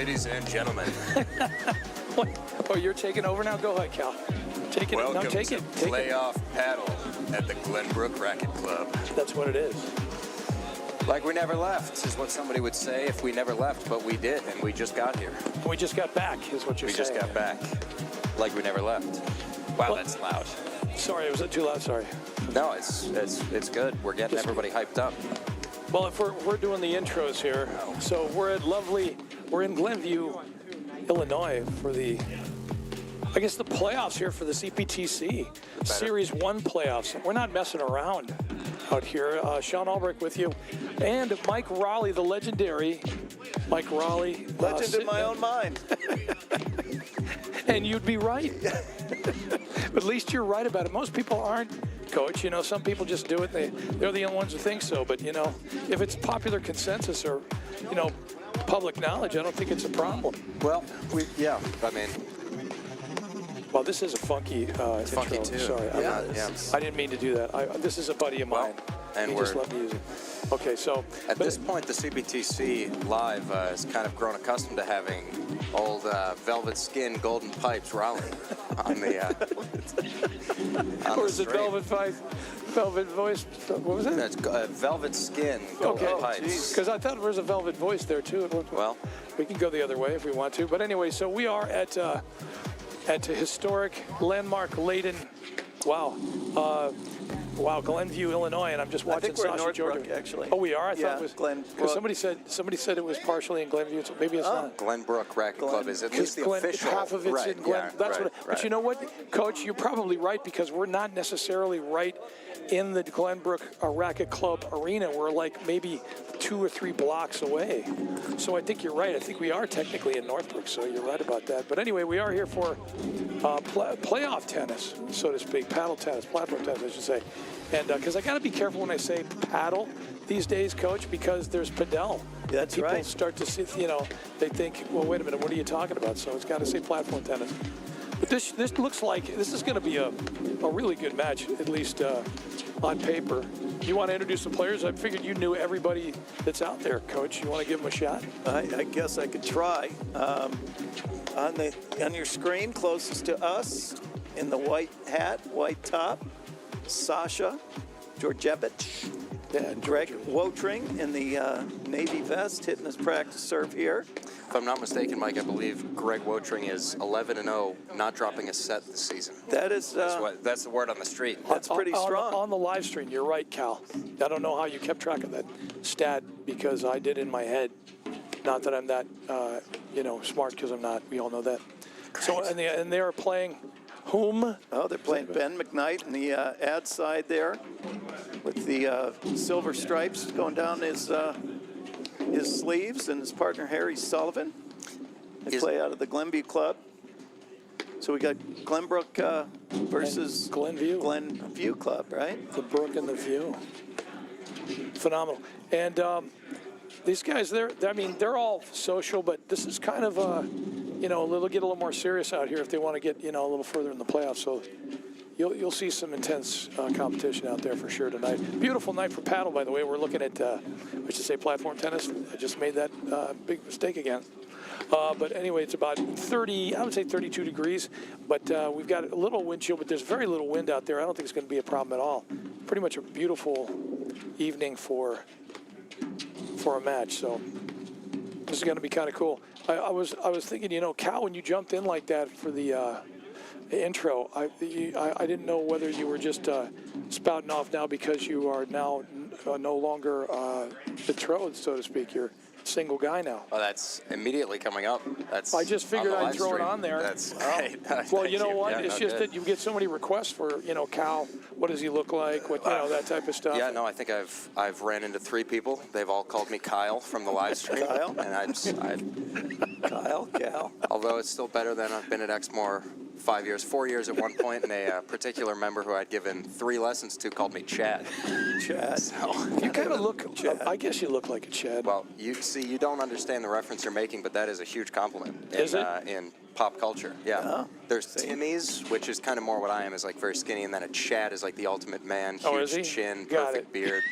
ladies and gentlemen. What? Oh, you're taking over now? Go ahead, Cal. Take it. Welcome no, take to it. Take Playoff Paddle at the Glenbrook Racket Club. That's what it is. Like we never left is what somebody would say if we never left, but we did, and we just got here. We just got back, is what you're saying. We just got back, like we never left. Wow, that's loud. Sorry, was it too loud? Sorry. No, it's good. We're getting everybody hyped up. Well, if we're doing the intros here, so we're in Glenview, Illinois for the playoffs here for the CPTC Series 1 playoffs. We're not messing around out here. Sean Albrecht with you, and Mike Raleigh, the legendary Mike Raleigh. Legend in my own mind. And you'd be right. But at least you're right about it. Most people aren't, Coach. You know, some people just do it. They're the only ones who think so. But, you know, if it's popular consensus or, you know, public knowledge, I don't think it's a problem. Well, I mean. Well, this is a funky intro. Funky too. Sorry. I didn't mean to do that. This is a buddy of mine. And just let me use it. Okay, so. At this point, the CPTC Live has kind of grown accustomed to having old velvet skin, golden pipes Raleigh on the. Or is it velvet voice? What was it? That's velvet skin, golden pipes. Because I thought there was a velvet voice there too. Well, we can go the other way if we want to. But anyway, so we are at a historic landmark laden. Wow, Glenview, Illinois, and I'm just watching Sasha Jordan. Actually. Oh, we are. I thought it was Glenbrook. Somebody said it was partially in Glenview, so maybe it's not. Glenbrook Racket Club is at least the official. Half of it's in Glen. Yeah, But you know what, Coach? You're probably right because we're not necessarily right in the Glenbrook Racket Club arena. We're like maybe 2 or 3 blocks away. So I think you're right. I think we are technically in Northbrook, so you're right about that. But anyway, we are here for playoff tennis, so to speak, paddle tennis, platform tennis, I should say. And because I got to be careful when I say paddle these days, Coach, because there's padel. That's People right. start to see, you know, they think, well, wait a minute, what are you talking about? So it's got to say platform tennis. But this looks like this is going to be a really good match, at least on paper. You want to introduce the players? I figured you knew everybody that's out there, Coach. You want to give them a shot? I guess I could try. On your screen, closest to us, in the white hat, white top, Sasha Djordjevic. Yeah, Greg Wotring in the navy vest, hitting his practice serve here. If I'm not mistaken, Mike, I believe Greg Wotring is 11-0, not dropping a set this season. That is. That's the word on the street. That's pretty strong. On the live stream, you're right, Cal. I don't know how you kept track of that stat because I did in my head. Not that I'm that, smart because I'm not. We all know that. Great. So and they are playing whom? Oh, they're playing Ben McKnight in the ad side there, with the silver stripes going down his sleeves, and his partner Harry Sullivan. They play out of the Glenview Club. So we got Glenbrook versus Glenview Club, right? The Brook and the View. Phenomenal. And these guys, they're all social, but this is kind of get a little more serious out here if they want to get, a little further in the playoffs. So you'll see some intense competition out there for sure tonight. Beautiful night for paddle, by the way. We're looking at, platform tennis. I just made that big mistake again. But anyway, it's about 32 degrees. But we've got a little wind chill, but there's very little wind out there. I don't think it's going to be a problem at all. Pretty much a beautiful evening for a match. So this is going to be kind of cool. I was thinking, Cal, when you jumped in like that for the intro, I didn't know whether you were just spouting off now because you are now no longer betrothed, so to speak. You're a single guy now. Oh, that's immediately coming up. I just figured I'd throw it on there. That's great. Well, you know what? It's just that you get so many requests for, Cal, what does he look like? What, that type of stuff. Yeah, no, I think I've ran into 3 people. They've all called me Kyle from the live stream. Kyle? And Cal. Although it's still better than I've been at Exmoor 4 years at one point, and a particular member who I'd given 3 lessons to called me Chad. So you kind of look, I guess you look like a Chad. Well, you don't understand the reference you're making, but that is a huge compliment in pop culture. Yeah. Oh, There's Timmy's, which is kind of more what I am, is like very skinny, and then a Chad is like the ultimate man, huge chin, perfect beard.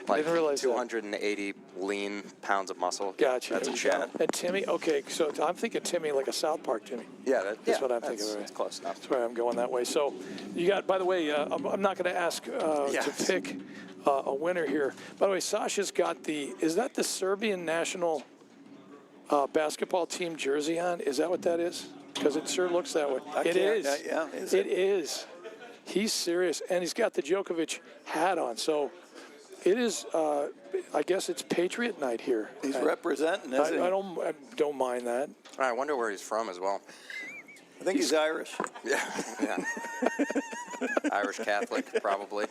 Like didn't realize that. 280 lean pounds of muscle. Gotcha. That's a Chad. And Timmy, okay, so I'm thinking Timmy like a South Park Timmy. Yeah, That's what I'm thinking. It's close enough. That's why I'm going that way. So you got, by the way, I'm not going to ask to pick a winner here. By the way, Sasha's got is that the Serbian national basketball team jersey on? Is that what that is? Because it sure looks that way. It is. Yeah, It is. He's serious, and he's got the Djokovic hat on. So it is, I guess it's Patriot night here. He's representing, isn't he? I don't mind that. I wonder where he's from as well. I think he's Irish. Yeah. Irish Catholic, probably.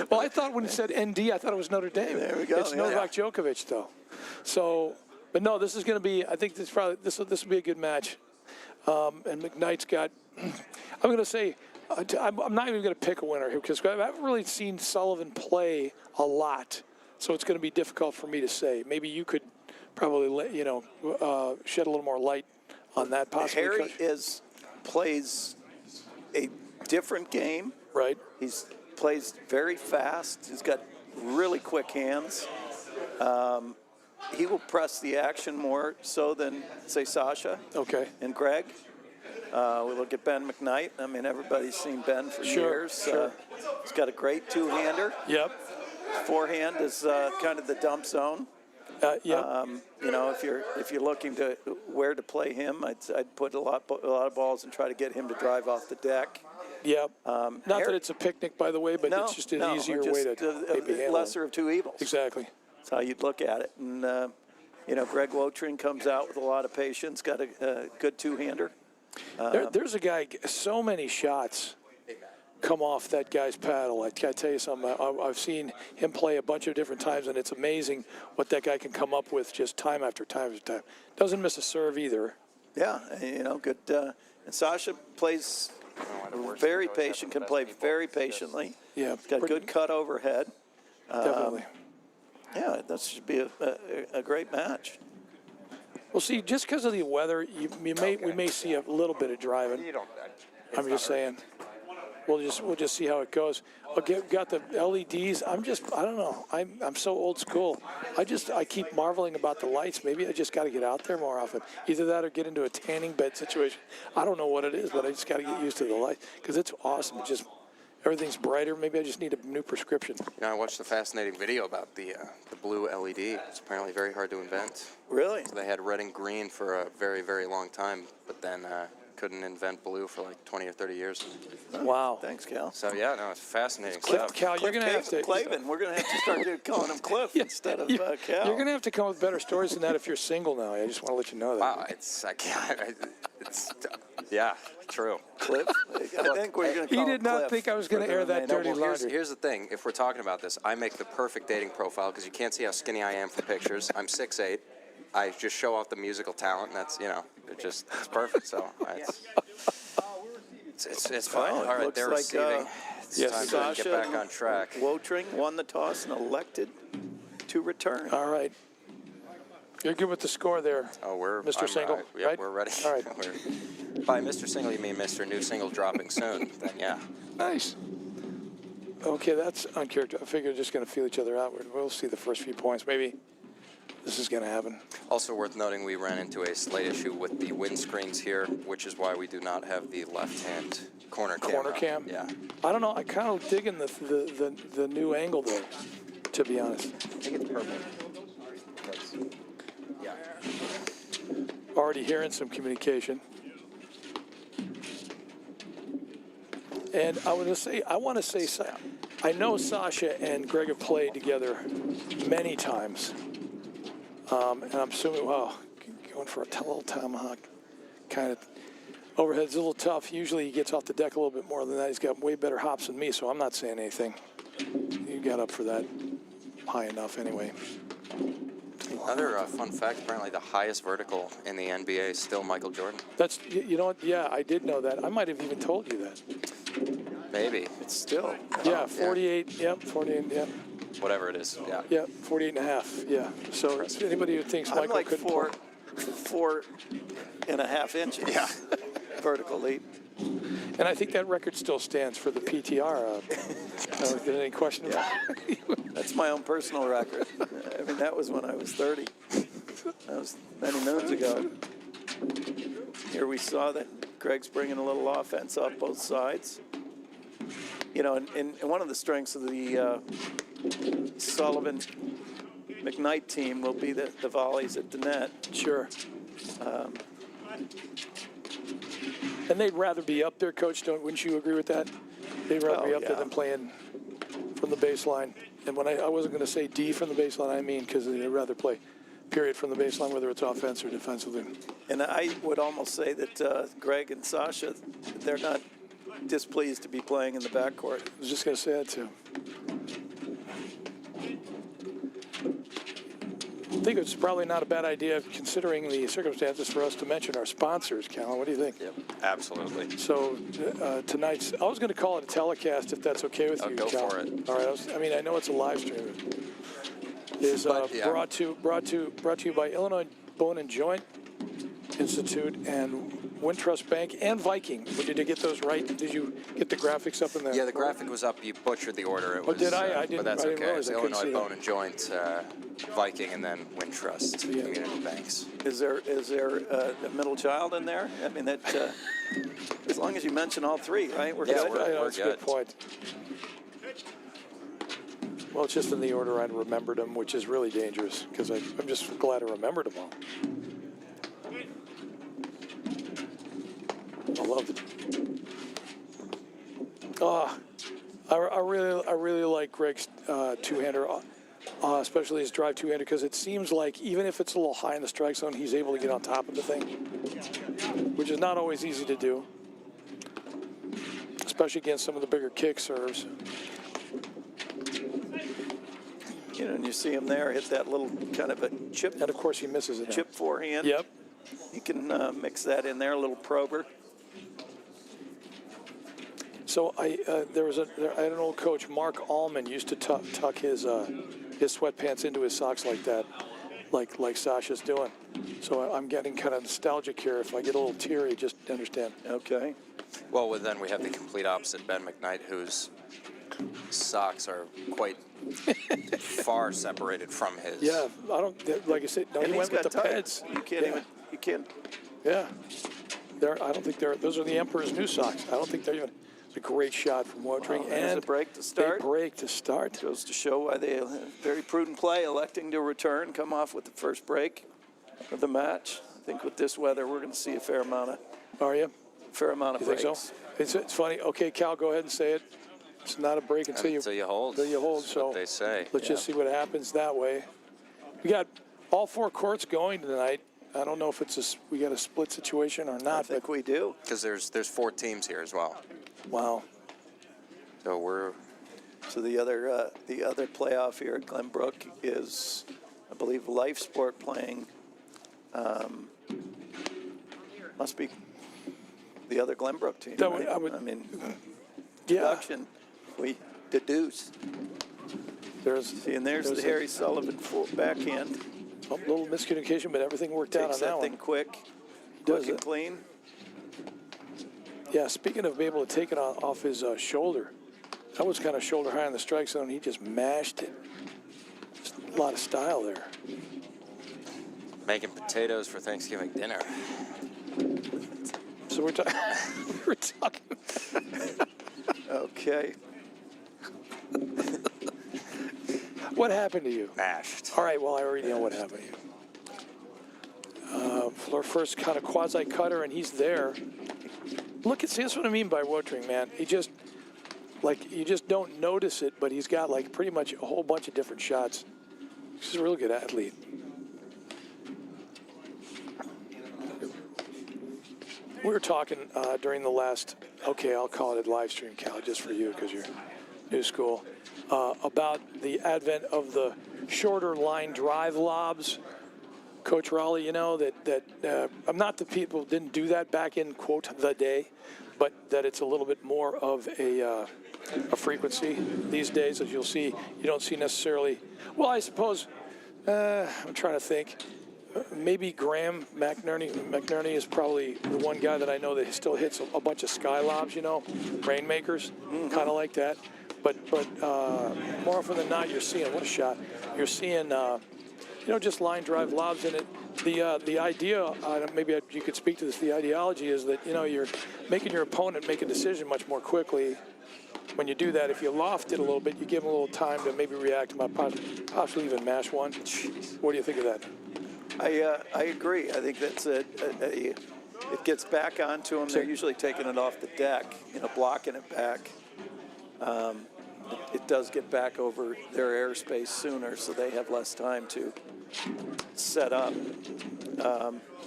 Well, I thought when it said ND, I thought it was Notre Dame. There we go. It's Novak Djokovic, though. So, but no, this is going to be. I think this will be a good match. And McKnight's got. I'm going to say. I'm not even going to pick a winner here because I haven't really seen Sullivan play a lot, so it's going to be difficult for me to say. Maybe you could probably shed a little more light on that possibly. Harry plays a different game. Right. He plays very fast. He's got really quick hands. He will press the action more so than, say, Sasha. Okay. And Greg. We look at Ben McKnight. I mean, everybody's seen Ben for years. Sure. He's got a great two-hander. Yep. Forehand is kind of the dump zone. Yep. If you're looking to where to play him, I'd put a lot of balls and try to get him to drive off the deck. Yep. Not that it's a picnic, by the way, but it's just an easier way to maybe handle lesser of two evils. Exactly. That's how you'd look at it. And Greg Wotring comes out with a lot of patience. Got a good two-hander. There's a guy. So many shots come off that guy's paddle. I tell you something. I've seen him play a bunch of different times, and it's amazing what that guy can come up with just time after time after time. Doesn't miss a serve either. Yeah, good. And Sasha plays very patient. Can play very patiently. Yeah, he's got good cut overhead. Definitely. Yeah, that should be a great match. Well, see, just because of the weather, we may see a little bit of driving. I'm just saying. We'll just see how it goes. Got the LEDs. I don't know. I'm so old school. I keep marveling about the lights. Maybe I just got to get out there more often. Either that or get into a tanning bed situation. I don't know what it is, but I just got to get used to the light because it's awesome. Everything's brighter. Maybe I just need a new prescription. I watched a fascinating video about the blue LED. It's apparently very hard to invent. Really? So they had red and green for a very, very long time, but then couldn't invent blue for like 20 or 30 years. Wow. Thanks, Cal. So yeah, no, it's fascinating Cliff, stuff. Cal, you're gonna have to. Clavin. We're gonna have to start calling him Cliff instead of Cal. You're gonna have to come up with better stories than that if you're single now. I just want to let you know that. Wow, yeah, true. Cliff. I think we're gonna. He did not think I was gonna air that dirty laundry. Here's the thing. If we're talking about this, I make the perfect dating profile because you can't see how skinny I am from pictures. I'm 6'8". I just show off the musical talent, and that's it's perfect. So it's fine. Well, All right, they're receiving. It's time to get back on track. Wotring won the toss and elected to return. All right. You're good with the score there. Oh, Mr. Single, yeah, right? we're ready. All right. By Mr. Single, you mean Mr. New Single dropping soon? Then yeah. Nice. Okay, that's uncharacteristic. I figure we're just going to feel each other out. We'll see the first few points. Maybe this is going to happen. Also worth noting, we ran into a slight issue with the windscreens here, which is why we do not have the left-hand corner camera. Corner cam? Yeah. I don't know. I kind of digging the new angle there, to be honest. I think it's purple. Yeah. Already hearing some communication. And I want to say, I know Sasha and Greg have played together many times. And I'm assuming, going for a little tomahawk kind of overhead's a little tough. Usually he gets off the deck a little bit more than that. He's got way better hops than me, so I'm not saying anything. You got up for that high enough anyway. Another fun fact, apparently the highest vertical in the NBA is still Michael Jordan. That's, you know what, yeah, I did know that. I might have even told you that. Maybe. It's still. Yeah, 48, yep, 48, yep. Whatever it is, yeah. Yeah, 48 and a half, yeah. So anybody who thinks I'm Michael like couldn't 4.5 inches. Yeah. Vertical leap. And I think that record still stands for the PTR. Is there any question about it? That's my own personal record. I mean, that was when I was 30. That was many moons ago. Here we saw that Greg's bringing a little offense off both sides. You know, and one of the strengths of the Sullivan McKnight team will be the volleys at the net. Sure. And they'd rather be up there, Coach. Wouldn't you agree with that? They'd rather be up there than playing from the baseline. And when I wasn't going to say D from the baseline, I mean because they'd rather play period from the baseline, whether it's offense or defensively. And I would almost say that Greg and Sasha, they're not displeased to be playing in the backcourt. I was just going to say that too. I think it's probably not a bad idea, considering the circumstances, for us to mention our sponsors, Cal. What do you think? Yep, absolutely. So tonight's, I was going to call it a telecast, if that's okay with you, Go Cal. for it. All right. I mean, I know it's a live stream. Is brought to you by Illinois Bone and Joint Institute and Wintrust Bank and Viking. Did you get those right? Did you get the graphics up in there? Yeah, the graphic was up. You butchered the order. It was, did I? I didn't. But that's I didn't okay. realize It's I couldn't Illinois see Bone that. and Joint, Viking, and then Wintrust Community Banks. Is there a middle child in there? I mean, that as long as you mention all three, right? We're good. That's a good point. Well, it's just in the order I remembered them, which is really dangerous because I'm just glad I remembered them all. I love it. I really like Greg's two-hander, especially his drive two-hander, because it seems like even if it's a little high in the strike zone, he's able to get on top of the thing, which is not always easy to do, especially against some of the bigger kick serves. You know, and you see him there hit that little kind of a chip. And of course, he misses it. Chip forehand. Yep. You can mix that in there, a little prober. So I had an old coach, Mark Allman, used to tuck his sweatpants into his socks like that, like Sasha's doing. So I'm getting kind of nostalgic here. If I get a little teary, just understand. Okay. Well, then we have the complete opposite, Ben McKnight, whose socks are quite far separated from his. Yeah, I don't, like I said, no, And he he's went with got the tights. Peds. You can't you can't. Yeah. I don't think those are the Emperor's new socks. I don't think they're even. It's a great shot from Wotering. Well, there's and a break to start. They break to start. Goes to show why they very prudent play, electing to return, come off with the first break of the match. I think with this weather, we're going to see a fair amount of Are you? breaks. Think so? It's funny. Okay, Cal, go ahead and say it. It's not a break until you hold. Until you hold. That's so what they say. Let's just see what happens that way. We got all four courts going tonight. I don't know if we got a split situation or not. I think we do. Because there's 4 teams here as well. Wow. So we're. So the other playoff here at Glenbrook is, I believe, Life Sport playing. Must be the other Glenbrook team. That right? would- I mean, Yeah. deduction, we deduce. There's And there's the Harry Sullivan backhand. a little miscommunication, but everything worked out Takes on that that thing one. quick Does and it? clean. Yeah, speaking of being able to take it off his shoulder, that was kind of shoulder high in the strike zone. He just mashed it. Just a lot of style there. Making potatoes for Thanksgiving dinner. So we're talking. we're talking. Okay. What happened to you? Mashed. All right. Well, I already know what happened to you. Our first kind of quasi cutter, and he's there. See, that's what I mean by Wotering, man. He just, you just don't notice it, but he's got pretty much a whole bunch of different shots. He's a real good athlete. We were talking during the last, I'll call it a live stream, Cal, just for you because you're new school, about the advent of the shorter line drive lobs. Coach Raleigh, you know, that I'm not the people who didn't do that back in, quote, the day, but that it's a little bit more of a frequency these days, as you'll see. You don't see necessarily, well, I suppose, I'm trying to think. maybe Graham McNerney. McNerney is probably the one guy that I know that still hits a bunch of sky lobs, you know, rainmakers, kind of like that. But more often than not, you're seeing, what a shot, you're seeing, you know, just line drive lobs in it. The idea, maybe you could speak to this, the ideology is that, you know, you're making your opponent make a decision much more quickly. When you do that, if you loft it a little bit, you give them a little time to maybe react, possibly even mash one. What do you think of that? I agree. I think that's it gets back onto them. They're usually taking it off the deck, you know, blocking it back. It does get back over their airspace sooner, so they have less time to set up.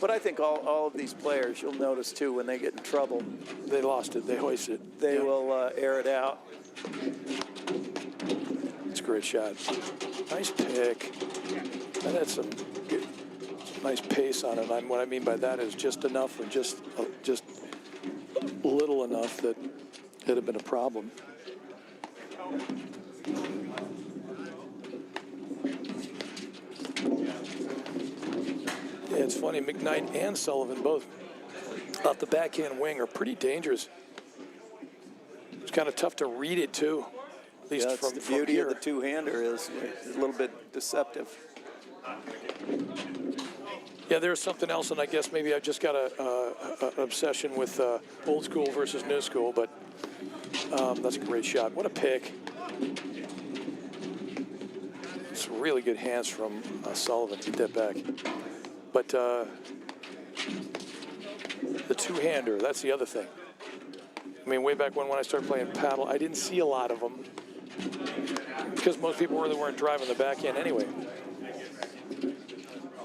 But I think all of these players, you'll notice too, when they get in trouble, They lost it. They hoist it. they will air it out. It's a great shot. Nice pick. And that's some nice pace on it. What I mean by that is just enough, or just little enough that it'd have been a problem. Yeah, it's funny. McKnight and Sullivan both off the backhand wing are pretty dangerous. It's kind of tough to read it too. At least That's from the beauty here. of the two-hander is a little bit deceptive. Yeah, there's something else, and I guess maybe I've just got an obsession with old school versus new school, but that's a great shot. What a pick. It's really good hands from Sullivan to get that back. But the two-hander, that's the other thing. I mean, way back when I started playing paddle, I didn't see a lot of them because most people really weren't driving the backhand anyway.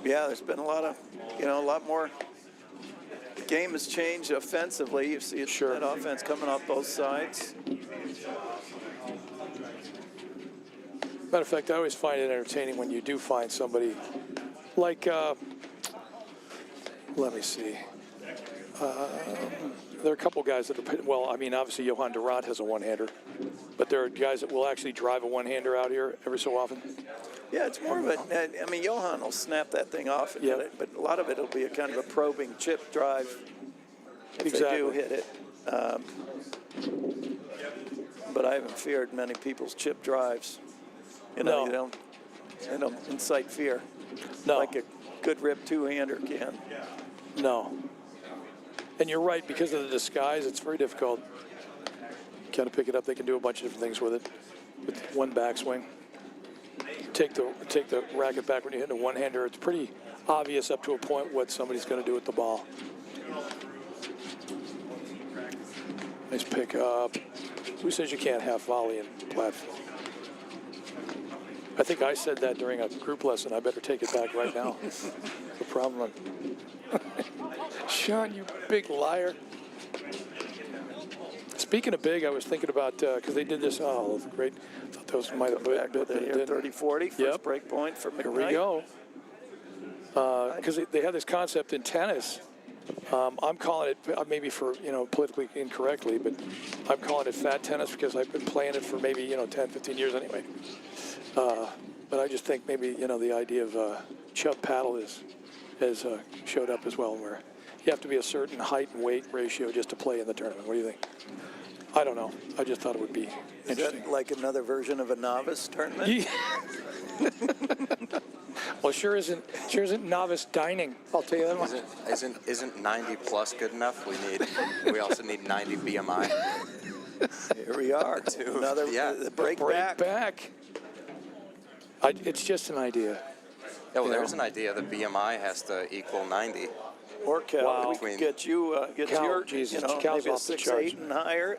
Yeah, there's been a lot more. The game has changed offensively. You see that offense coming off both sides. Matter of fact, I always find it entertaining when you do find somebody like, let me see. There are a couple guys that are, well, I mean, obviously Johan Durant has a one-hander, but there are guys that will actually drive a one-hander out here every so often. Yeah, it's more of a, I mean, Johan will snap that thing off, and hit it, but a lot of it will be a kind of a probing chip drive if they do hit it. But I haven't feared many people's chip drives. You know, they don't incite fear. No. Like a good rip two-hander can. No. And you're right, because of the disguise, it's very difficult. Kind of pick it up. They can do a bunch of different things with it. With one backswing. Take the racket back when you hit a one-hander. It's pretty obvious up to a point what somebody's going to do with the ball. Nice pick up. Who says you can't have volley in platform? I think I said that during a group lesson. I better take it back right now. The problem. Sean, you big liar. Speaking of big, I was thinking about, because they did this, oh, great. I thought those might have been 30-40, first break point for McKnight. Here we go. Because they have this concept in tennis. I'm calling it, maybe for, politically incorrectly, but I'm calling it fat tennis because I've been playing it for maybe, 10, 15 years anyway. But I just think maybe, the idea of chub paddle has showed up as well, where you have to be a certain height and weight ratio just to play in the tournament. What do you think? I don't know. I just thought it would be interesting. Is that like another version of a novice tournament? Yeah. Well, sure isn't novice dining. I'll tell you that much. Isn't 90 plus good enough? We also need 90 BMI. Here we are. Another break back. It's just an idea. Yeah, well, there's an idea that BMI has to equal 90. Or Cal, we can get your, Jesus, maybe a 6'8" and higher.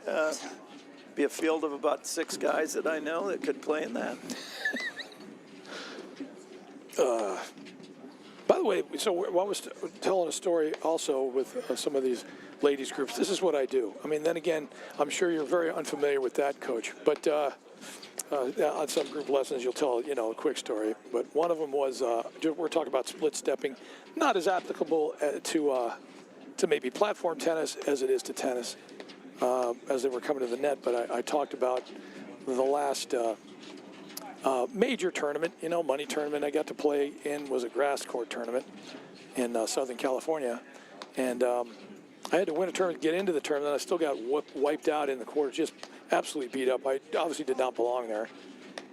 Be a field of about 6 guys that I know that could play in that. By the way, so I was telling a story also with some of these ladies groups. This is what I do. I mean, then again, I'm sure you're very unfamiliar with that, Coach. But on some group lessons, you'll tell, a quick story. But one of them was, we're talking about split stepping, not as applicable to maybe platform tennis as it is to tennis, as they were coming to the net. But I talked about the last major tournament, money tournament I got to play in was a grass court tournament in Southern California. And I had to win a tournament to get into the tournament. I still got wiped out in the quarters, just absolutely beat up. I obviously did not belong there.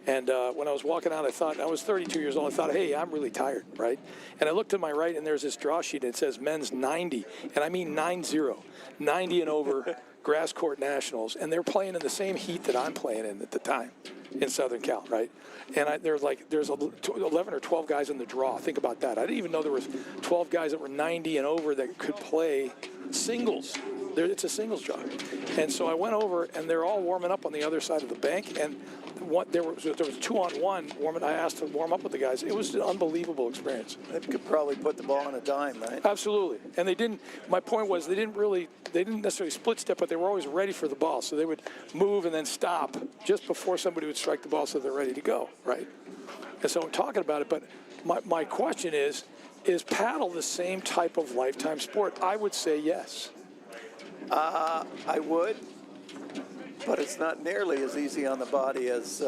And when I was walking out, I was 32 years old. I thought, hey, I'm really tired, right? And I looked to my right, and there's this draw sheet, and it says men's 90, and I mean 90, 90 and over grass court nationals. And they're playing in the same heat that I'm playing in at the time in Southern Cal, right? And there's 11 or 12 guys in the draw. Think about that. I didn't even know there was 12 guys that were 90 and over that could play singles. It's a singles draw. And so I went over, and they're all warming up on the other side of the bank, and there was 2-on-1 warming. I asked to warm up with the guys. It was an unbelievable experience. They could probably put the ball on a dime, right? Absolutely. And they didn't. My point was they didn't necessarily split step, but they were always ready for the ball. So they would move and then stop just before somebody would strike the ball, so they're ready to go, right? And so I'm talking about it, but my question is paddle the same type of lifetime sport? I would say yes. I would, but it's not nearly as easy on the body as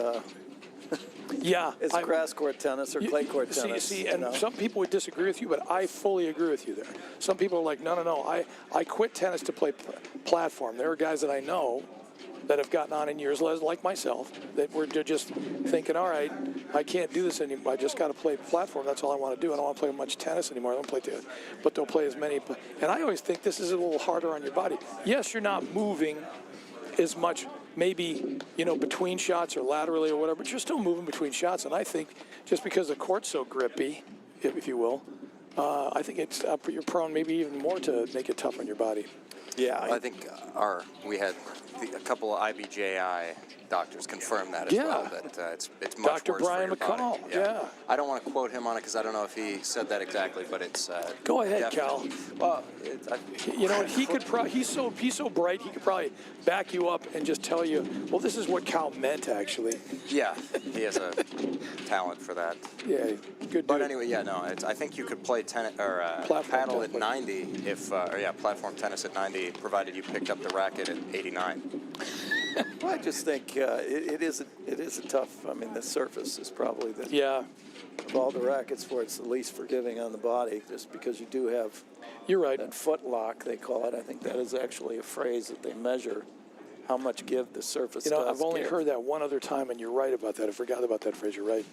grass court tennis or clay court tennis. See, and some people would disagree with you, but I fully agree with you there. Some people are like, no. I quit tennis to play platform. There are guys that I know that have gotten on in years, like myself, that were just thinking, all right, I can't do this anymore. I just got to play platform. That's all I want to do. I don't want to play much tennis anymore. I don't play tennis, but they'll play as many. And I always think this is a little harder on your body. Yes, you're not moving as much, maybe, between shots or laterally or whatever, but you're still moving between shots. And I think just because the court's so grippy, if you will, I think you're prone maybe even more to make it tough on your body. Yeah, I think we had a couple of IBJI doctors confirm that as well, that it's much Dr. worse Brian for your McCall, body. yeah. I don't want to quote him on it because I don't know if he said that exactly, but it's Go ahead, Cal. Well, He could he's so bright, he could probably back you up and just tell you, well, this is what Cal meant, actually. yeah, he has a talent for that. Yeah, good dude. But anyway, I think you could play tennis or paddle at 90 platform tennis at 90, provided you picked up the racket at 89. Well, I just think it is a tough. I mean, the surface is probably of all the rackets for it's the least forgiving on the body, just because you do have. You're right. That foot lock, they call it. I think that is actually a phrase that they measure how much give the surface does. I've only heard that one other time, and you're right about that. I forgot about that phrase. You're right.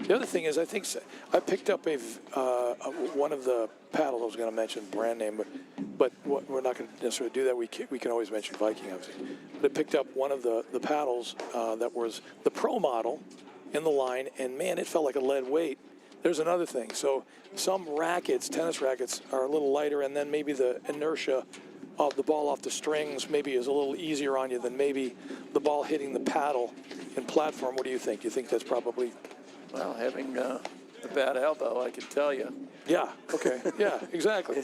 The other thing is, I think I picked up one of the paddles. I was going to mention brand name, but we're not going to necessarily do that. We can always mention Viking, obviously. But I picked up one of the paddles that was the pro model in the line, and man, it felt like a lead weight. There's another thing. So some rackets, tennis rackets, are a little lighter, and then maybe the inertia of the ball off the strings maybe is a little easier on you than maybe the ball hitting the paddle in platform. What do you think? Do you think that's probably? Well, having the bad elbow, I can tell you. Yeah. Okay. Yeah. Exactly.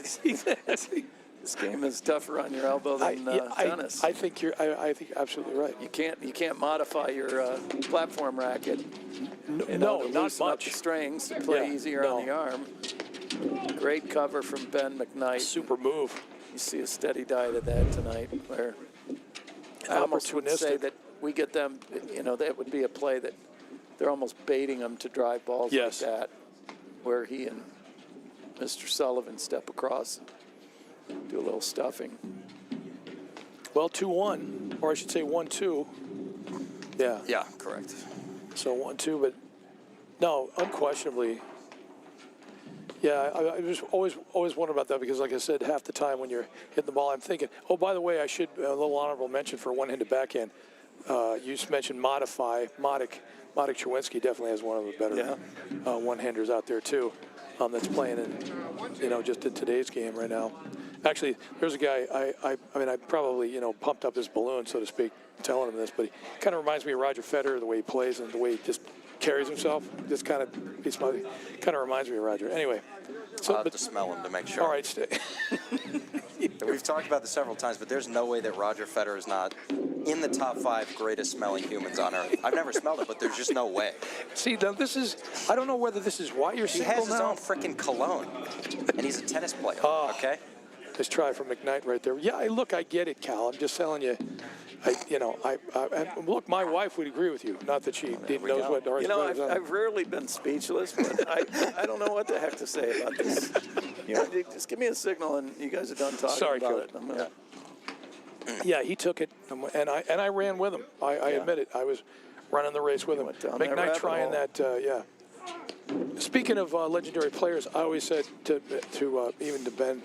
This game is tougher on your elbow than tennis. I think you're absolutely right. You can't modify your platform racket. No, not much. The strings to play easier on the arm. Great cover from Ben McKnight. Super move. You see a steady diet of that tonight, where I almost would say that we get them. That would be a play that they're almost baiting them to drive balls like that, where he and Mr. Sullivan step across. Do a little stuffing. Well, 2-1, or I should say 1-2. Yeah. Yeah, correct. So 1-2, but no, unquestionably. Yeah, I just always wonder about that because, like I said, half the time when you're hitting the ball, I'm thinking, oh, by the way, I should a little honorable mention for one-handed backhand. You just mentioned Modify. Modek Chawinski definitely has one of the better one-handers out there too. That's playing in, just in today's game right now. Actually, there's a guy, I probably, pumped up his balloon, so to speak, telling him this, but he kind of reminds me of Roger Federer, the way he plays and the way he just carries himself. Just kind of reminds me of Roger. Anyway. So, I'll have to smell him to make sure. All right, stay. We've talked about this several times, but there's no way that Roger Federer is not in the top 5 greatest smelling humans on earth. I've never smelled it, but there's just no way. See, now I don't know whether this is why you're single now. He has his own freaking cologne, and he's a tennis player, okay? Nice try from McKnight right there. Yeah, look, I get it, Cal. I'm just telling you. Look, my wife would agree with you. Not that she knows what Darth Vader's on. I've rarely been speechless, but I don't know what the heck to say about this. Just give me a signal, and you guys are done talking Sorry, about Coach. it. Yeah, he took it, and I ran with him. I admit it. I was running the race with him. Went down that McKnight rabbit trying hole. that, yeah. Speaking of legendary players, I always said to even to Ben,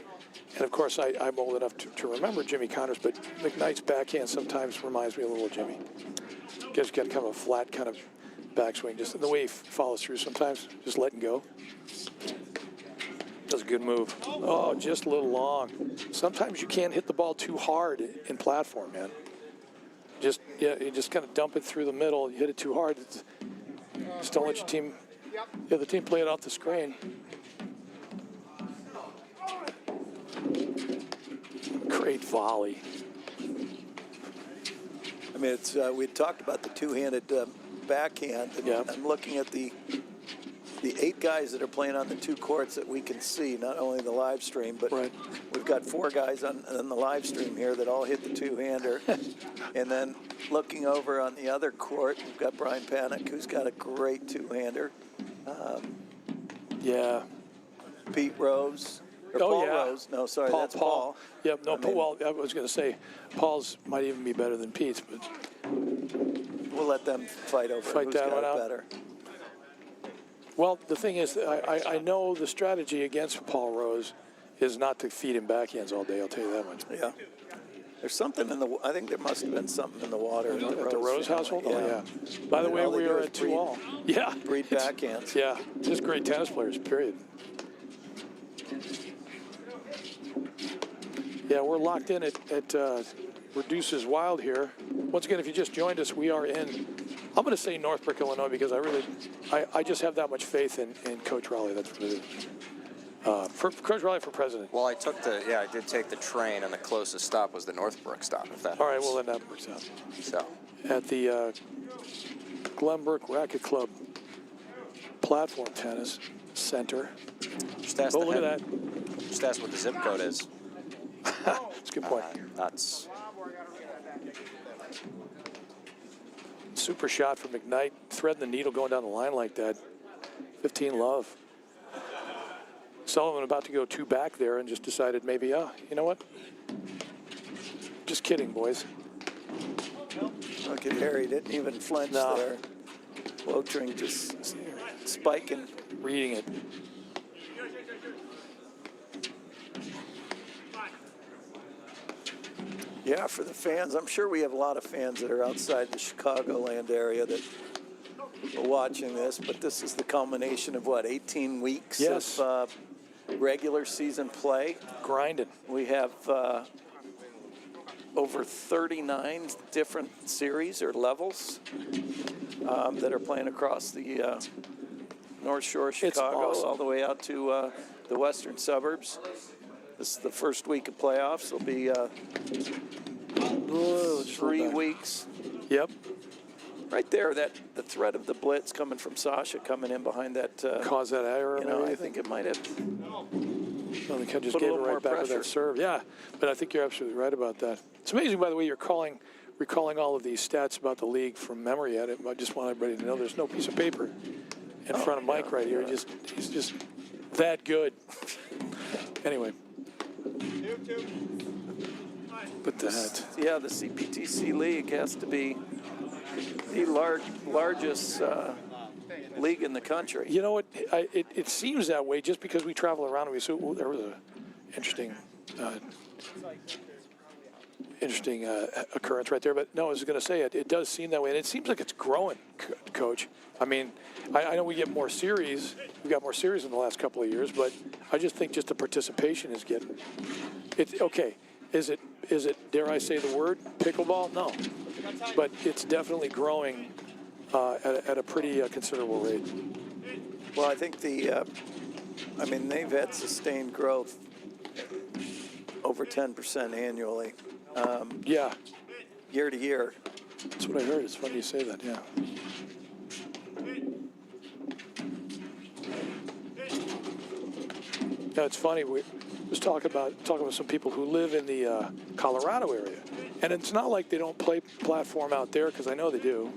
and of course I'm old enough to remember Jimmy Connors, but McKnight's backhand sometimes reminds me a little of Jimmy. He's got kind of a flat kind of backswing, just the way he follows through sometimes, just letting go. That's a good move. Oh, just a little long. Sometimes you can't hit the ball too hard in platform, man. You just kind of dump it through the middle. You hit it too hard. Just don't let your team, the team play it off the screen. Great volley. I mean, we talked about the two-handed backhand. And Yeah. I'm looking at the 8 guys that are playing on the 2 courts that we can see, not only the live stream, but Right. we've got 4 guys on the live stream here that all hit the two-hander. And then looking over on the other court, we've got Brian Panic, who's got a great two-hander. Yeah. Pete Rose. Or Oh, Paul yeah. Rose. No, sorry, that's Paul. Yep, no, I mean- Paul. I was going to say Paul's might even be better than Pete's, but We'll let them fight over Fight who's that got one it out. better. well, the thing is, I know the strategy against Paul Rose is not to feed him backhands all day. I'll tell you that much. Yeah. There's something I think there must have been something in the water at At the Rose family. household? Oh, yeah. By the And way, all they we do are is at 2-all. Yeah. breed backhands. Yeah, just great tennis players, period. Yeah, we're locked in at Reduces Wild here. Once again, if you just joined us, we are in, I'm going to say Northbrook, Illinois, because I just have that much faith in Coach Raleigh. That's what it is. For Coach Raleigh for president. Well, I did take the train, and the closest stop was the Northbrook stop, if that All right, helps. well, then that works out. So, At the Glenbrook Racket Club Platform Tennis Center. just ask Oh, the look at head- that. Just ask what the zip code is. That's a good point. That's Super shot from McKnight, threading the needle going down the line like that. 15 love. Sullivan about to go 2 back there and just decided maybe, you know what? Just kidding, boys. Look at Harry, didn't even flinch No. there. Lotring just spiking. Reading it. Yeah, for the fans, I'm sure we have a lot of fans that are outside the Chicagoland area that are watching this, but this is the culmination of, 18 weeks Yes. of regular season play. Grinding. We have over 39 different series or levels that are playing across the North Shore of It's Chicago, awesome. all the way out to the western suburbs. This is the first week of playoffs. There'll be Whoa, just a 3 little back. weeks. Yep. Right there, the threat of the blitz coming from Sasha coming in behind that. Cause that error. You know, maybe, I think it might have. Well, they just put a gave it little more right back with pressure. that serve. Yeah, but I think you're absolutely right about that. It's amazing, by the way, you're recalling all of these stats about the league from memory. I just want everybody to know there's no piece of paper in front of Mike right here. He's just that good. Anyway. But that. Yeah, the CPTC league has to be the largest league in the country. You know what? It seems that way just because we travel around. We so there was a interesting occurrence right there. But no, I was going to say it does seem that way, and it seems like it's growing, Coach. I mean, I know we get more series. We got more series in the last couple of years, but I just think just the participation is getting. It's okay. Is it? Dare I say the word pickleball? No, but it's definitely growing at a pretty considerable rate. Well, I think they've had sustained growth over 10% annually, Yeah, year to year. that's what I heard. It's funny you say that. Yeah. No, it's funny. was talking with some people who live in the Colorado area, and it's not like they don't play platform out there, because I know they do,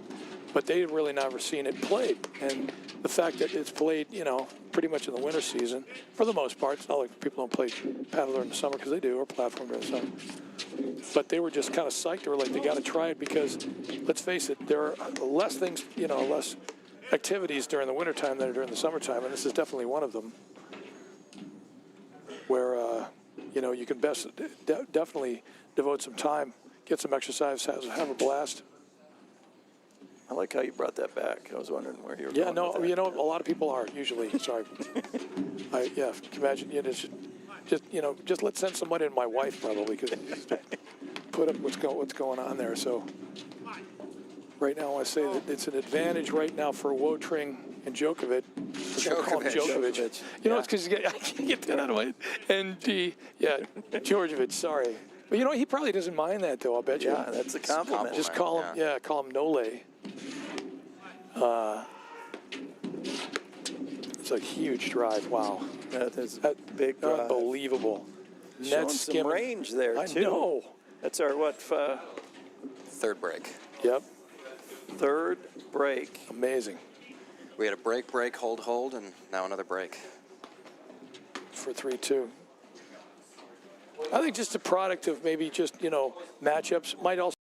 but they've really never seen it played. And the fact that it's played, you know, pretty much in the winter season, for the most part, it's not like people don't play paddle during the summer, because they do, or platform during the summer. But they were just kind of psyched. They were like, they got to try it, because let's face it, there are less things, you know, less activities during the wintertime than during the summertime, and this is definitely one of them, where you know, you can definitely devote some time, get some exercise, have a blast. I like how you brought that back. I was wondering where you were Yeah, going no, with that. you know, a lot of people are usually. Sorry, yeah, imagine, you know, just let's send somebody to my wife probably, because put up what's going on there. So right now, I want to say that it's an advantage right now for Wotring and Djokovic. Djokovic. You know, it's because I can't get that out of my head. Djordjevic. Sorry, but you know, he probably doesn't mind that though. I'll bet you. Yeah, that's a compliment. Just call him, call him Nole. It's a huge drive. Wow, That is a big drive. Unbelievable. Showing Net some skimming. range there, I too. know. That's our, what, Third break. Yep. third break. Amazing. We had a break, hold, and now another break. For 3-2. I think just a product of maybe just, you know, matchups. Might also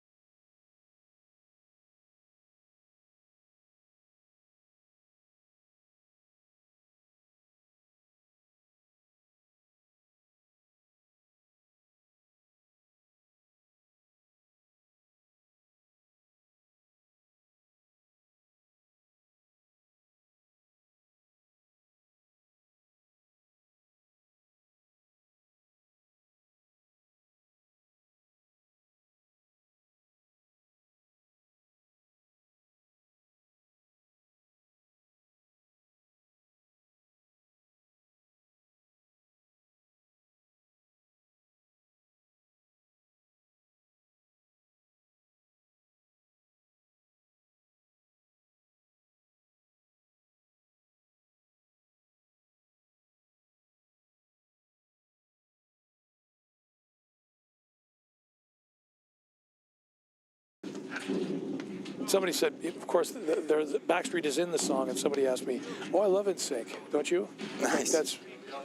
somebody said, of course, the Backstreet is in the song, and somebody asked me, "Oh, I love NSYNC, don't you?" I think Nice. that's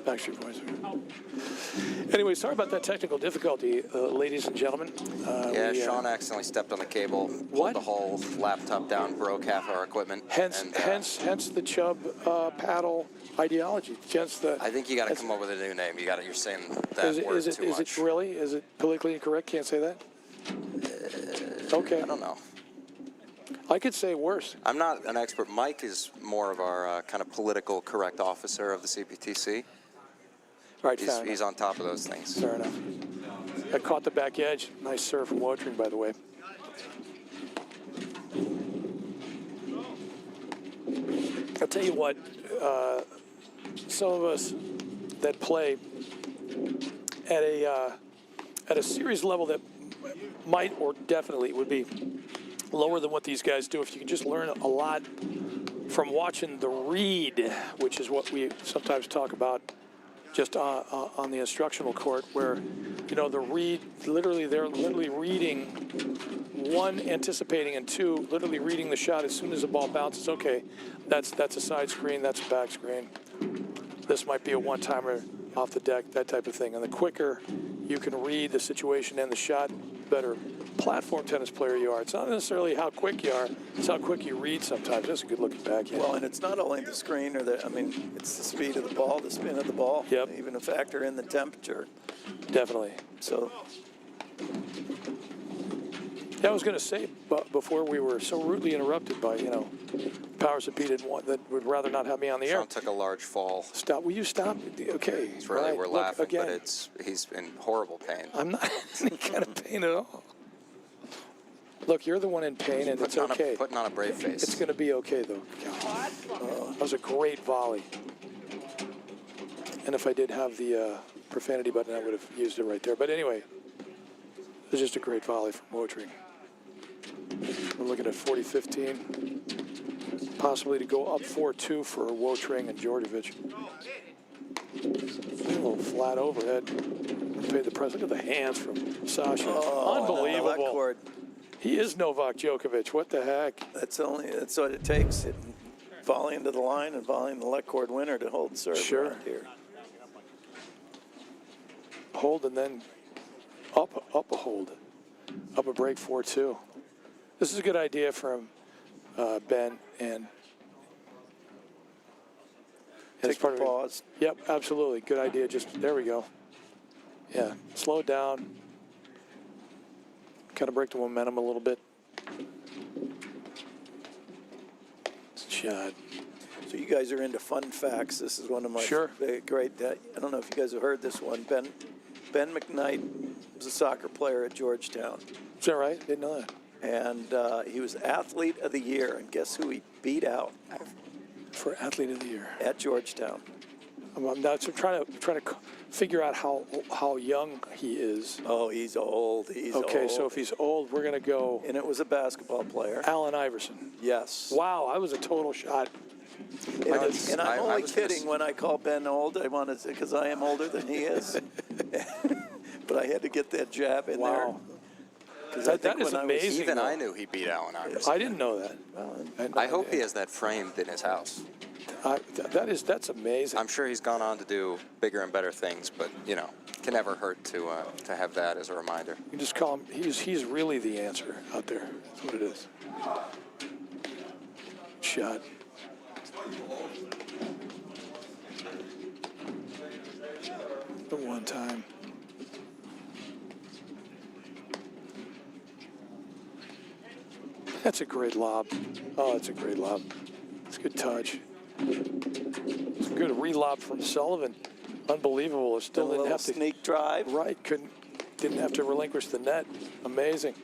Backstreet Boys. Anyway, sorry about that technical difficulty, ladies and gentlemen. Sean accidentally stepped on the cable, pulled What? the whole laptop down, broke half our equipment. Hence, and, hence the Chubb paddle ideology. Hence the. I think you got to come up with a new name. You're saying that word too much. Is it really? Is it politically incorrect? Can't say that. Okay. I don't know. I could say worse. I'm not an expert. Mike is more of our kind of political correct officer of the CPTC. All right, fair He's enough. on top of those things. Fair enough. I caught the back edge. Nice serve from Wotring, by the way. I'll tell you what, some of us that play at a series level that might or definitely would be lower than what these guys do, if you can just learn a lot from watching the read, which is what we sometimes talk about just on the instructional court, where, you know, the read, literally, they're literally reading, one, anticipating, and two, literally reading the shot as soon as the ball bounces. Okay, that's a side screen, that's a back screen. This might be a one-timer off the deck, that type of thing. And the quicker you can read the situation and the shot, better platform tennis player you are. It's not necessarily how quick you are, it's how quick you read sometimes. That's a good looking backhand. Well, and it's not only the screen or it's the speed of the ball, the spin of the ball. Yep. Even a factor in the temperature. Definitely. So, Yeah, I was going to say, but before we were so rudely interrupted by, you know, powers that be that would rather not have me on the air. Sean took a large fall. Stop. Will you stop? Okay. It's really, right. we're Look, laughing, again, but he's in horrible pain. I'm not in any kind of pain at all. Look, you're the one in pain, and it's okay. Putting on a brave face. It's going to be okay, though. That was a great volley. And if I did have the profanity button, I would have used it right there. But anyway, it was just a great volley from Wotring. We're looking at 40-15, possibly to go up 4-2 for Wotring and Djordjevic. little flat overhead. Pay the price. Look at the hands from Sasha. Oh, Unbelievable. that cord. He is Novak Djokovic. What the heck? That's what it takes. Volley into the line and volley in the left cord winner to hold serve around here. Hold and then up a hold. Up a break 4-2. This is a good idea from Ben and Take a pause. Yep, absolutely. Good idea. Just there we go. Yeah, slow it down. Kind of break the momentum a little bit. Shot. So you guys are into fun facts. This is one of my great. I don't know if you guys have heard this one. Ben McKnight was a soccer player at Georgetown. Is that right? Didn't know that. And he was Athlete of the Year. And guess who he beat out? For Athlete of the Year. At Georgetown. I'm not trying to figure out how young he is. Oh, he's old. He's okay, old. so if he's old, we're going to go. And it was a basketball player. Allen Iverson. Yes. Wow, I was a total shot. And I'm only kidding when I call Ben old. I wanted to, because I am older than he is. But I had to get that jab in there. That is amazing. Even I knew he beat Allen Iverson. I didn't know that. I hope he has that framed in his house. That's amazing. I'm sure he's gone on to do bigger and better things, but can never hurt to have that as a reminder. You just call him. He's really the answer out there. That's what it is. Shot. The one time. That's a great lob. Oh, that's a great lob. It's a good touch. It's a good relob from Sullivan. Unbelievable. It still didn't have to sneak drive. Right. Didn't have to relinquish the net. Amazing.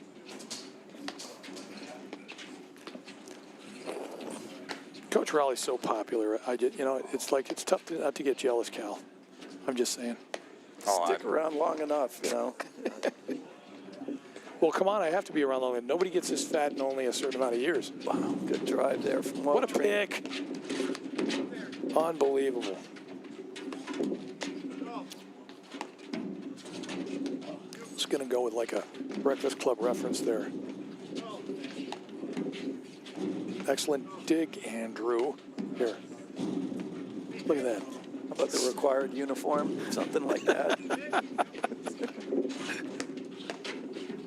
Coach Raleigh's so popular. It's tough not to get jealous, Cal. I'm just saying. Stick around long enough, Well, come on, I have to be around long enough. Nobody gets this fat in only a certain amount of years. Wow, good drive there from What a pick. Unbelievable. Just going to go with like a Breakfast Club reference there. Excellent dig, Andrew. Here. Look at that. How about the required uniform? Something like that.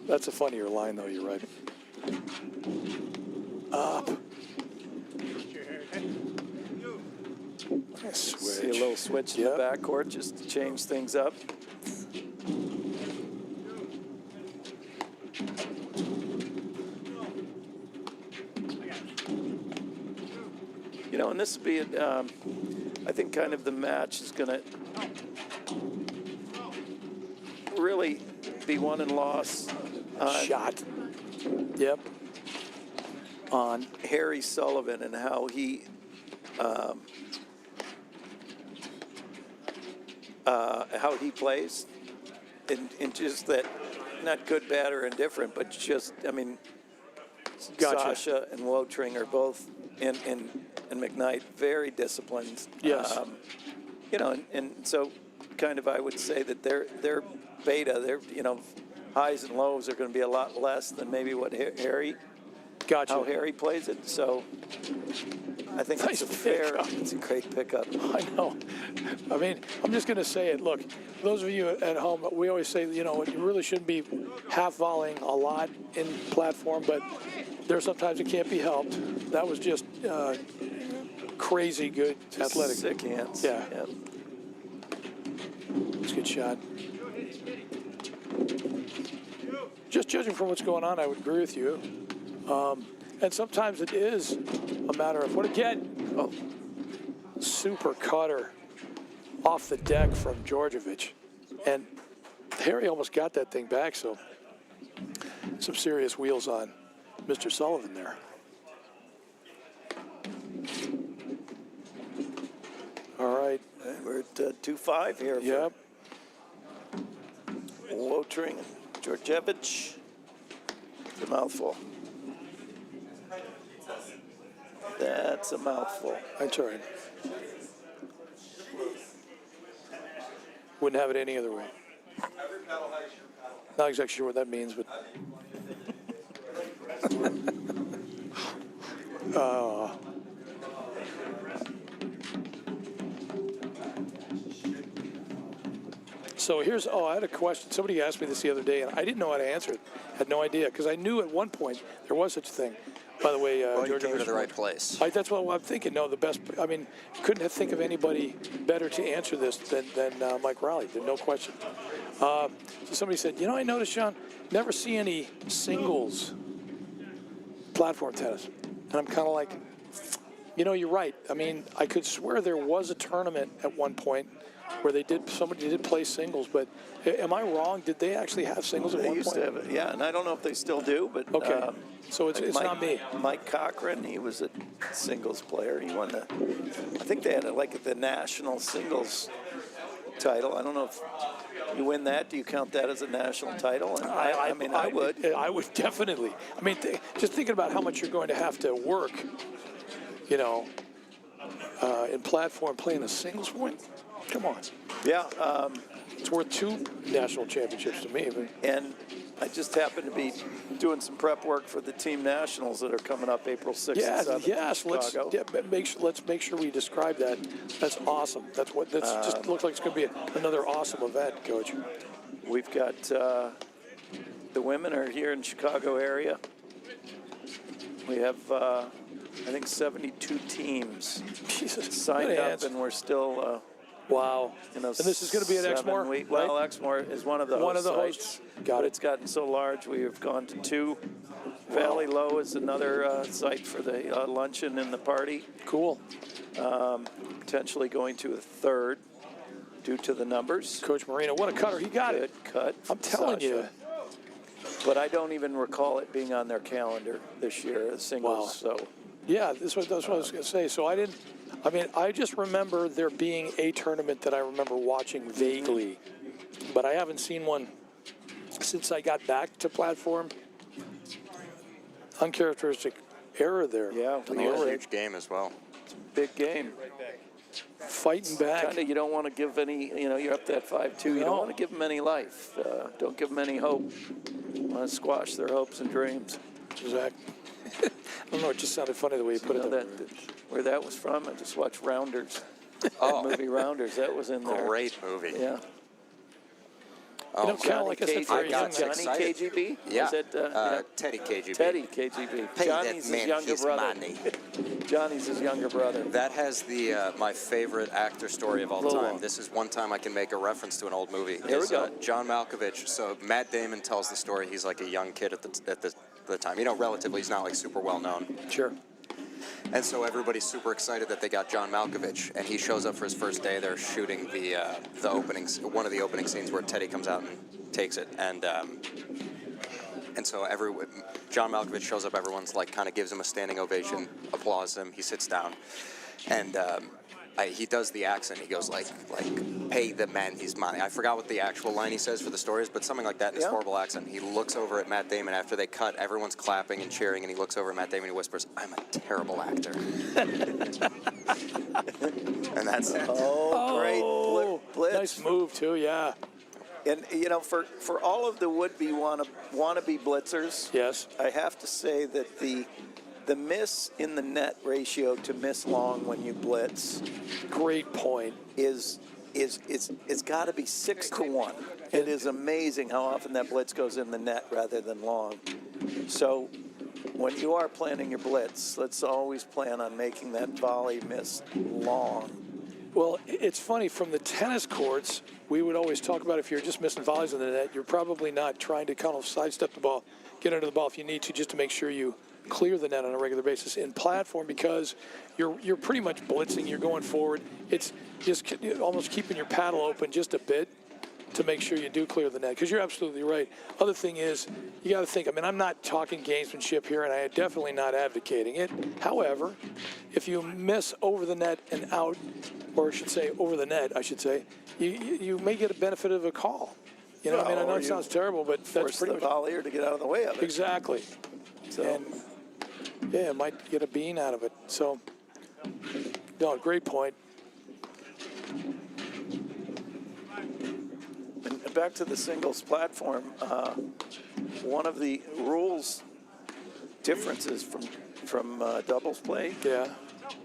That's a funnier line, though. You're right. Up. Switch. See a little switch in the backcourt just to change things up. And this will be, I think, kind of the match is going to really be won and lost. Shot. Yep. On Harry Sullivan and how he plays, and just that, not good, bad, or indifferent, but just, Sasha and Wotring are both, and McKnight, very disciplined. Yes. And so kind of I would say that their beta, their highs and lows are going to be a lot less than maybe what Harry. Gotcha. How Harry plays it. So I think nice it's a great pickup. I know. I'm just going to say it. Look, those of you at home, we always say, you really shouldn't be half volleying a lot in platform, but there sometimes it can't be helped. That was just crazy good just athletic. Sick hands. Yeah. It's a good shot. Just judging from what's going on, I would agree with you. And sometimes it is a matter of what again? Oh, super cutter off the deck from Djordjevic. And Harry almost got that thing back, so some serious wheels on Mr. Sullivan there. All right. We're at 2-5 here. Yep. Wotring, Djordjevic. It's a mouthful. That's a mouthful. That's all right. Wouldn't have it any other way. Not exactly sure what that means, but. So here's, I had a question. Somebody asked me this the other day, and I didn't know how to answer it. Had no idea, because I knew at one point there was such a thing. By the way, Well, you Georgia came to the was- right place. That's what I'm thinking. No, the best. I mean, couldn't think of anybody better to answer this than Mike Rowley. There's no question. So somebody said, I noticed, John, never see any singles platform tennis, and I'm kind of like, you're right. I mean, I could swear there was a tournament at one point where somebody did play singles, but am I wrong? Did they actually have singles at They one used point? to have it, yeah, and I don't know if they still do, but Okay, so it's Mike, not me. Mike Cochran, he was a singles player. He won I think they had the national singles title. I don't know if you win that. Do you count that as a national title? And I mean, I would. I would definitely. I mean, just thinking about how much you're going to have to work, in platform playing a singles point. Come on. Yeah, It's worth 2 national championships to me. But and I just happened to be doing some prep work for the team nationals that are coming up April 6th and 7th yes. in Chicago. Let's make sure we describe that. That's awesome. That's just looks like it's going to be another awesome event, Coach. We've got the women are here in Chicago area. We have, I think, 72 teams Jesus, signed good up, hands. and we're still, Wow. And this is going to be at 7 Exmoor, week- right? Well, Exmoor is one of the One host of the sites, hosts. Got but it. it's gotten so large. We have gone to 2. Valley Low is another site for the luncheon and the party. Cool. Potentially going to a 3rd due to the numbers. Coach Marino, what a cutter. He got Good it. cut. I'm telling you. But I don't even recall it being on their calendar this year as singles. Wow. So Yeah, that's what I was going to say. So I just remember there being a tournament that I remember watching vaguely, but I haven't seen one since I got back to platform. Uncharacteristic error there. yeah, And a huge game as well. big game. Fighting back. Kind of, you don't want to give any. You're up that 5-2. You No. don't want to give them any life. Don't give them any hope. You want to squash their hopes and dreams. Zach. I don't know. It just sounded funny the way you put You it. know where that was from? I just watched Rounders. Oh, Movie Rounders. That was in there. great movie. Yeah. Oh, Kind of like I said, for I a got young guy. Johnny excited. KGB? Yeah. Was it, yeah. Teddy KGB. Teddy KGB. Pay Johnny's that man his younger his brother. money. Johnny's his younger brother. That has my favorite actor story of all Little time. one. This is one time I can make a reference to an old movie. Here we Is, go. John Malkovich. So Matt Damon tells the story. He's like a young kid at the time. Relatively, he's not like super well known. Sure. And so everybody's super excited that they got John Malkovich, and he shows up for his first day. They're shooting one of the opening scenes where Teddy comes out and takes it, and so John Malkovich shows up. Everyone's like kind of gives him a standing ovation, applauds him. He sits down, and he does the accent. He goes like pay the man his money. I forgot what the actual line he says for the story is, but something like that in his Yeah. horrible accent. He looks over at Matt Damon after they cut. Everyone's clapping and cheering, and he looks over at Matt Damon and he whispers, "I'm a terrible actor." And that's it. Oh, great blitz. Nice move too. Yeah. And for all of the would-be wannabe blitzers, Yes. I have to say that the miss in the net ratio to miss long when you blitz Great point. is it's got to be 6-1. It is amazing how often that blitz goes in the net rather than long. So when you are planning your blitz, let's always plan on making that volley miss long. Well, it's funny, from the tennis courts, we would always talk about if you're just missing volleys in the net, you're probably not trying to kind of sidestep the ball, get under the ball if you need to, just to make sure you clear the net on a regular basis. In platform, because you're pretty much blitzing, you're going forward, it's just almost keeping your paddle open just a bit to make sure you do clear the net, because you're absolutely right. Other thing is, you got to think, I'm not talking gamesmanship here, and I am definitely not advocating it. However, if you miss over the net and out, or I should say over the net, you may get a benefit of a call. I know Or it you sounds terrible, but that's Force pretty the much volleyer to get out of the way of it. exactly. So, And yeah, it might get a bean out of it. So, no, great point. back to the singles platform. One of the rules differences from doubles play Yeah.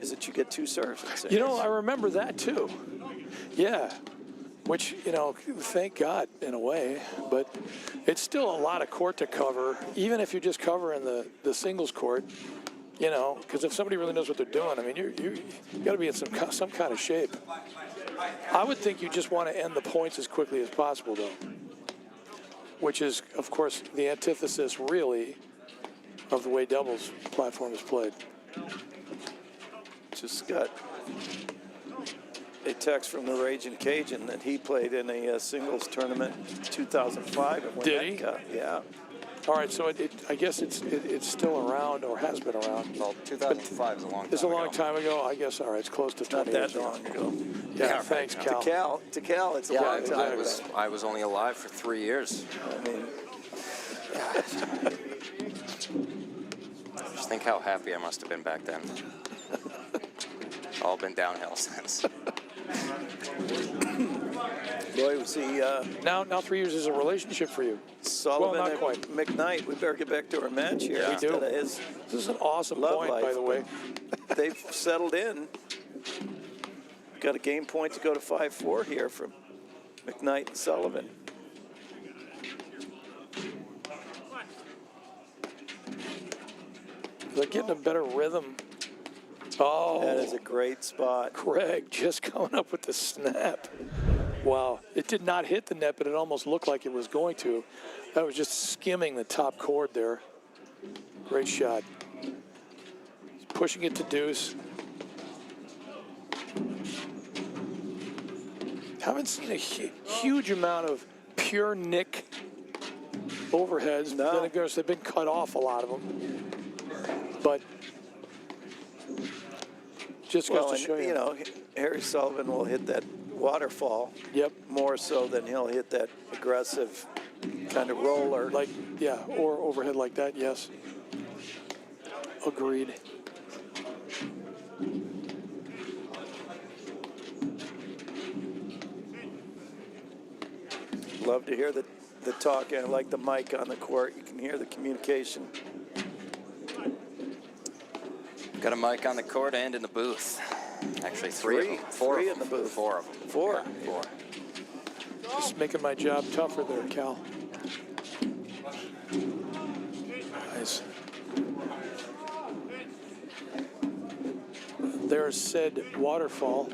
is that you get 2 serves in singles. You know, I remember that too. Yeah. Which, you know, thank God in a way, but it's still a lot of court to cover, even if you're just covering the singles court, you know, because if somebody really knows what they're doing, I mean, you got to be in some kind of shape. I would think you just want to end the points as quickly as possible, though, which is, of course, the antithesis, really, of the way doubles platform is played. Just got a text from the Raging Cajun that he played in a singles tournament in 2005. And Did he? Yeah. All right, so I guess it's still around or has been around. Well, 2005 is a long time It's a long ago. time ago. I guess, all right, it's close to Not 20 that years long ago. Yeah, Yeah, thanks, right. Cal. To Cal, it's a Yeah, long I time. was only alive for 3 years. I mean, Just think how happy I must have been back then. All been downhill since. boy, was he Now 3 years is a relationship for you. Sullivan not and quite. McKnight. We better get back to our match here. Yeah. We do. Instead of his This is an awesome love point, life, by the way. but they've settled in. Got a game point to go to 5-4 here from McKnight and Sullivan. They're getting a better rhythm. Oh, That is a great spot. Craig just coming up with the snap. Wow. It did not hit the net, but it almost looked like it was going to. That was just skimming the top cord there. Great shot. He's pushing it to deuce. Haven't seen a huge amount of pure nick overheads. No. Then, of course, they've been cut off, a lot of them. But just goes Well, to and, show you. you know, Harry Sullivan will hit that waterfall Yep. more so than he'll hit that aggressive kind of roller. Like, yeah, or overhead like that, yes. Agreed. Love to hear the talk, and like the mic on the court. You can hear the communication. Got a mic on the court and in the booth. Actually, three of them. Four Three of in the them. booth. Four of them. Four. Yeah, four. Just making my job tougher there, Cal. Nice. There's said waterfall.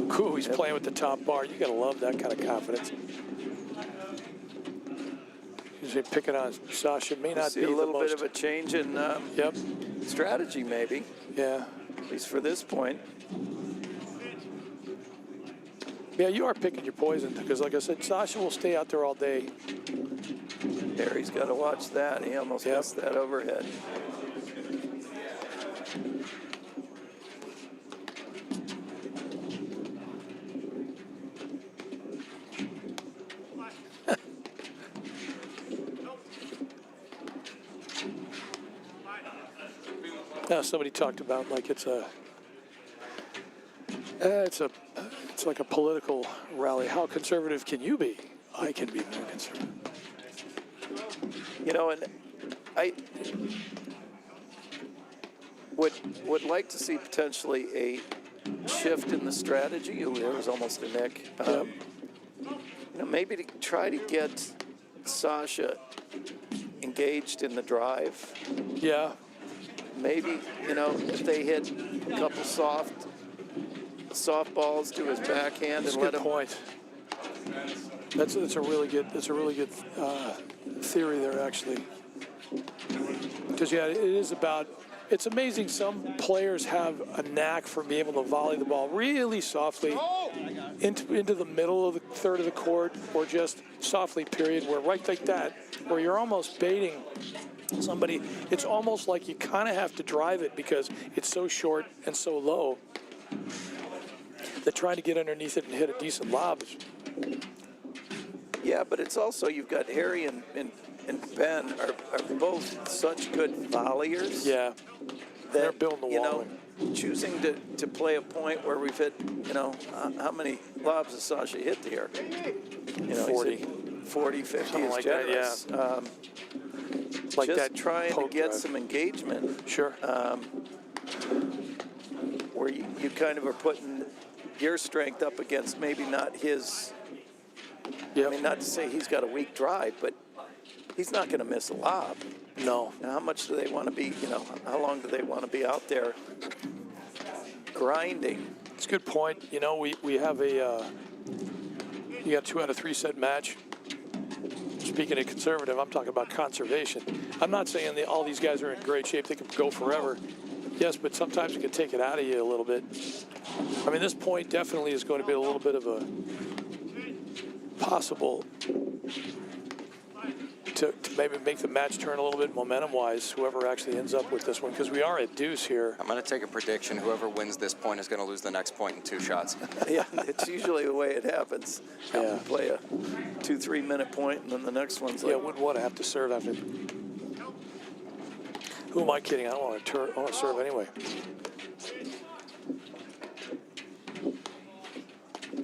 Cool, he's playing with the top bar. You gotta love that kind of confidence. Usually picking on Sasha may not See be a little the bit most. of a change in Yep. strategy, maybe, Yeah. at least for this point. Yeah, you are picking your poison because, like I said, Sasha will stay out there all day. Harry's got to watch that. He almost Yep. missed that overhead. Now somebody talked about like it's like a political rally. How conservative can you be? I can be more conservative. You know, and I would like to see potentially a shift in the strategy. Ooh, there was almost a nick. Yep. You know, maybe to try to get Sasha engaged in the drive. Yeah, Maybe, you know, if they hit a couple soft balls to his backhand that's a and let good him. point. That's a really good theory there, actually. Because yeah, it is about. It's amazing. Some players have a knack for being able to volley the ball really softly into the middle of the third of the court, or just softly. Period. Where right like that, where you're almost baiting somebody. It's almost like you kind of have to drive it because it's so short and so low that trying to get underneath it and hit a decent lob is. Yeah, but it's also, you've got Harry and Ben are both such good volleyers. Yeah, they're that, building the you wall know, in. choosing to play a point where we've hit, how many lobs has Sasha hit here? 40. 40, 50 Something is like that, generous. Like just that trying to poke get drive. some engagement Sure. where you kind of are putting your strength up against maybe not his. Yep. I mean, not to say he's got a weak drive, but he's not going to miss a lob. No. And how much do they want to be, how long do they want to be out there grinding? It's a good point. We have you got 2 out of 3 set match. Speaking of conservative, I'm talking about conservation. I'm not saying that all these guys are in great shape. They can go forever. Yes, but sometimes it can take it out of you a little bit. I mean, this point definitely is going to be a little bit of a possible to maybe make the match turn a little bit momentum-wise, whoever actually ends up with this one, because we are at deuce here. I'm going to take a prediction. Whoever wins this point is going to lose the next point in 2 shots. Yeah, it's usually the way it happens. Yeah. You play a 2-3 minute point, and then the next one's Yeah, like, wouldn't want to have to serve after. Who am I kidding? I don't want to I want to serve anyway.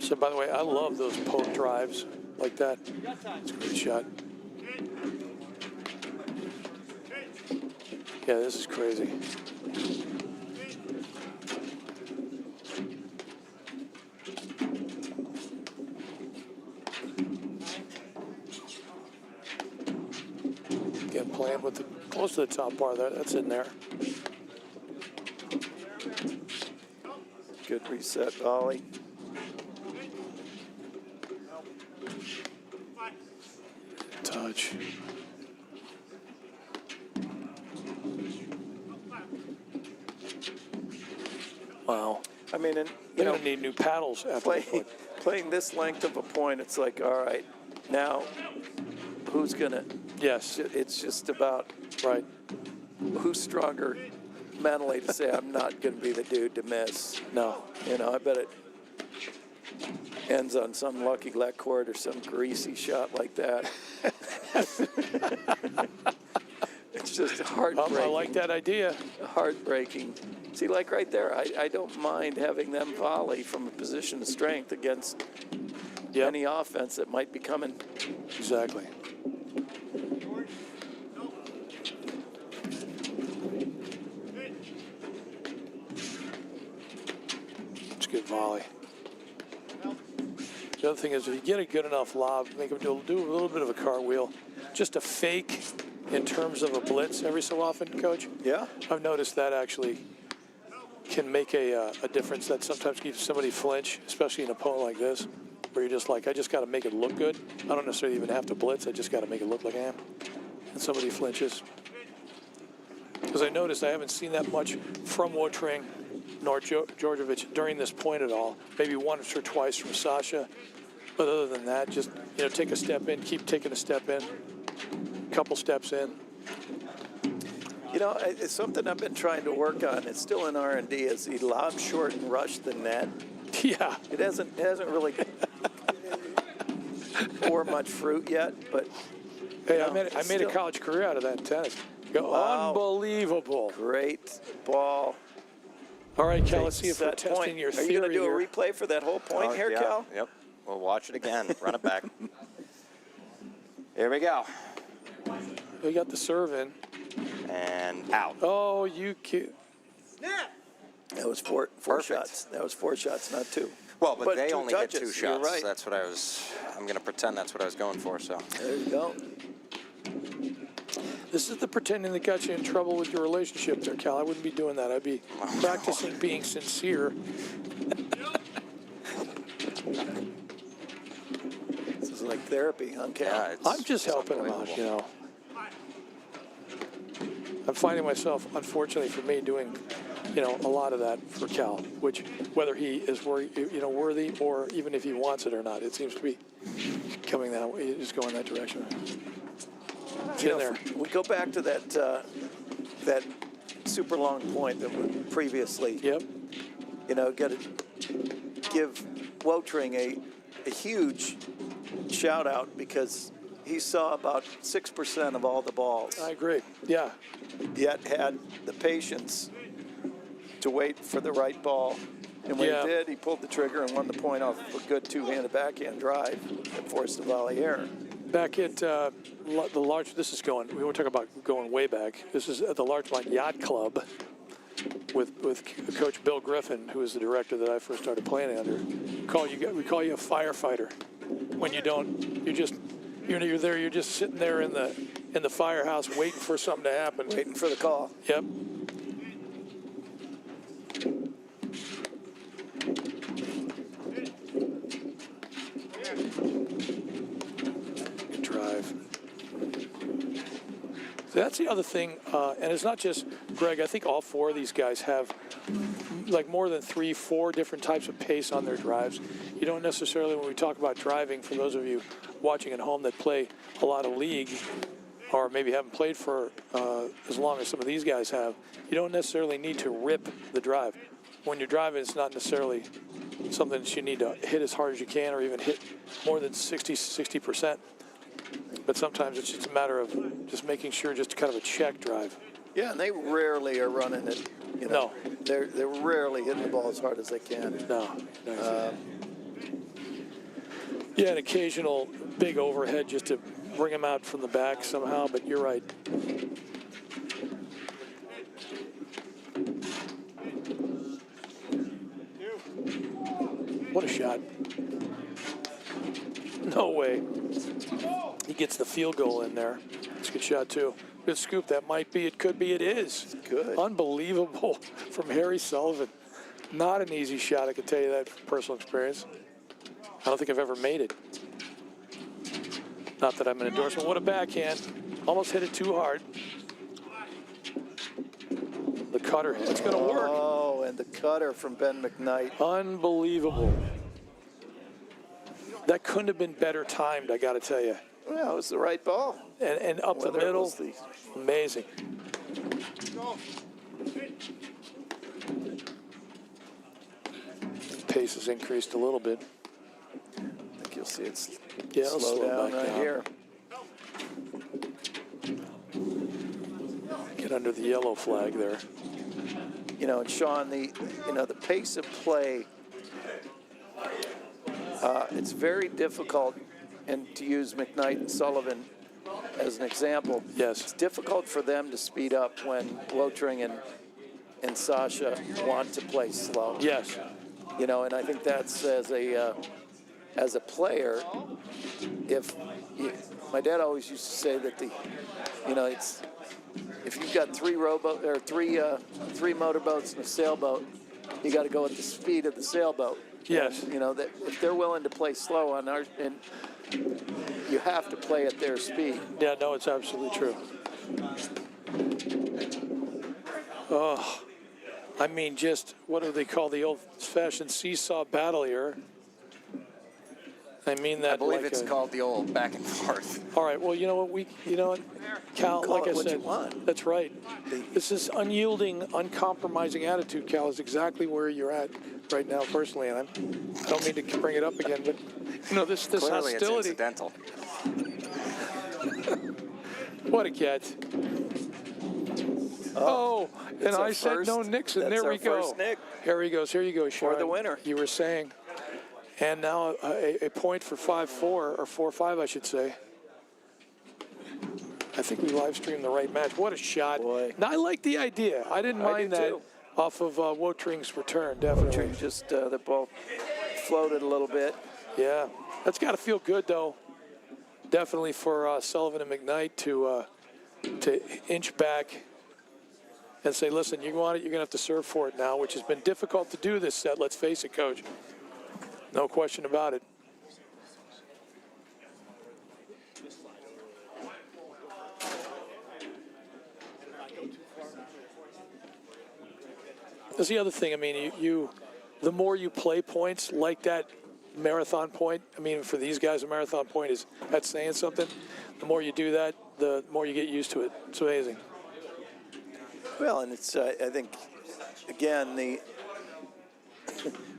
So, by the way, I love those poke drives like that. It's a great shot. Yeah, this is crazy. Again, playing with the close to the top bar there. That's in there. good reset volley. Touch. Wow. I mean, and, They're going to need new paddles after the point. playing this length of a point, it's like, all right, now who's going to, Yes, it's just about right. who's stronger mentally to say, I'm not going to be the dude to miss. No. You know, I bet it ends on some lucky left court or some greasy shot like that. It's just heartbreaking. I like that idea. Heartbreaking. See, like right there, I don't mind having them volley from a position of strength against Yep. any offense that might be coming. Exactly. It's a good volley. The other thing is, if you get a good enough lob, make them do a little bit of a cartwheel. Just a fake in terms of a blitz every so often, Coach. Yeah. I've noticed that actually can make a difference. That sometimes keeps somebody flinch, especially in a opponent like this, where you're just like, I just got to make it look good. I don't necessarily even have to blitz. I just got to make it look like I am. And somebody flinches. Because I noticed I haven't seen that much from Wotring nor Djordjevic during this point at all. Maybe once or twice from Sasha. But other than that, just take a step in, keep taking a step in, couple steps in. It's something I've been trying to work on. It's still in R&D. Is he lob short and rush the net? Yeah. It hasn't really bore much fruit yet, but Hey, I made a college career out of that in tennis. Wow. Unbelievable. great ball. All right, Cal, let's see if we're Set testing point. your Are theory you going to do here. a replay for that whole point here, yeah. Cal? Yep. We'll watch it again. Run it back. Here we go. We got the serve in. And out. Oh, you cute. That was four Perfect. shots. That was 4 shots, not 2. Well, but they two only get touches. 2 You're shots. right. That's what I'm going to pretend that's what I was going for, so. There you go. This is the pretending that got you in trouble with your relationship there, Cal. I wouldn't be doing that. I'd be practicing being sincere. This is like therapy, huh, Cal? Yeah, I'm just helping him out, unbelievable. I'm finding myself, unfortunately for me, doing, a lot of that for Cal, which whether he is worthy or even if he wants it or not, it seems to be coming that way, just going that direction. It's in there. We go back to that super long point that we previously. Yep. Got to give Wotring a huge shout out because he saw about 6% of all the balls, I agree. Yeah. yet had the patience to wait for the right ball. And when Yeah. he did, he pulled the trigger and won the point off a good two-handed backhand drive that forced a volley error. Back at the large, this is going, we want to talk about going way back. This is at the Larchmont Yacht Club with Coach Bill Griffin, who was the director that I first started playing under. We call you a firefighter. When you don't, you're there, you're just sitting there in the firehouse waiting for something to happen. Waiting for the call. Yep. Good drive. So that's the other thing, and it's not just Greg. I think all four of these guys have like more than 3-4 different types of pace on their drives. You don't necessarily, when we talk about driving, for those of you watching at home that play a lot of league, or maybe haven't played for as long as some of these guys have, you don't necessarily need to rip the drive. When you're driving, it's not necessarily something that you need to hit as hard as you can or even hit more than 60%. But sometimes it's just a matter of just making sure, just kind of a check drive. Yeah, and they rarely are running it. You know, No. They're rarely hitting the ball as hard as they can. No. Yeah, an occasional big overhead just to bring him out from the back somehow, but you're right. What a shot. No way. He gets the field goal in there. It's a good shot, too. Good scoop. That might be. It could be. It is. Good. Unbelievable from Harry Sullivan. Not an easy shot, I can tell you that from personal experience. I don't think I've ever made it. Not that I'm an endorsement. What a backhand. Almost hit it too hard. The cutter. It's going to work. Oh, and the cutter from Ben McKnight. Unbelievable. That couldn't have been better timed, I got to tell you. Well, it was the right ball. And up the Whether it middle, was the- amazing. Pace has increased a little bit. I think you'll see it's Yeah, it'll slow down back right down. here. Get under the yellow flag there. You know, and Sean, the pace of play, it's very difficult, and to use McKnight and Sullivan as an example, Yes. it's difficult for them to speed up when Blotring and Sasha want to play slow. Yes. You know, and I think that's as a player, my dad always used to say that it's if you've got three motorboats and a sailboat, you got to go at the speed of the sailboat. Yes. And, you know, that if they're willing to play slow on ours, and you have to play at their speed. Yeah, no, it's absolutely true. Oh, I mean, just what do they call the old-fashioned seesaw battle here? I mean that. I believe like it's a, called the old back and forth. All right. Well, you know what Cal? Call Like it I what you said, want. that's right. This is unyielding, uncompromising attitude, Cal, is exactly where you're at right now, personally. And I don't mean to bring it up again, but this Clearly, it's hostility. incidental. What a catch! Oh, and It's our I said no first- Nixon. that's There our we go. first Nick. Here he goes. Here you go, Sean. the winner. You were saying. And now a point for 5-4, or 4-5, I should say. I think we live streamed the right match. What a shot. Boy. Now, I like the idea. I didn't I mind do that too. off of Wotring's return, definitely. Just the ball floated a little bit. Yeah. That's got to feel good, though. Definitely for Sullivan and McKnight to inch back and say, listen, you want it, you're going to have to serve for it now, which has been difficult to do this set. Let's face it, Coach. No question about it. That's the other thing. I mean, the more you play points like that marathon point, I mean, for these guys, a marathon point that's saying something. The more you do that, the more you get used to it. It's amazing. Well, and it's I think again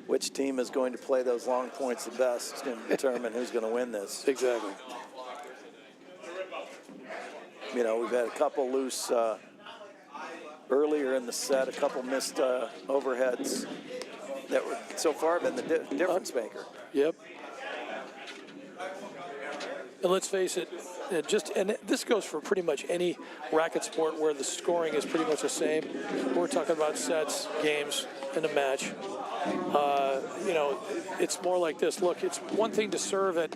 which team is going to play those long points the best is going to determine who's going to win this. Exactly. You know, we've had a couple loose earlier in the set, a couple missed overheads that were so far been the difference maker. Yep. And let's face it, and this goes for pretty much any racket sport where the scoring is pretty much the same. We're talking about sets, games, and a match. You know, it's more like this. Look, it's one thing to serve at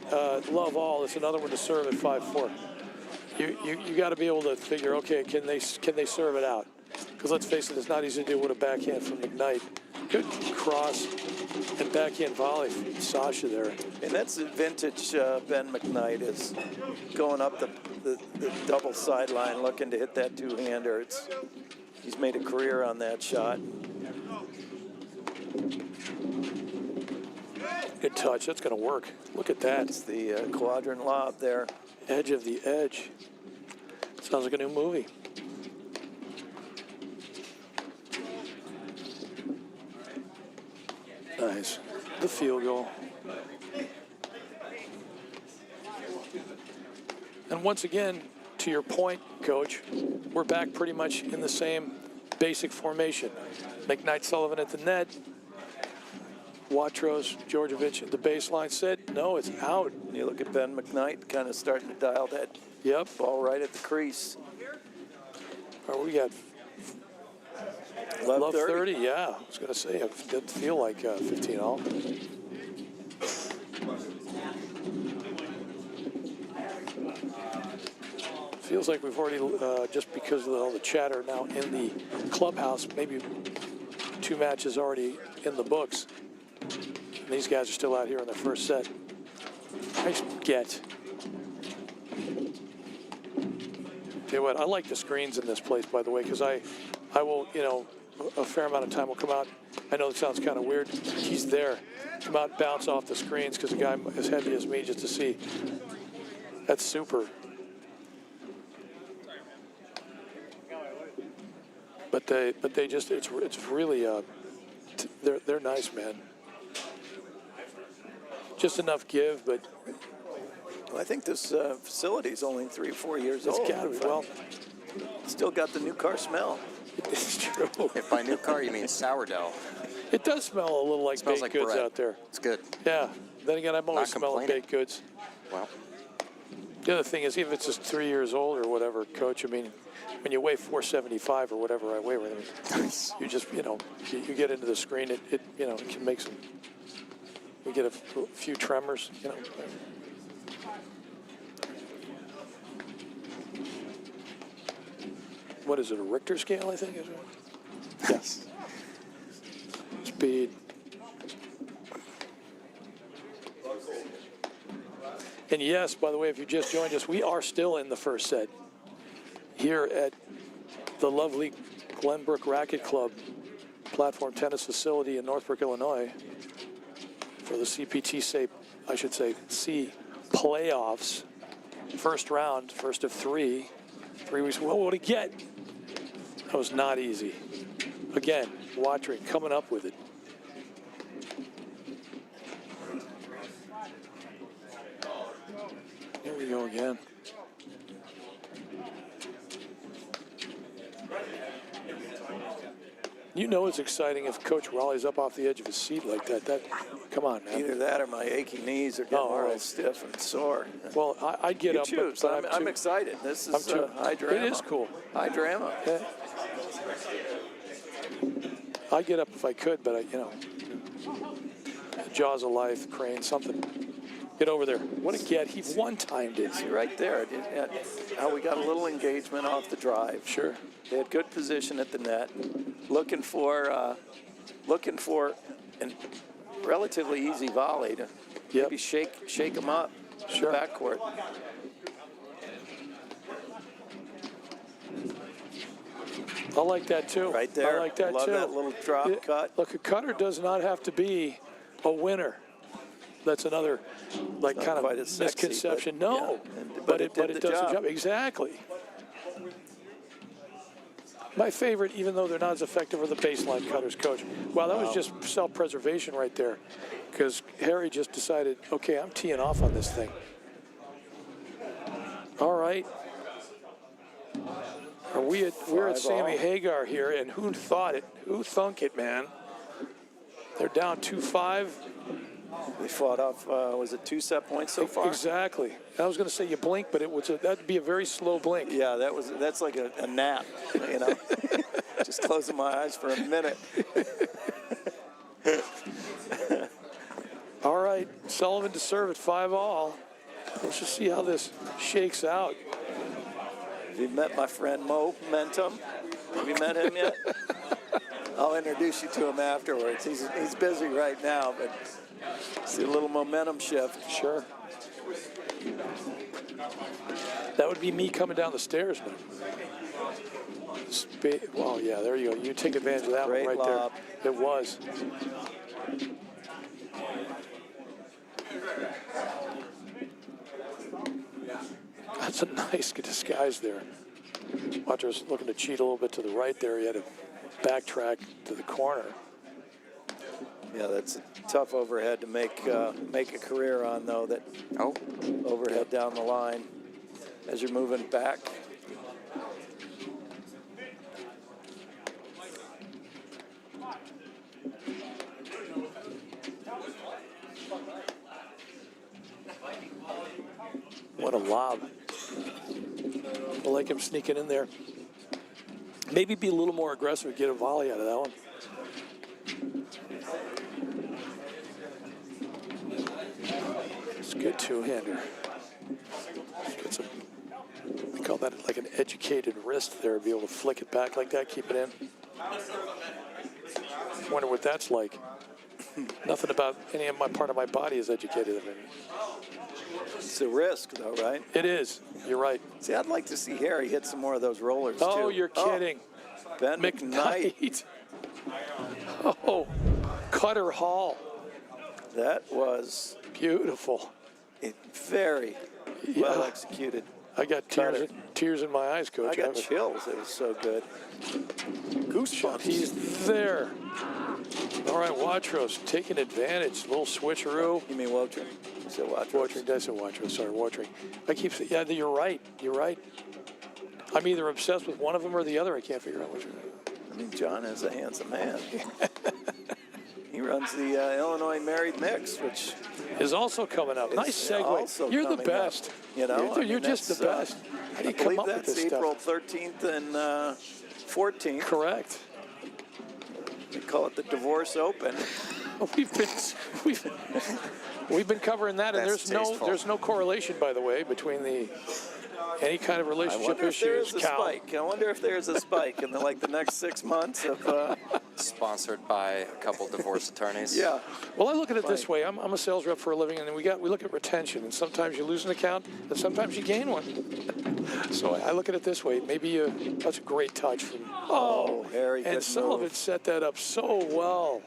love all. It's another one to serve at 5-4. You got to be able to figure, okay, can they serve it out? Because let's face it, it's not easy to do with a backhand from McKnight. Good cross and backhand volley from Sasha there. And that's the vintage Ben McKnight, is going up the double sideline looking to hit that two-hander. He's made a career on that shot. Good touch. That's going to work. Look at that. That's the quadrant lob there. Edge of the edge. Sounds like a new movie. Nice. The field goal. And once again, to your point, Coach, we're back pretty much in the same basic formation. McKnight, Sullivan at the net. Watros, Georgievich at the baseline. Said, no, it's out. You look at Ben McKnight kind of starting to dial that ball right at the crease. Oh, we got Love 30, yeah. I was going to say, it didn't feel like 15 all. Feels like we've already, just because of all the chatter now in the clubhouse, maybe 2 matches already in the books. And these guys are still out here in their first set. Nice get. Tell you what, I like the screens in this place, by the way, because I will, you know, a fair amount of time will come out. I know it sounds kind of weird. He's there. Come out, bounce off the screens because a guy as heavy as me just to see. That's super. But they just, it's really, they're nice, man. Just enough give, but. Well, I think this facility is only 3 or 4 years old. It's got to be. Well, still got the new car smell. It's true. If by new car you mean sourdough. It does smell a little like baked like goods bread. out there. It's good. Yeah. Then again, I'm always Not smelling complaining. baked goods. Well, The other thing is, even if it's just 3 years old or whatever, Coach, I mean, when you weigh 475 or whatever I weigh, you just, you know, you get into the screen, it you know, it can make some, we get a few tremors, you know. What is it, a Richter scale, I think? Is it? Yes. Speed. And yes, by the way, if you just joined us, we are still in the first set here at the lovely Glenbrook Racket Club platform tennis facility in Northbrook, Illinois for the CPTC, I should say, C playoffs. First round, first of 3 weeks. Well, what do you get? That was not easy. Again, Watering coming up with it. Here we go again. You know it's exciting if Coach Raleigh's up off the edge of his seat like that. Come on, man. Either that or my aching knees are getting all right. real stiff and sore. Well, I'd get You up, choose. but I'm excited. This is high drama. It is cool. High drama. Yeah. I'd get up if I could, but you know, jaws of life, crane, something. Get over there. What a get. He one-timed it. See right there, how we got a little engagement off the drive. Sure. They had good position at the net, looking for a relatively easy volley to maybe shake them up in the backcourt. I like that too. Right there. I like that Love too. that little drop cut. Look, a cutter does not have to be a winner. That's another, like, kind of quite as sexy, misconception. but, No, yeah. but it did does the the job. job. Exactly. My favorite, even though they're not as effective, are the baseline cutters, Coach. Wow, that was just self-preservation right there, because Harry just decided, okay, I'm teeing off on this thing. All right. We're at 5 Sammy all. Hagar here, and who thought it? Who thunk it, man? They're down 2-5. They fought off, was it 2 set points so far? Exactly. I was going to say you blink, but that'd be a very slow blink. Yeah, that's like a nap, you know. Just closing my eyes for a minute. All right, Sullivan to serve at 5 all. Let's just see how this shakes out. Have you met my friend Momentum? Have you met him yet? I'll introduce you to him afterwards. He's busy right now, but see a little momentum shift. Sure. That would be me coming down the stairs, man. Well, yeah, there you go. You take advantage of that Great one right lob. there. It was. That's a nice disguise there. Watcher's looking to cheat a little bit to the right there. He had to backtrack to the corner. Yeah, that's a tough overhead to make a career on, though. That overhead down the line as you're moving back. What a lob. I like him sneaking in there. Maybe be a little more aggressive, get a volley out of that one. It's a good two-hander. They call that like an educated wrist there, be able to flick it back like that, keep it in. Wonder what that's like. Nothing about any of my part of my body is educated. It's a risk, though, right? It is. You're right. See, I'd like to see Harry hit some more of those rollers, too. Oh, you're kidding. Ben McKnight. Oh, Cutter Hall. That was Beautiful. very well executed. I got tears in my eyes, Coach. I got chills. It was so good. Goosebumps. He's there. All right, Watros taking advantage. Little switcheroo. You mean Wotering? You said Watros. Watering. Did I say Watros? Sorry, Watering. I keep saying, yeah, you're right. You're right. I'm either obsessed with one of them or the other. I can't figure out which one. I mean, John is a handsome man. He runs the Illinois Married Mix, which is also coming up. Nice segue. You're the best. Up, you know, you're just the best. How do you come up with this stuff? April 13th and 14th. Correct. We call it the Divorce Open. We've been covering that, and That's there's no correlation, by the way, between any kind of relationship issues. I wonder if there's a spike in the next 6 months of. Sponsored by a couple divorce attorneys. Yeah. Well, I look at it this way. I'm a sales rep for a living, and we look at retention, and sometimes you lose an account, and sometimes you gain one. So I look at it this way. Maybe that's a great touch from. Harry. And Sullivan set that up so well.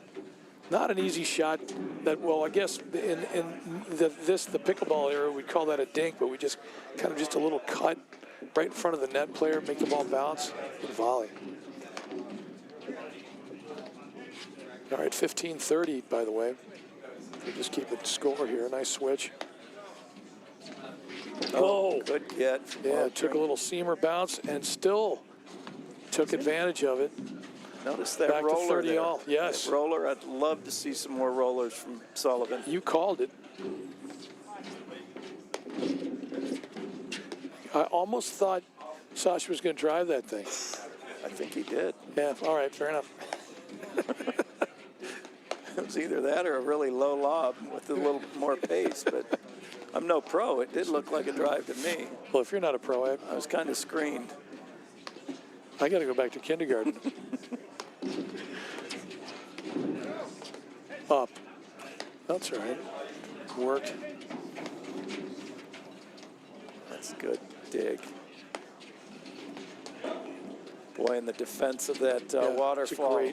Not an easy shot. That I guess in the pickleball era we'd call that a dink, but we just a little cut right in front of the net player, make the ball bounce, and volley. All right, 15-30, by the way. We just keep it score here. Nice switch. Oh, good get. Yeah, took a little seamer bounce and still took advantage of it. Notice that Back roller to 30 there. all. Yes. That roller, I'd love to see some more rollers from Sullivan. You called it. I almost thought Sasha was going to drive that thing. I think he did. Yeah, all right, fair enough. It was either that or a really low lob with a little more pace, but I'm no pro. It did look like a drive to me. Well, if you're not a pro, I was kind of screened. I got to go back to kindergarten. Up. That's all right. Worked. That's a good dig. Boy, in the defense of that waterfall.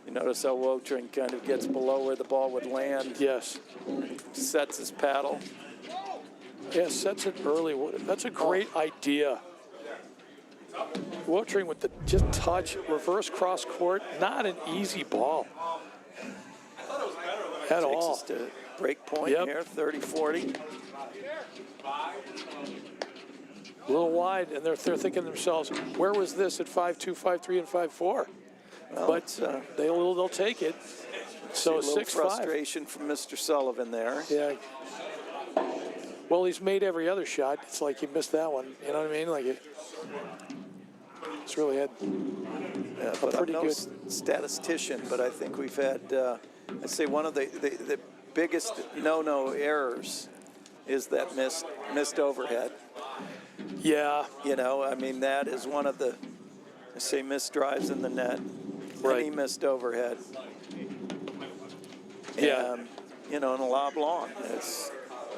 You notice how Wotering kind of gets below where the ball would land. Yes. Sets his paddle. Yeah, sets it early. That's a great idea. Wotering with the just touch, reverse cross court, not an easy ball. At all. Takes us to break point here, 30-40. A little wide, and they're thinking to themselves, where was this at 5'2", 5'3", and 5'4"? Well, But it's, they'll take it. So a little 6'5". frustration from Mr. Sullivan there. Yeah. Well, he's made every other shot. It's like he missed that one. You know what I mean? Like it's really had Yeah, but I'm pretty no good. statistician, but I think we've had, I'd say one of the biggest no-no errors is that missed overhead. Yeah. You know, I mean, that is one of the, I say, missed drives in the net. Right. Any missed overhead. Yeah. And, you know, in a lob long. It's,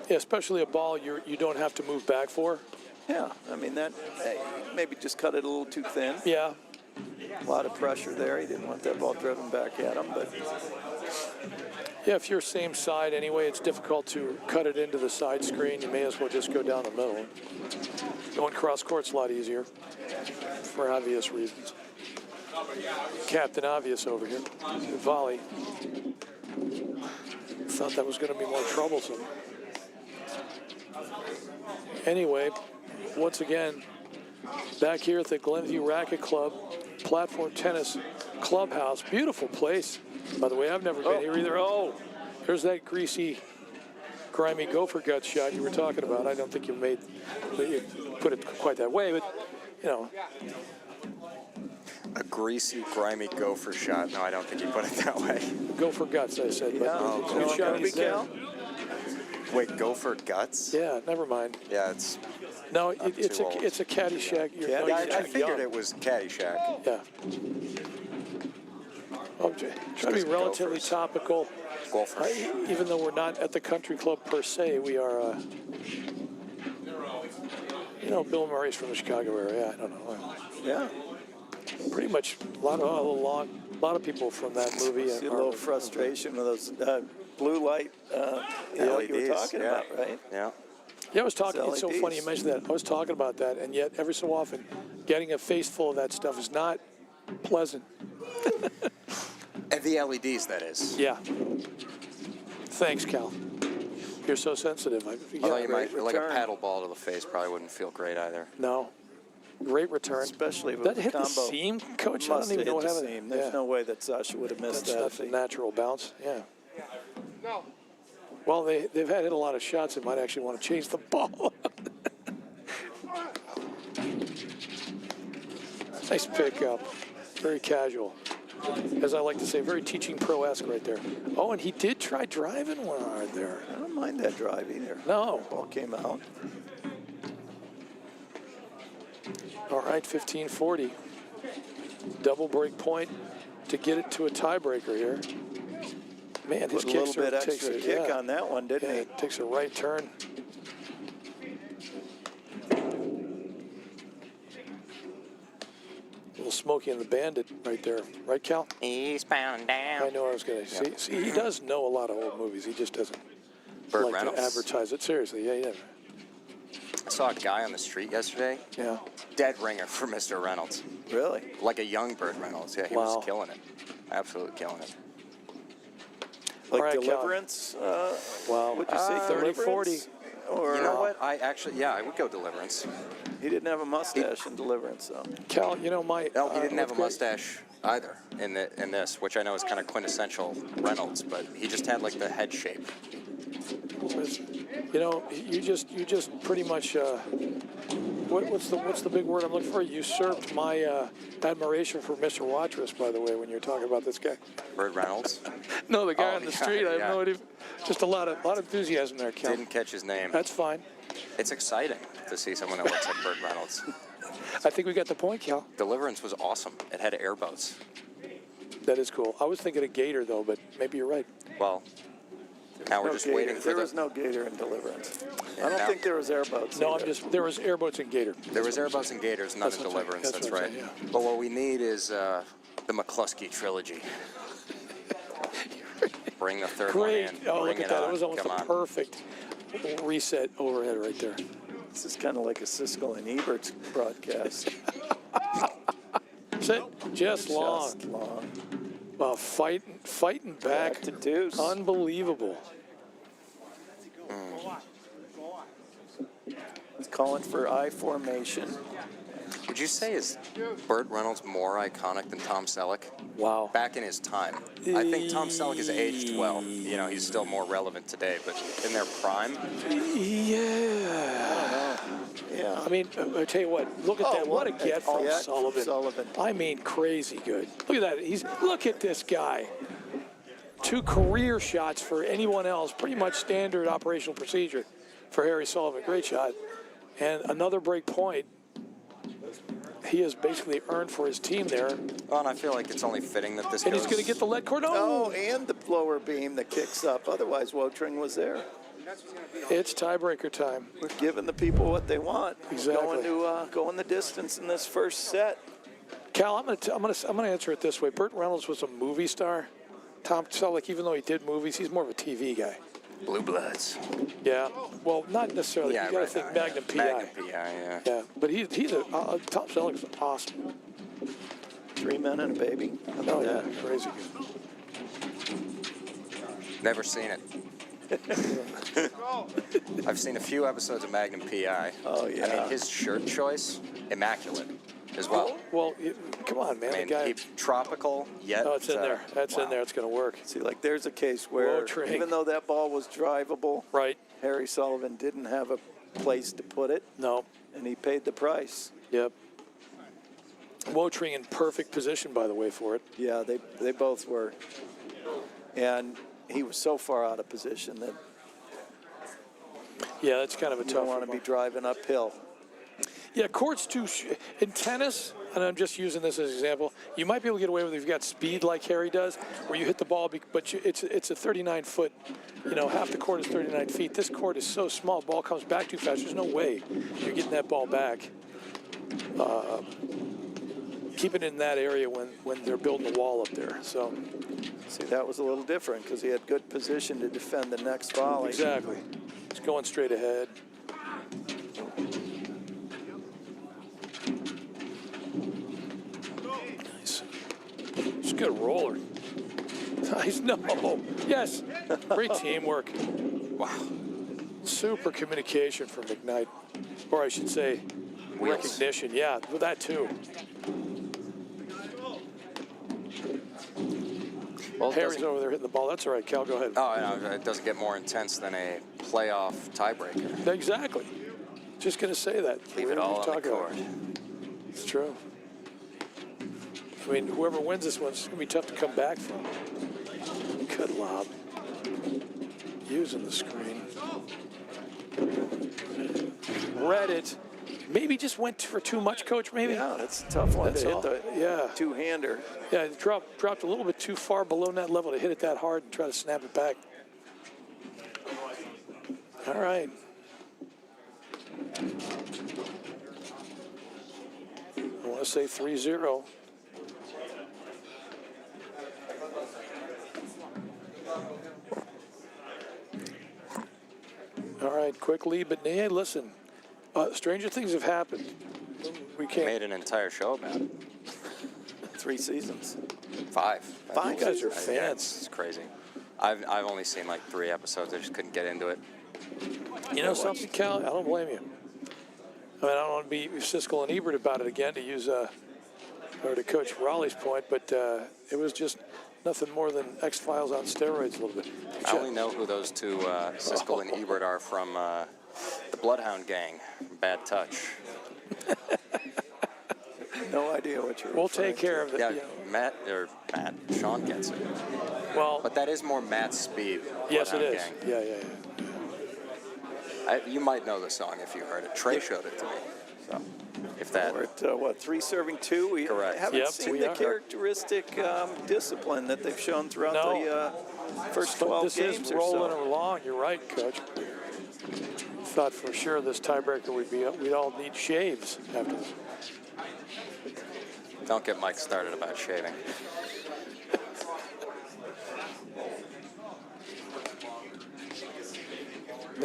Yeah, especially a ball you don't have to move back for. yeah, I mean, that maybe just cut it a little too thin. Yeah. A lot of pressure there. He didn't want that ball driven back at him, but Yeah, if you're same side anyway, it's difficult to cut it into the side screen. You may as well just go down the middle. Going cross court's a lot easier for obvious reasons. Captain Obvious over here. Volley. Thought that was going to be more troublesome. Anyway, once again, back here at the Glenview Racket Club, Platform Tennis Clubhouse. Beautiful place. By the way, I've never been here either. Oh, there's that greasy, grimy gopher gut shot you were talking about. I don't think you put it quite that way, but, you know. A greasy, grimy gopher shot. No, I don't think you put it that way. Gopher guts, I said. yeah, But you know, good shot gonna be he's there. Cal? Wait, gopher guts? Yeah, never mind. Yeah, it's. No, I'm it's too a old. it's a Caddyshack. You're, no, Yeah, you're I too figured young. it was Caddyshack. Yeah. Well, try to be Just relatively gophers. topical. Golfers. Even though we're not at the country club per se, we are, you know, Bill Murray's from the Chicago area. I don't know. Yeah. Pretty much a lot of people from that movie. See a little frustration with those blue light you were LEDs, talking yeah. about, right? Yeah. Yeah, I was talking. It's so LEDs. funny you mentioned that. I was talking about that, and yet every so often, getting a face full of that stuff is not pleasant. And the LEDs, that is. Yeah. Thanks, Cal. You're so sensitive. Although you great might, like a return. paddle ball to the face probably wouldn't feel great either. No. Great return. Especially with That the hit combo. the seam, Coach? I Must don't even know have what hit the happened. seam. There's Yeah. no way that Sasha would have missed That's that. a natural bounce. Yeah. Well, they've had hit a lot of shots that might actually want to change the ball. Nice pickup. Very casual. As I like to say, very teaching pro-esque right there. Oh, and he did try driving one hard there. I don't mind that drive either. No. Ball came out. All right, 15-40. Double break point to get it to a tiebreaker here. Man, his Put a kick little bit serve takes extra it. kick Yeah. on that one, didn't Yeah, he? it takes a right turn. Little Smokey and the Bandit right there. Right, Cal? Eastbound down. I know I was going to see. He does know a lot of old movies. He just doesn't Burt like Reynolds. to advertise it. Seriously, yeah, yeah. I saw a guy on the street yesterday. Yeah. Dead ringer for Mr. Reynolds. Really? Like a young Burt Reynolds. Yeah, he Wow. was killing it. Absolutely killing it. Like All right, Cal. Deliverance? Wow. Would you say 30-40. Deliverance? Or You know what? I would go Deliverance. he didn't have a mustache in Deliverance, though. Cal, you know, my... No, he didn't have a what's great- mustache either in this, which I know is kind of quintessential Reynolds, but he just had like the head shape. You know, you just pretty much what's the big word I'm looking for? Usurped my admiration for Mr. Watrous, by the way, when you're talking about this guy. Burt Reynolds. No, the guy Oh, on the yeah, street. I have yeah. no idea. Just a lot of enthusiasm there, Cal. Didn't catch his name. That's fine. It's exciting to see someone that looks like Burt Reynolds. I think we got the point, Cal. Deliverance was awesome. It had airboats. That is cool. I was thinking of Gator though, but maybe you're right. Well, now we're No just gator. waiting for There the. was no gator in Deliverance. Yeah, I don't now- think there was airboats. No, either. I'm just there was airboats and Gator. There was airboats and gators, none That's in what I'm saying. Deliverance. That's That's what right. I'm saying, But what we need is the McCluskey trilogy. Bring the third Great. one in. Oh, Bring look at it that. on. It was almost Come a on. perfect reset overhead right there. This is kind of like a Siskel and Ebert's broadcast. That's it. Just long. Just long. Wow, fighting back. Back to deuce. Unbelievable. It's calling for I formation. Would you say is Burt Reynolds more iconic than Tom Selleck? Wow. Back in his time. I think Tom Selleck has aged well. You know, he's still more relevant today, but in their prime, Yeah. Yeah. I mean, I tell you what. Look at that. What a get from Get Sullivan. Sullivan. I mean, crazy good. Look at that. Look at this guy. 2 career shots for anyone else. Pretty much standard operational procedure for Harry Sullivan. Great shot. And another break point. He has basically earned for his team there. well, and I feel like it's only fitting that this And goes... he's going to get the lead cord. Oh, and the lower beam that kicks up. Otherwise, Wotring was there. It's tiebreaker time. We're giving the people what they want. Exactly. Going the distance in this first set. Cal, I'm gonna answer it this way. Burt Reynolds was a movie star. Tom Selleck, even though he did movies, he's more of a TV guy. Blue Bloods. Yeah. Well, not necessarily. Yeah, you got to right. think Magnum PI. Magnum PI, yeah. Yeah, but he's Tom Selleck's awesome. 3 men and a baby. How about Oh yeah, that? crazy Never seen it. I've seen a few episodes of Magnum PI. Oh, I yeah. mean, his shirt choice, immaculate as well. good. Well, come on, man. I The mean, guy. tropical, yet... Oh, it's in there. That's in wow. there. It's going to work. See, like there's a case where Wotring. even though that ball was drivable, Right. Harry Sullivan didn't have a place to put it, No. and he paid the price. Yep. Wotring in perfect position, by the way, for it. Yeah, they both were. And he was so far out of position that Yeah, that's kind of a you tough don't want to one. be driving uphill. Yeah, court's in tennis, and I'm just using this as an example. You might be able to get away with it if you've got speed like Harry does, where you hit the ball, but it's a 39-foot. You know, half the court is 39 feet. This court is so small, ball comes back too fast. There's no way you're getting that ball back. Keep it in that area when they're building the wall up there. So See, that was a little different because he had good position to defend the next volley. exactly, it's going straight ahead. Nice. It's a good roller. Nice. No. Yes. Great teamwork. Wow. Super communication from McKnight. Or I should say, Wheels. recognition. Yeah, with that too. Well, it Harry's doesn't- over there hitting the ball. That's all right, Cal. Go ahead. Oh, no, it doesn't get more intense than a playoff tiebreaker. Exactly. Just going to say that. Leave it Whatever all you on the talk about. court. It's true. I mean, whoever wins this one's going to be tough to come back from. Good lob. Using the screen. Read it. Maybe just went for too much, Coach, maybe? Yeah, that's a tough one That's to all. hit the Yeah. two-hander. Yeah, it dropped a little bit too far below net level to hit it that hard and try to snap it back. All right. I want to say 3-0. All right, quick lead, but hey, listen, stranger things have happened. We can't. Made an entire show about it. 3 seasons. 5. Five? You guys are Yeah, fans. it's crazy. I've only seen like 3 episodes. I just couldn't get into it. You know something, Cal? I don't blame you. I mean, I don't want to be Siskel and Ebert about it again to use, or to Coach Raleigh's point, but it was just nothing more than X-Files on steroids a little bit. I only know who those two, Siskel and Ebert, are from the Bloodhound Gang, Bad Touch. No idea what you're We'll referring take care to. of it. Yeah, you know. Matt, Sean gets it. Well, But that is more Matt's speed. yes, it Bloodhound is. Gang. Yeah. You might know the song if you heard it. Trey showed it to me. So, if that. We're at, 3 serving 2? We Correct. haven't Yep, seen we the are. characteristic discipline that they've shown throughout the first 12 This games is or rolling so. along. You're right, Coach. Thought for sure this tiebreaker we'd all need shaves after this. Don't get Mike started about shaving.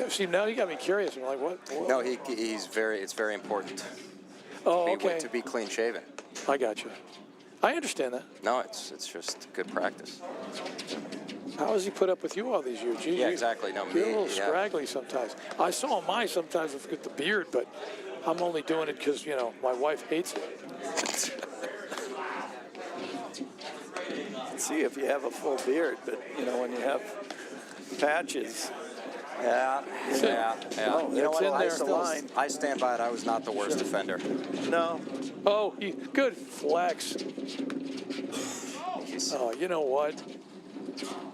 See, now you got me curious. I'm like, what? No, it's very important Oh, okay. to be clean shaven. I got you. I understand that. No, it's just good practice. How has he put up with you all these years? Yeah, exactly. No, You're a me, little yeah. scraggly sometimes. I saw mine sometimes with the beard, but I'm only doing it because, you know, my wife hates it. See if you have a full beard, but you know when you have patches. Yeah. Oh, You know that's what? in I there. still, Line. I stand by it. I was not the worst offender. No. Oh, good flex. Oh, you know what?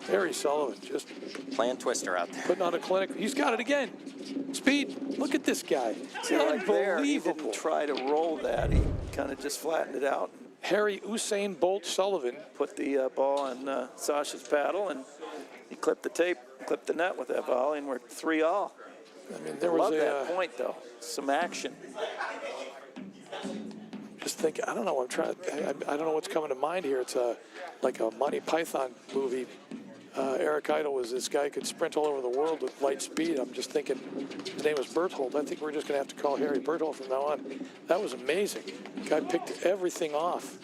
Harry Sullivan just Playing Twister out there. putting on a clinic. He's got it again. Speed. Look at this guy. See, right there, he Unbelievable. didn't try to roll that. He kind of just flattened it out. Harry Usain Bolt Sullivan. Put the ball on Sasha's paddle, and he clipped the tape, clipped the net with that volley, and we're 3-all. I mean, there was Love a. that point, though. Some action. Just think, I don't know. I don't know what's coming to mind here. It's like a Monty Python movie. Eric Idle was this guy who could sprint all over the world with light speed. I'm just thinking, his name was Berthold. I think we're just going to have to call Harry Berthold from now on. That was amazing. Guy picked everything off.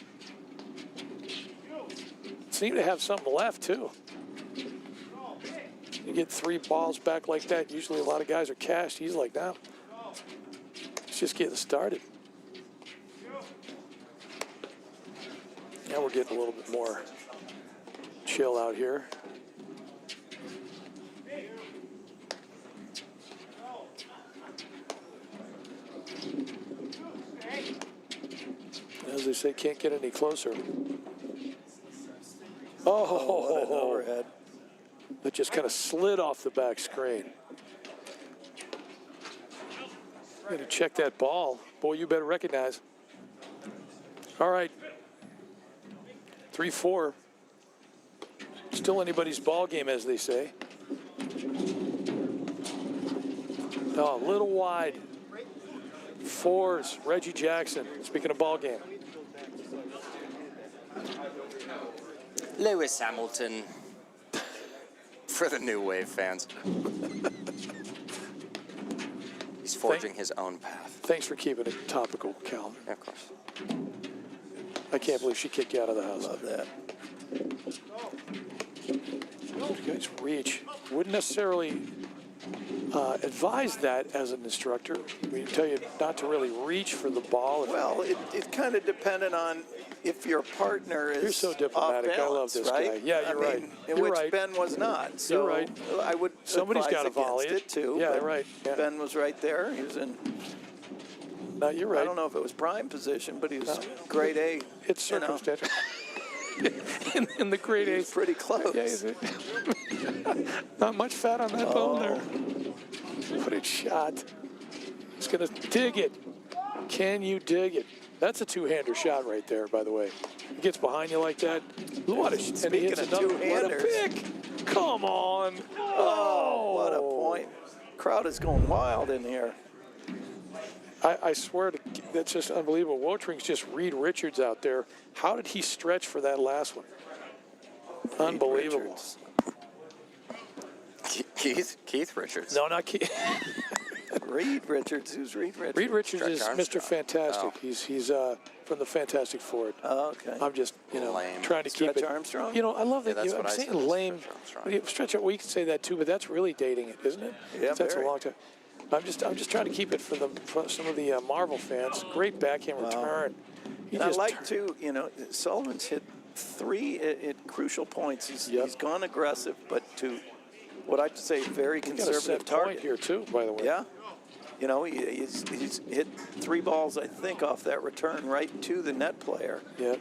Seemed to have something left too. You get 3 balls back like that. Usually a lot of guys are cashed. He's like, no. It's just getting started. Now we're getting a little bit more chill out here. As they say, can't get any closer. Oh, What an overhead. that just kind of slid off the back screen. Got to check that ball. Boy, you better recognize. All right. 3-4. Still anybody's ball game, as they say. Oh, a little wide. 4s, Reggie Jackson. Speaking of ball game. Lewis Hamilton. For the New Wave fans. He's forging his own path. Thanks for keeping it topical, Cal. Yeah, of course. I can't believe she kicked you out of the house. Love that. Good guys reach. Wouldn't necessarily advise that as an instructor. We tell you not to really reach for the ball. Well, it kind of depended on if your partner is You're so diplomatic. off balance, I love this right? guy. Yeah, you're right. In You're which right. Ben was not. So You're right. I would Somebody's advise gotta volley against it. it too. Yeah, but right. Yeah. Ben was right there. He was in. No, you're right. I don't know if it was prime position, but he was grade A. It's you know. circumstantial. in the grade He A. was pretty close. Yeah, is it? Not much fat on that bone there. What a shot. He's going to dig it. Can you dig it? That's a two-hander shot right there, by the way. He gets behind you like that. What a and he Speaking hits of another. What a two-handers. pick. Come on. Oh, what a point. Crowd is going wild in here. I swear, that's just unbelievable. Wotring's just Reed Richards out there. How did he stretch for that last one? Unbelievable. Richards. Keith Richards. No, not Keith. Reed Richards. Who's Reed Richards? Reed Richards Stretch is Armstrong. Mr. Fantastic. Oh. He's from the Fantastic Four. Oh, okay. I'm just, Lame. trying to keep Stretch it. Armstrong? I love that. Yeah, that's I'm what I saying said, lame. Stretch Armstrong. Stretch it. We can say that too, but that's really dating it, isn't it? Yeah, That's a very. long time. I'm just trying to keep it for some of the Marvel fans. Great backhand return. He And I just like to, Sullivan's hit 3 at crucial points. He's gone aggressive, but to what I'd say very got a conservative set target point here too, by the way. Yeah. He's hit 3 balls, I think, off that return right to the net player. Yeah.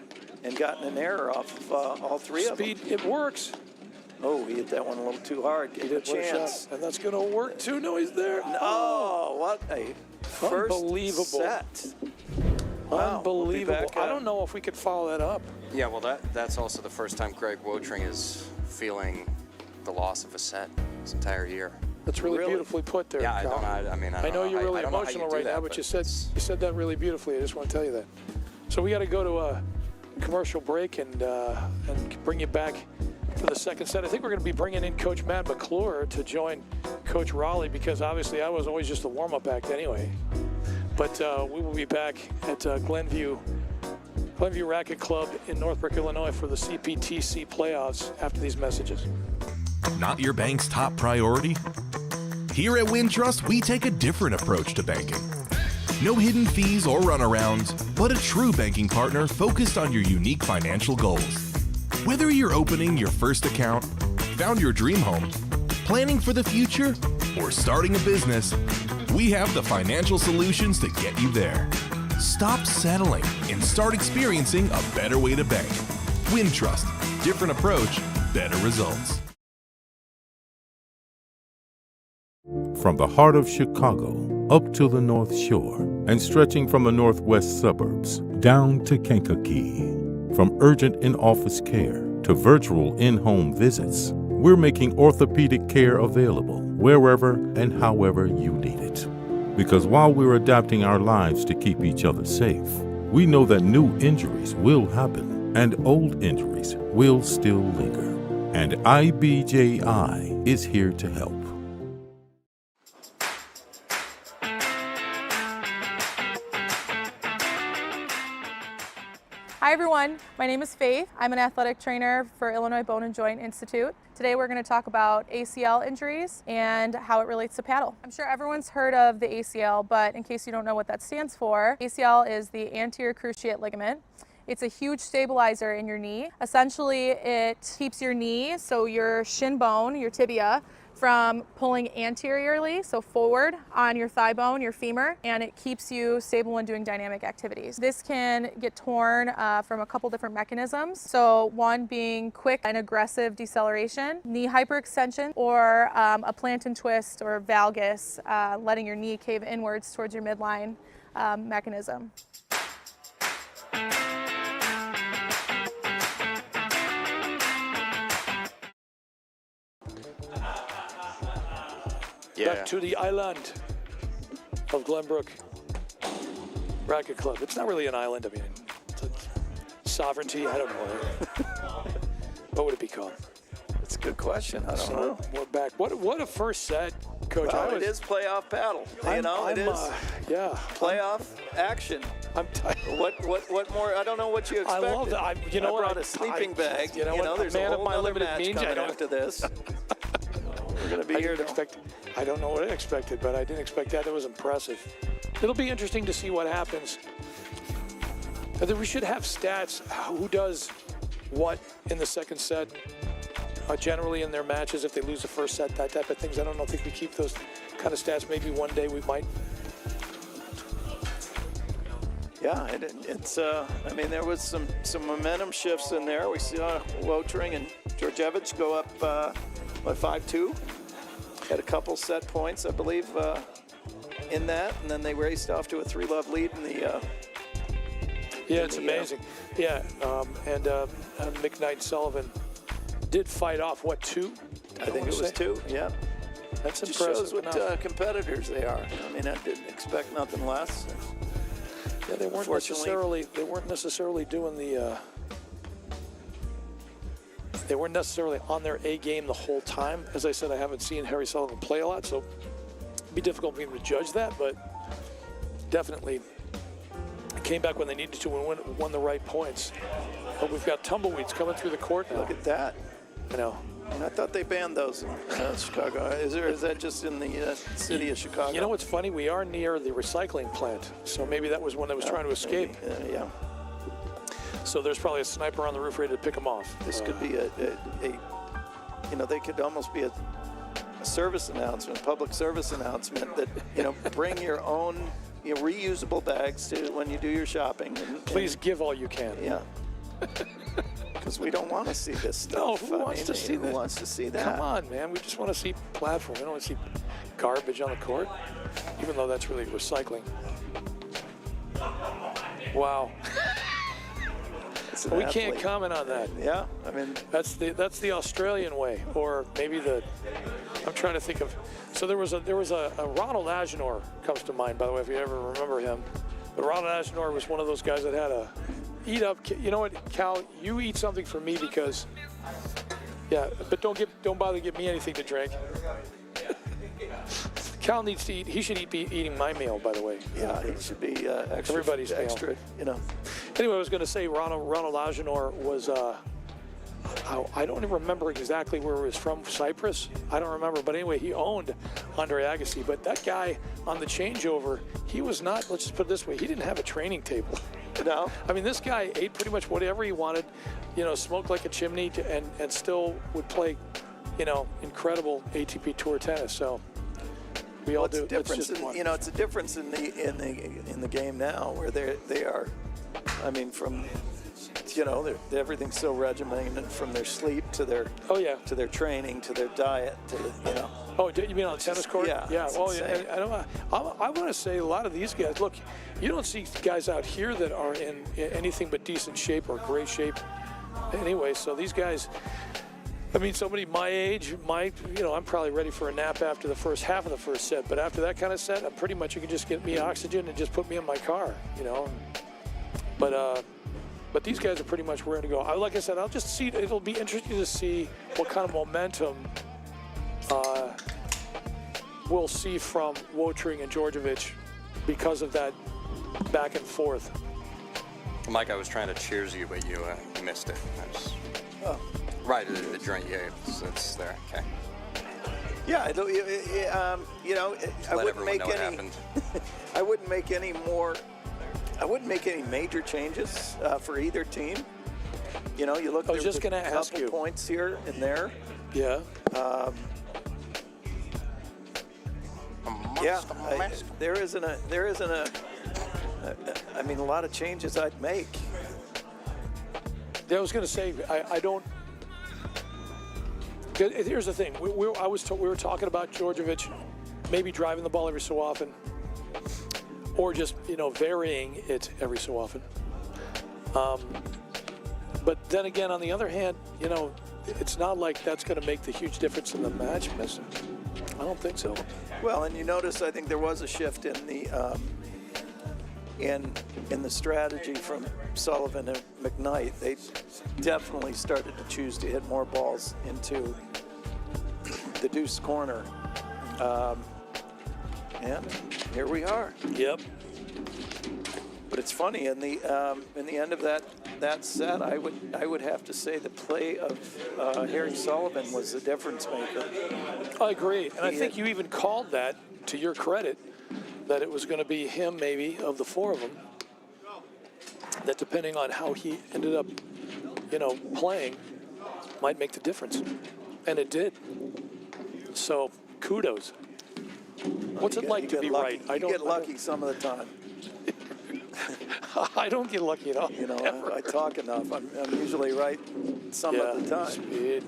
And gotten an error off of all 3 of them. Speed. It works. Oh, he hit that one a little too hard. He Gave him a did what a chance. shot, and that's going to work too. No, he's there. Oh, what a first Unbelievable. set. Wow, we'll be Unbelievable. back I at don't know if we could follow that up. Yeah, well, that's also the first time Greg Wotring is feeling the loss of a set this entire year. That's really, Really? beautifully put there. Yeah, I Cal. don't know. I don't I know you're really I don't know how you emotional do right that, now, but you it's- said that really beautifully. I just want to tell you that. So we got to go to a commercial break and bring you back for the second set. I think we're going to be bringing in Coach Matt McClure to join Coach Raleigh because obviously I was always just a warm-up act anyway. But we will be back at Glenview Racket Club in Northbrook, Illinois for the CPTC playoffs after these messages. not your bank's top priority? Here at Wintrust, we take a different approach to banking. No hidden fees or runarounds, but a true banking partner focused on your unique financial goals. Whether you're opening your first account, found your dream home, planning for the future, or starting a business, we have the financial solutions to get you there. Stop settling and start experiencing a better way to bank. Wintrust, different approach, better results. From the heart of Chicago up to the North Shore and stretching from the northwest suburbs down to Kankakee. From urgent in-office care to virtual in-home visits, we're making orthopedic care available wherever and however you need it. Because while we're adapting our lives to keep each other safe, we know that new injuries will happen and old injuries will still linger. And IBJI is here to help. Hi everyone, my name is Faith. I'm an athletic trainer for Illinois Bone and Joint Institute. Today we're going to talk about ACL injuries and how it relates to paddle. I'm sure everyone's heard of the ACL, but in case you don't know what that stands for, ACL is the anterior cruciate ligament. It's a huge stabilizer in your knee. Essentially, it keeps your knee, so your shin bone, your tibia, from pulling anteriorly, so forward on your thigh bone, your femur, and it keeps you stable when doing dynamic activities. This can get torn from a couple different mechanisms. So one being quick and aggressive deceleration, knee hyperextension, or a plant and twist or valgus, letting your knee cave inwards towards your midline mechanism. Back to the island of Glenbrook Racket Club. It's not really an island. I mean, it's a sovereignty. I don't know. What would it be called? That's a good question. I don't know. We're back. What a first set, Coach. Well, it is playoff paddle. It is yeah. playoff action. I'm tired. What more? I don't know what you expected. I love that. You know I what? brought a sleeping bag. You know what? There's a man a of whole my other limited match means. coming after this. We're going to be here. I don't know what I expected, but I didn't expect that. It was impressive. It'll be interesting to see what happens. I think we should have stats. Who does what in the second set? Generally in their matches, if they lose the first set, that type of things. I don't think we keep those kind of stats. Maybe one day we might. Yeah, it's. I mean, there was some momentum shifts in there. We saw Wotering and Georgievich go up by 5-2. Had a couple set points, I believe, in that, and then they raced off to a 3-love lead in the. Yeah, it's amazing. And McKnight Sullivan did fight off, what, 2? I think it was 2, yeah. That's Just impressive. shows what competitors they are. I mean, I didn't expect nothing less. Yeah, they weren't necessarily doing the. They weren't necessarily on their A game the whole time. As I said, I haven't seen Harry Sullivan play a lot, so it'd be difficult for me to judge that. But definitely came back when they needed to and won the right points. But we've got tumbleweeds coming through the court now. Look at that. I know. And I thought they banned those in Chicago. Is that just in the city of Chicago? You know what's funny? We are near the recycling plant, so maybe that was one that was trying to escape. Yeah. So there's probably a sniper on the roof ready to pick them off. This could be they could almost be a service announcement, public service announcement that, bring your own reusable bags to when you do your shopping. Please give all you can. Yeah. Because we don't want to see this stuff. No, who wants to see that? Who wants to see that? Come on, man. We just want to see platform. We don't want to see garbage on the court, even though that's really recycling. Wow. We can't comment on that. Yeah, I mean that's the Australian way, or maybe I'm trying to think of. So there was a Ronald Agenor comes to mind, by the way, if you ever remember him. But Ronald Agenor was one of those guys that had a eat up. You know what, Cal? You eat something for me because, yeah. But don't bother to give me anything to drink. Cal needs to eat. He should be eating my meal, by the way. Yeah, he should be extra. Everybody's extra. Meal. Anyway, I was going to say Ronald Agenor was I don't even remember exactly where he was from, Cyprus. I don't remember, but anyway, he owned Andre Agassi. But that guy on the changeover, he was not. Let's just put it this way: he didn't have a training table. No. I mean, this guy ate pretty much whatever he wanted, smoked like a chimney, and still would play, incredible ATP Tour tennis. So we all do. It's a difference in the game now where they are. I mean, from everything's so regimented, from their sleep to their to their training to their diet to Oh, you mean on the tennis court? Yeah. Yeah. It's Oh, insane. yeah. I want to say a lot of these guys. Look, you don't see guys out here that are in anything but decent shape or great shape. Anyway, so these guys. I mean, somebody my age, I'm probably ready for a nap after the first half of the first set. But after that kind of set, I'm pretty much you can just get me oxygen and just put me in my car, But these guys are pretty much ready to go. Like I said, I'll just see. It'll be interesting to see what kind of momentum we'll see from Wotering and Djordjevic because of that back and forth. Mike, I was trying to cheers you, but you missed it. Right, the drink. Yeah, it's there. Okay. Yeah, I Let wouldn't everyone make know what any. happened. I wouldn't make any more. I wouldn't make any major changes for either team. You look. I was just gonna ask couple you. points here and there. Yeah. There isn't a. I mean, a lot of changes I'd make. I was going to say, I don't. Here's the thing. We were talking about Djordjevic maybe driving the ball every so often, or just varying it every so often. But then again, on the other hand, it's not like that's going to make the huge difference in the match. I don't think so. Well, and you notice, I think there was a shift in the in the strategy from Sullivan and McKnight. They definitely started to choose to hit more balls into the deuce corner, and here we are. Yep. But it's funny in the end of that set, I would have to say the play of Harry Sullivan was the difference maker. I agree, and I think you even called that, to your credit, that it was going to be him maybe of the four of them. That depending on how he ended up, playing, might make the difference, and it did. So kudos. What's it like to be right? I don't get lucky some of the time. I don't get lucky at all. I talk enough. I'm usually right some of the time. Speed.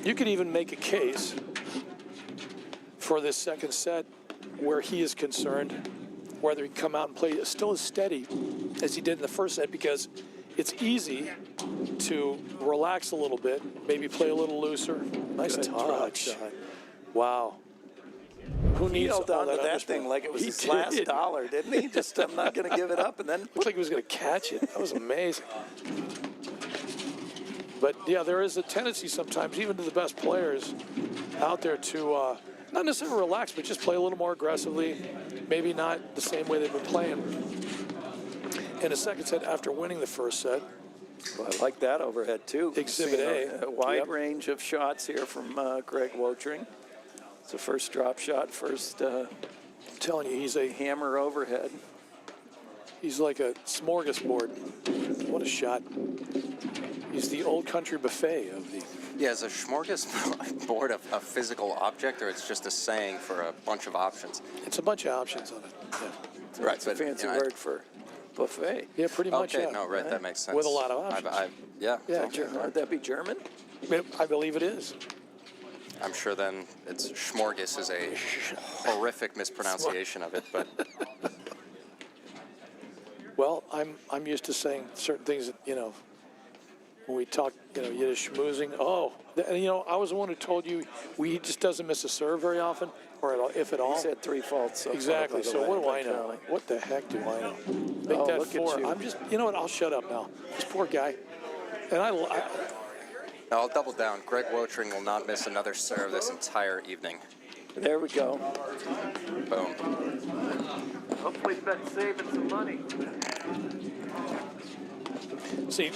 You could even make a case for this second set where he is concerned, whether he can come out and play still as steady as he did in the first set, because it's easy to relax a little bit, maybe play a little looser. Nice Good touch. shot. Wow. Who He needs held all on to that underspin? thing like it was He his did. last dollar, didn't he? Just, I'm not going to give it up, and then Looked like he was going to catch it. That was amazing. But yeah, there is a tendency sometimes, even to the best players out there, to not necessarily relax, but just play a little more aggressively. Maybe not the same way they've been playing. In the second set, after winning the first set, I like that overhead too. Exhibit Seeing A. a wide Yep. range of shots here from Greg Wotering. It's the first drop shot, first I'm telling you, hammer overhead. he's like a smorgasbord. What a shot. He's the old country buffet of the. Yeah, is a smorgasbord a physical object, or it's just a saying for a bunch of options? It's a bunch of options on it. Yeah, Right, It's a fancy word for buffet. yeah, pretty much. Okay, Yeah. no, right, that makes sense. With a lot of options. Yeah, Yeah, okay. Would that be German? I believe it is. I'm sure then it's schmorgas is a horrific mispronunciation of it, but Well, I'm used to saying certain things that, when we talk, Yiddish schmoozing. Oh, I was the one who told you he just doesn't miss a serve very often, or at all, if at all. He's had 3 faults so far, Exactly. by the So way, what do by I know? Charlie. What the heck do I know? Make Oh, that look at 4. you. I'm just, you know what? I'll shut up now. This poor guy. And I'll double down. Greg Wotering will not miss another serve this entire evening. There we go. Boom. Hopefully that's saving some money. See,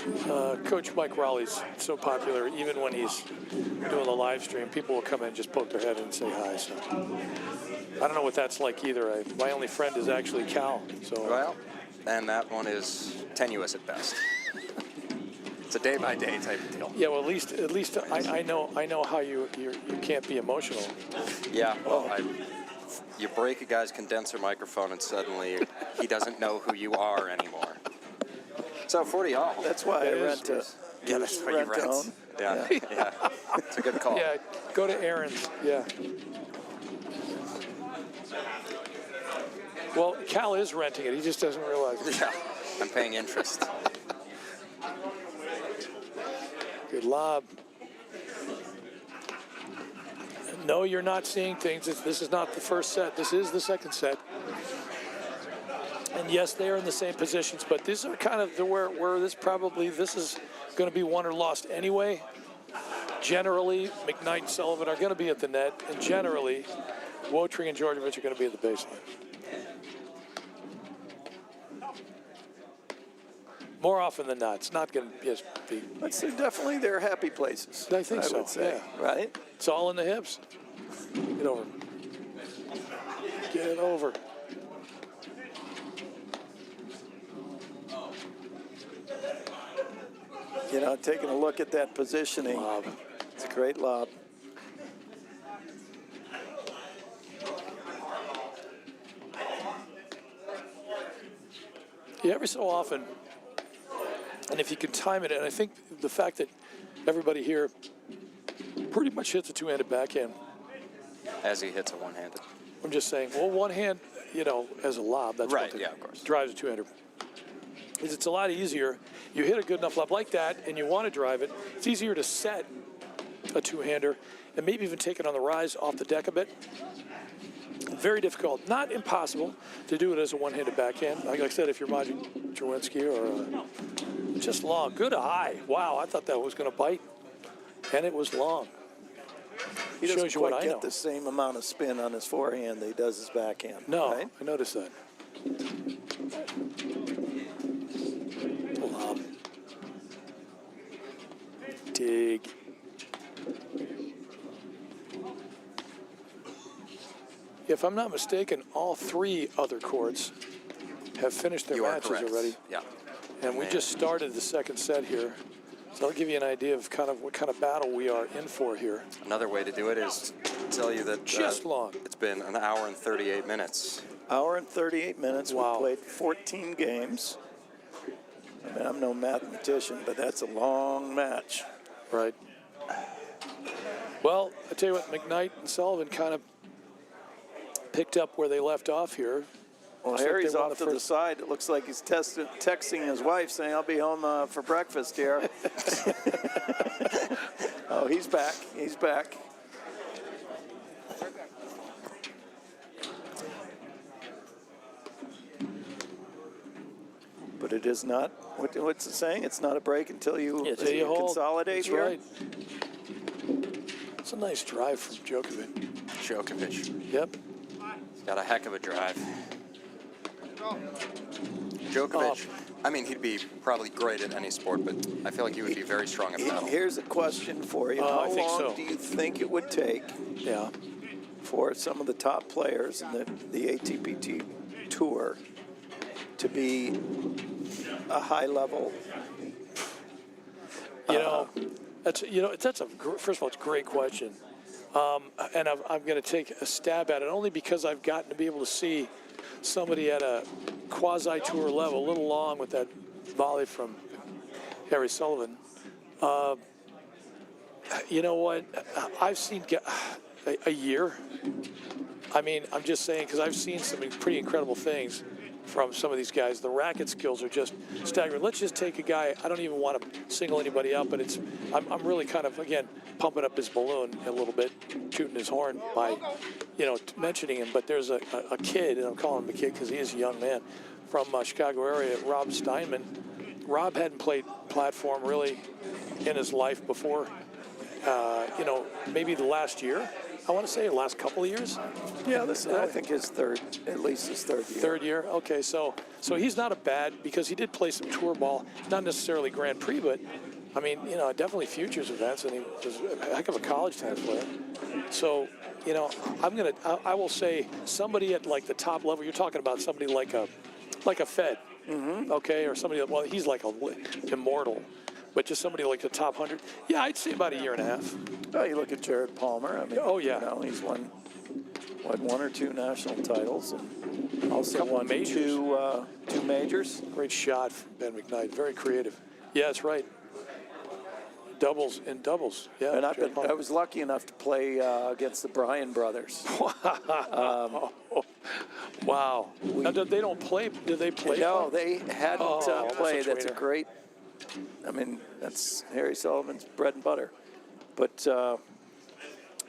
Coach Mike Raleigh's so popular, even when he's doing the live stream, people will come in and just poke their head in and say hi. So I don't know what that's like either. My only friend is actually Cal. So Well, and that one is tenuous at best. It's a day-by-day type of deal. yeah, well, at least I know how you can't be emotional. Yeah, well, you break a guy's condenser microphone and suddenly he doesn't know who you are anymore. So 40 all. That's why I That is- rent to. Yeah, that's what you rent to rent. own. Yeah, yeah. It's a good call. Yeah, go to Aaron's. Yeah. Well, Cal is renting it. He just doesn't realize it. Yeah, I'm paying interest. Good lob. No, you're not seeing things. This is not the first set. This is the second set. And yes, they are in the same positions, but these are kind of where this is going to be won or lost anyway. Generally, McKnight and Sullivan are going to be at the net, and generally, Wotry and Georgievich are going to be at the baseline. More often than not, it's not going to just be. But they're definitely their happy places. I think so, would say, yeah. right? It's all in the hips. Get over. Get over. You know, taking a look at that positioning, Lob. it's a great lob. Yeah, every so often, and if you can time it, and I think the fact that everybody here pretty much hits a two-handed backhand. As he hits a one-handed. I'm just saying, well, one hand, as a lob, that's Right, one thing. yeah, of course. Drives a two-hander. It's a lot easier. You hit a good enough lob like that, and you want to drive it. It's easier to set a two-hander and maybe even take it on the rise off the deck a bit. Very difficult. Not impossible to do it as a one-handed backhand. Like I said, if you're Maciej Czerwinski or just long. Good eye. Wow, I thought that was going to bite, and it was long. He doesn't Shows you what quite I get know. the same amount of spin on his forehand that he does his backhand. No, right? I noticed that. Lob. Dig. If I'm not mistaken, all three other courts have finished their You are matches correct. already. Yeah. And we just started the second set here. So I'll give you an idea of what kind of battle we are in for here. Another way to do it is to tell you that Just long. it's been an hour and 38 minutes. Hour and 38 minutes. Wow. We played 14 games. I mean, I'm no mathematician, but that's a long match. Right. Well, I tell you what, McKnight and Sullivan kind of picked up where they left off here. Well, Looks like Harry's they won off the to the first- side. It looks like he's texting his wife saying, I'll be home for breakfast here. Oh, he's back. He's back. But it is not, what's it saying? It's not a break until you, Yeah, till you hold. consolidate That's here? right. It's a nice drive from Djokovic. Djokovic. Yep. He's got a heck of a drive. Djokovic, I mean, he'd be probably great at any sport, but I feel like he would be very strong at paddle. Here's a question for you. I How think long so. do you think it would take Yeah. for some of the top players in the ATPT Tour to be a high level? First of all, it's a great question. And I'm going to take a stab at it only because I've gotten to be able to see somebody at a quasi-tour level, a little long with that volley from Harry Sullivan. You know what? I've seen a year. I mean, I'm just saying because I've seen some pretty incredible things from some of these guys. The racket skills are just staggering. Let's just take a guy. I don't even want to single anybody out, but I'm really kind of, again, pumping up his balloon a little bit, tooting his horn by, mentioning him. But there's a kid, and I'm calling him a kid because he is a young man, from Chicago area, Rob Steinman. Rob hadn't played platform really in his life before, maybe the last year. I want to say the last couple of years. Yeah, this is, I think, his third, at least his third year. Third year. Okay, so he's not a bad, because he did play some tour ball, not necessarily Grand Prix, but I mean, you know, definitely futures events, and he was a heck of a college tennis player. So, you know, I will say somebody at like the top level. You're talking about somebody like a Fed, okay, or somebody. Well, he's like a immortal, but just somebody like the top 100. Yeah, I'd say about a year and a half. Well, you look at Jared Palmer. I mean, Oh, yeah. you know, he's won one or two national titles, and also Couple won majors. two majors. Great shot from Ben McKnight. Very creative. Yeah, that's right. Doubles. Yeah. And Jared Palmer. I was lucky enough to play against the Bryan brothers. Wow. Now, they don't play. Do they play? No, they hadn't Oh, played. that's a That's a traitor. great. I mean, that's Harry Sullivan's bread and butter. But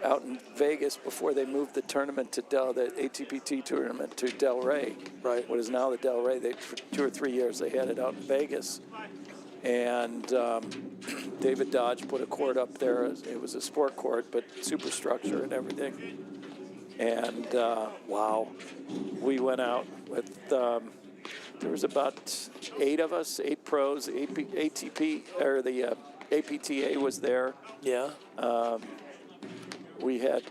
out in Vegas, before they moved the tournament to the ATPT tournament to Del Rey, Right. what is now the Del Rey, for 2 or 3 years they had it out in Vegas. And David Dodge put a court up there. It was a sport court, but superstructure and everything. And wow, we went out with, there was about 8 of us, 8 pros. ATP, or the APTA was there. Yeah. We had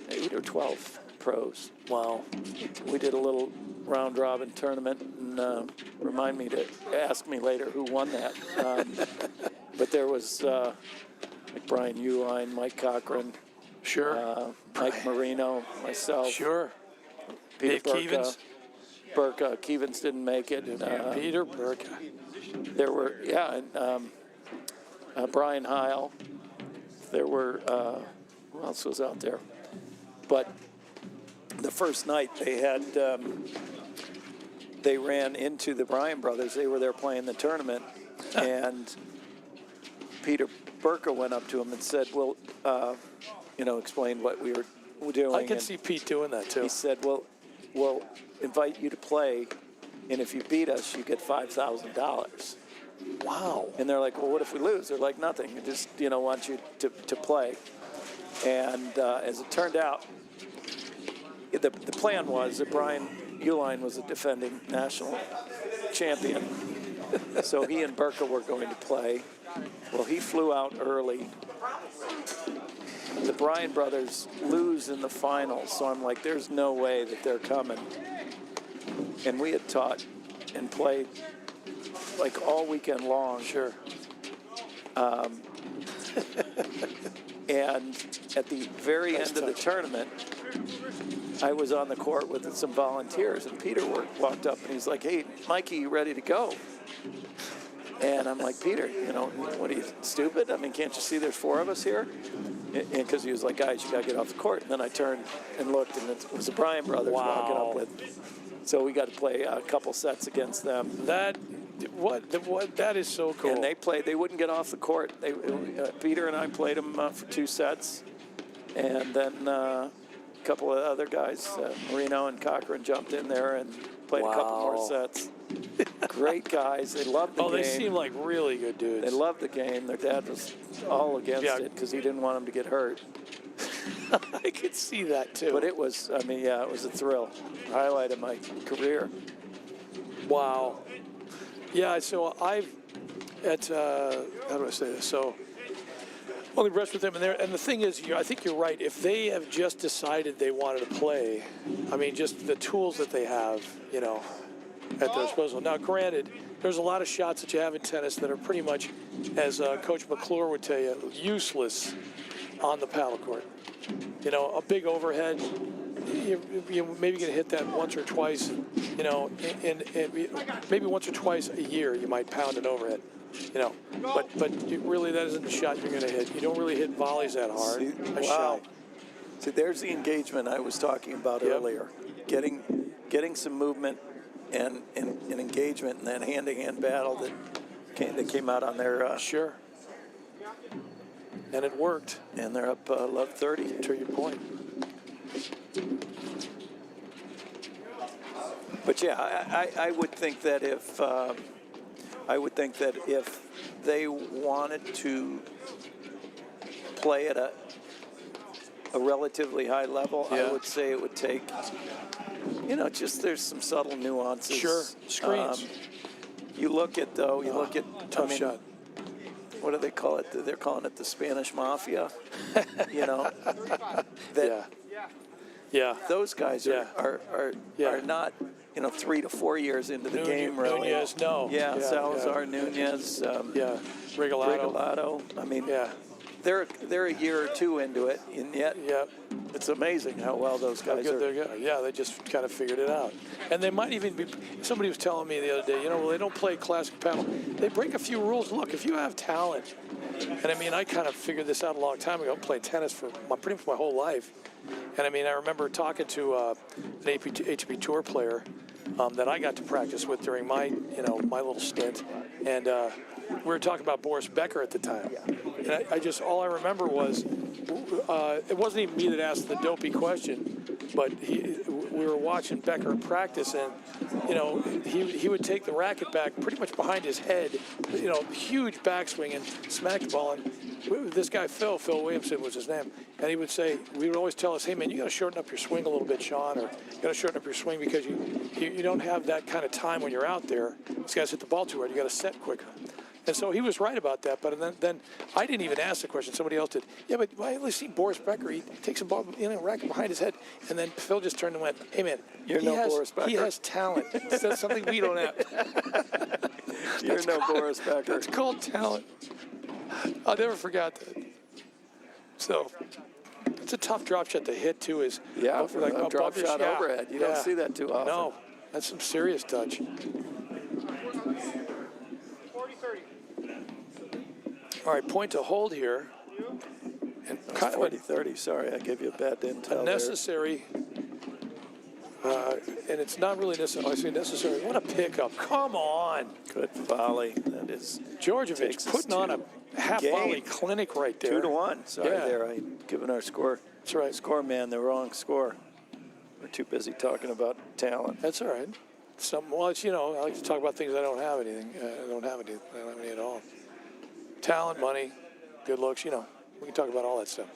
8 or 12 pros. Wow. We did a little round robin tournament, and remind me to ask me later who won that. But there was like Brian Uline, Mike Cochran, Sure. Mike Marino, myself, Sure. Peter Dave Keevans. Burka. Keevans didn't make it. Peter Burke. There were, and Brian Heil. There were, who else was out there? But the first night they had, they ran into the Bryan brothers. They were there playing the tournament, and Peter Burka went up to him and said, well, you know, explained what we were doing. I can and see Pete doing that too. he said, well, we'll invite you to play, and if you beat us, you get $5,000. Wow. And they're like, well, what if we lose? They're like, nothing. We just, you know, want you to play. And as it turned out, the plan was that Brian Uline was a defending national champion. So he and Burka were going to play. Well, he flew out early. The Bryan brothers lose in the finals, so I'm like, there's no way that they're coming. And we had taught and played like all weekend long. Sure. And at the very end of the tournament, I was on the court with some volunteers, and Peter walked up and he's like, hey, Mikey, you ready to go? And I'm like, Peter, you know, what are you, stupid? I mean, can't you see there's 4 of us here? Because he was like, guys, you got to get off the court. And then I turned and looked, and it was the Bryan brothers walking up with. So we got to play a couple sets against them. That is so cool. And they played. They wouldn't get off the court. Peter and I played them for 2 sets, and then a couple of other guys, Marino and Cochran, jumped in there and played a couple more sets. Great guys. They loved the game. Oh, they seem like really good dudes. They loved the game. Their dad was all against it because he didn't want them to get hurt. I could see that too. But it was, I mean, yeah, it was a thrill. Highlight of my career. Wow. Yeah, so I've at how do I say this? So only brushed with them, and the thing is, I think you're right. If they have just decided they wanted to play, I mean, just the tools that they have, you know, at their disposal. Now, granted, there's a lot of shots that you have in tennis that are pretty much, as Coach McClure would tell you, useless on the paddle court. You know, a big overhead, you maybe going to hit that once or twice, you know, and maybe once or twice a year you might pound an overhead, you know. But really that isn't the shot you're going to hit. You don't really hit volleys that hard. Wow. See, there's the engagement I was talking about earlier. Getting some movement and engagement in that hand-to-hand battle that came out on their Sure. And it worked. And they're up love 30. To your point. But yeah, I would think that if they wanted to play at a relatively high level. Yeah. I would say it would take, you know, just there's some subtle nuances. Sure, screens. You look at Tough I mean, shot. what do they call it? They're calling it the Spanish Mafia. You know, that Yeah. those guys Yeah. are not, you know, 3 to 4 years into the game, really. Nunez, no. Yeah, Yeah, Salazar, Nunez, Yeah. Regalado. Regalado. I mean, Yeah. they're a year or two into it, and yet Yeah. it's amazing how well those How guys good are. they're good. Yeah, they just kind of figured it out. And they might even be, somebody was telling me the other day, you know, well, they don't play classic paddle. They break a few rules. Look, if you have talent, and I mean, I kind of figured this out a long time ago, played tennis for pretty much my whole life. And I mean, I remember talking to an APTA Tour player that I got to practice with during my, you know, my little stint. And we were talking about Boris Becker at the time. And I just, all I remember was, it wasn't even me that asked the dopey question, but we were watching Becker practice, and, you know, he would take the racket back pretty much behind his head, you know, huge backswing, and smack the ball. And this guy, Phil Williamson was his name, and he would say, we would always tell us, hey man, you got to shorten up your swing a little bit, Sean, or you got to shorten up your swing because you don't have that kind of time when you're out there. These guys hit the ball too hard. You got to set quicker. And so he was right about that, but then I didn't even ask the question. Somebody else did. Yeah, but I only see Boris Becker. He takes a ball, you know, racket behind his head, and then Phil just turned and went, "Hey man, Boris Becker. He has talent. That's something we don't have. You're no Boris Becker. That's called talent." I'll never forget that. So it's a tough drop shot to hit too. Is Yeah, for like a drop shot yeah, overhead. You don't see that too often. No, that's some serious touch. All right, point to hold here. And kind of 40-30. Sorry, I gave you a bad intel unnecessary. And it's not really necessary. I say necessary. What a pickup! Come on, there. Good volley. That is Georgievich takes us putting on a half game. volley clinic right there. 2-1. Sorry, Yeah. there. I given our score. That's right. Score man the wrong score. We're too busy talking about talent. That's all right. Well, it's, you know, I like to talk about things I don't have anything. I don't have any at all. Talent, money, good looks, you know. We can talk about all that stuff.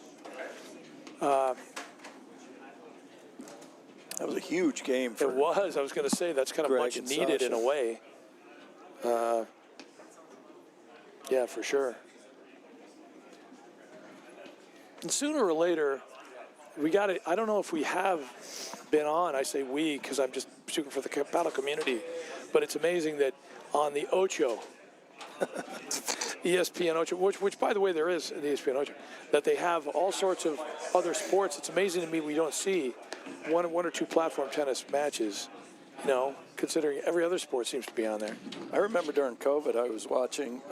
That was a huge game for It was. I was going to say that's kind of Greg much and needed in Sasha. a way. Yeah, for sure. And sooner or later, we got it. I don't know if we have been on. I say we because I'm just speaking for the paddle community. But it's amazing that on the Ocho, ESPN Ocho, which by the way there is an ESPN Ocho, that they have all sorts of other sports. It's amazing to me we don't see one or two platform tennis matches, you know, considering every other sport seems to be on there. I remember during COVID, I was watching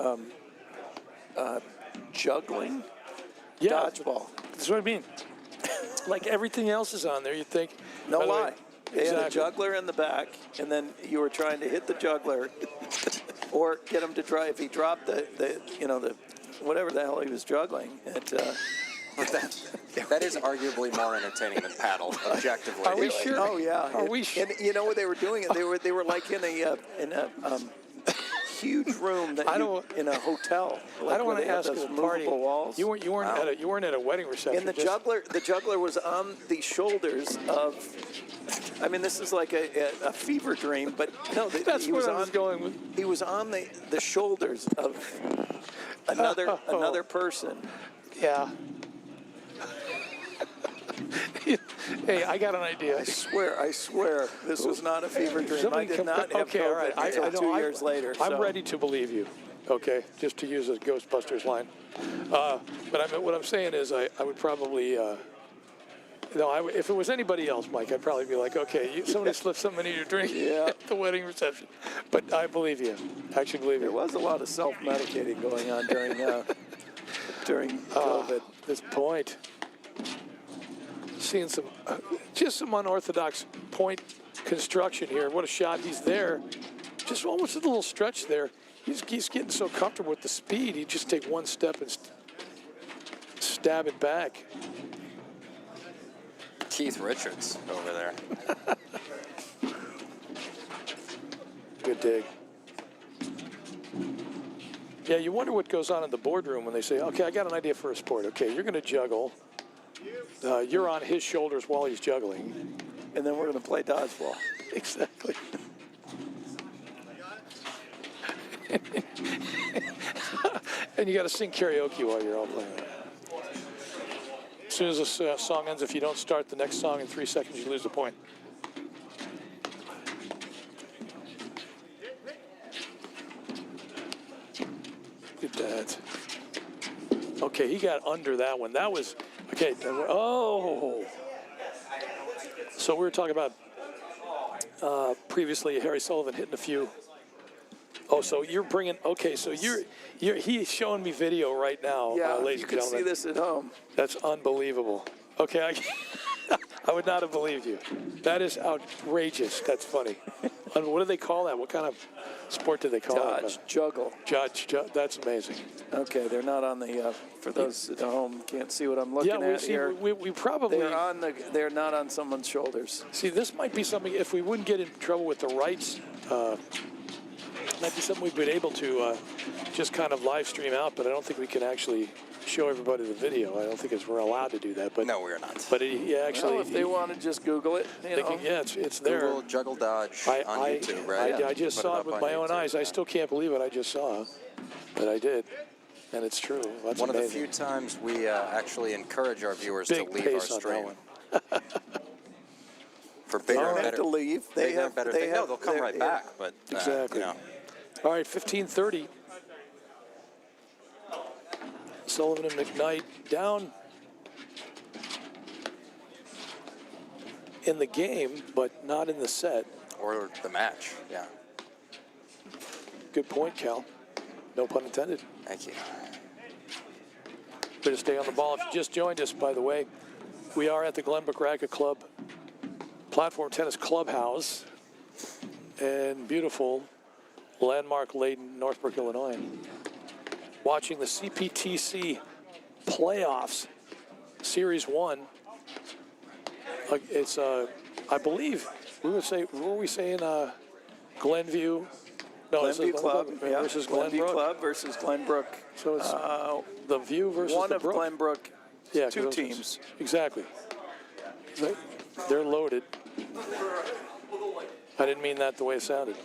juggling, Yeah, dodgeball. that's what I mean. Like everything else is on there, you'd think. No by the way, lie. They had a exactly. juggler in the back, and then you were trying to hit the juggler or get him to try. If he dropped the whatever the hell he was juggling, That is arguably more entertaining than paddle, objectively. Are we sure? Oh yeah. Are we sure? And you know what they were doing? They were like in a huge room that in a hotel. I don't want to ask those at a party. movable walls. You weren't at a wedding reception. And the just- juggler was on the shoulders of. I mean, this is like a fever dream, but no, That's he what was I was on. going with. He was on the shoulders of another person. Yeah. Hey, I got an idea. I swear, this was not a fever dream. Somebody I did come- not have okay, all COVID right. until 2 years later. I'm so. ready to believe you. Okay, just to use a Ghostbusters line. But what I'm saying is, I would probably. If it was anybody else, Mike, I'd probably be like, okay, somebody slipped something in your drink at the wedding reception. But I believe you. I actually believe you. There was a lot of self-medicating going on during COVID. This point. Seeing just some unorthodox point construction here. What a shot. He's there. Just almost a little stretch there. He's getting so comfortable with the speed. He'd just take one step and stab it back. Keith Richards over there. Good dig. Yeah, you wonder what goes on in the boardroom when they say, okay, I got an idea for a sport. Okay, you're going to juggle. you're on his shoulders while he's juggling. And then we're going to play dodgeball. Exactly. And you got to sing karaoke while you're all playing. As soon as this song ends, if you don't start the next song in 3 seconds, you lose the point. Look at that. Okay, he got under that one. That was, okay, oh. So we were talking about previously Harry Sullivan hitting a few. Oh, so you're bringing, okay, so he's showing me video right now, Yeah, ladies you and can gentlemen. see this at home. That's unbelievable. Okay, I would not have believed you. That is outrageous. That's funny. What do they call that? What kind of sport do they call Dodge, it? juggle. That's amazing. Okay, they're not on the, for those at home can't see what I'm looking at here. We probably, They're not on someone's shoulders. see, this might be something, if we wouldn't get in trouble with the rights, might be something we've been able to just kind of live stream out, but I don't think we can actually show everybody the video. I don't think we're allowed to do that. But No, we're not. But actually, Well, if they want to just Google it, you know. yeah, it's there. Google Juggle Dodge on YouTube, right? I just Put saw it up with on my own YouTube, eyes. I yeah. still can't believe it. I just saw, but I did, and it's true. That's One amazing. of the few times we actually encourage our viewers Big to leave pace our on that stream. one. For They bigger don't and have better, to leave. They bigger have, and better they things. have, No, they'll come right yeah. back, but Exactly. you know. All right, 15:30. Sullivan and McKnight down in the game, but not in the set. Or the match, yeah. Good point, Cal. No pun intended. Thank you. Way to stay on the ball. If you just joined us, by the way, we are at the Glenbrook Racquet Club Platform Tennis Clubhouse in beautiful landmark-laden Northbrook, Illinois. Watching the CPTC playoffs, Series 1. It's, I believe, what were we saying, Glenview? No, this is Glenview Club versus Glenview Glenbrook. Club versus Glenbrook. So it's the View versus One the of Brook. Glenbrook, Yeah, two 'cause teams. Exactly. They're loaded. I didn't mean that the way it sounded.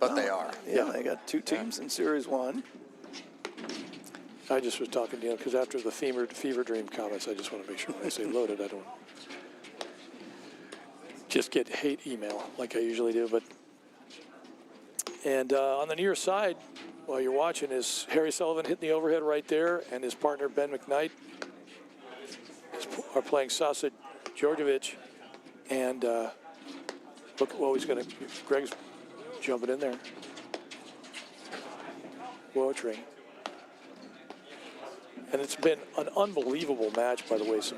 But they are. Yeah, they got two teams in Series 1. I just was talking, because after the fever dream comments, I just want to make sure when I say loaded, I don't just get hate email like I usually do. And on the near side, while you're watching, is Harry Sullivan hitting the overhead right there, and his partner Ben McKnight are playing Sasa Djordjevic. And look, he's going to, Greg's jumping in there. Woetring. And it's been an unbelievable match, by the way. Some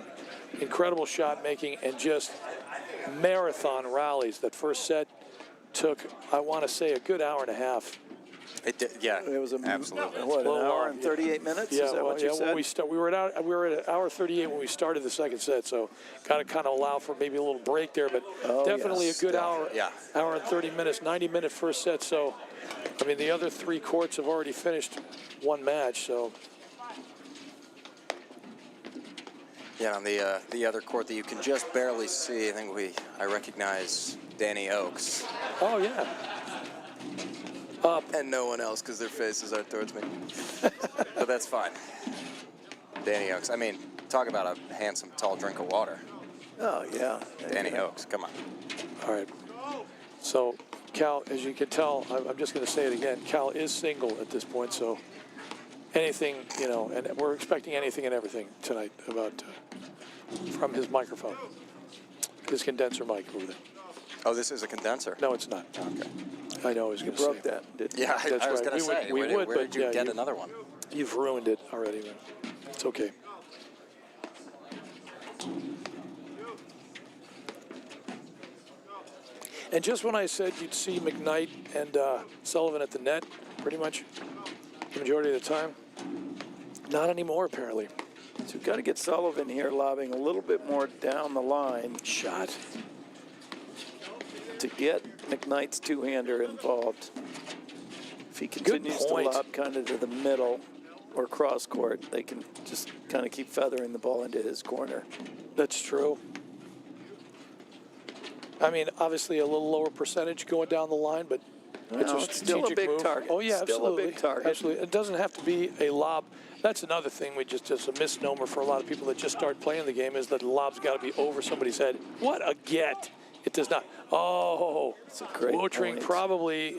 incredible shot making and just marathon rallies. That first set took, I want to say, a good hour and a half. It did, yeah, It was absolutely. What, an Well, hour and 38 minutes? Yeah, Is that what you said? when we were at hour 38 when we started the second set, so got to kind of allow for maybe a little break there, but definitely yes, a good hour, yeah. hour and 30 minutes, 90-minute first set. So, I mean, the other three courts have already finished one match, so. Yeah, on the other court that you can just barely see, I recognize Danny Oakes. Oh, yeah. And no one else because their faces are towards me. But that's fine. Danny Oakes. I mean, talk about a handsome, tall drink of water. Oh, yeah. Danny Oakes, come on. All right. So, Cal, as you can tell, I'm just going to say it again, Cal is single at this point, so anything, and we're expecting anything and everything tonight about from his microphone, his condenser mic over there. Oh, this is a condenser? No, it's not. Okay. I know I was You going to say. broke that, didn't you? Yeah, That's I was right. going to say, We would, where but did you yeah, get another one? You've ruined it already, man. It's okay. And just when I said you'd see McKnight and Sullivan at the net, pretty much the majority of the time, not anymore, apparently. So we've got to get Sullivan here lobbing a little bit more down the line Shot. to get McKnight's two-hander involved. If he continues to point. lob kind of to the middle, or cross court, they can just kind of keep feathering the ball into his corner. That's true. I mean, obviously a little lower percentage going down the line, but it's a Well, it's still a strategic big move. target. Oh, yeah, Still absolutely. a big target. Absolutely. It doesn't have to be a lob. That's another thing just a misnomer for a lot of people that just start playing the game is that the lob's got to be over somebody's head. What a get. It does not. Oh, It's a great Wotering point. probably,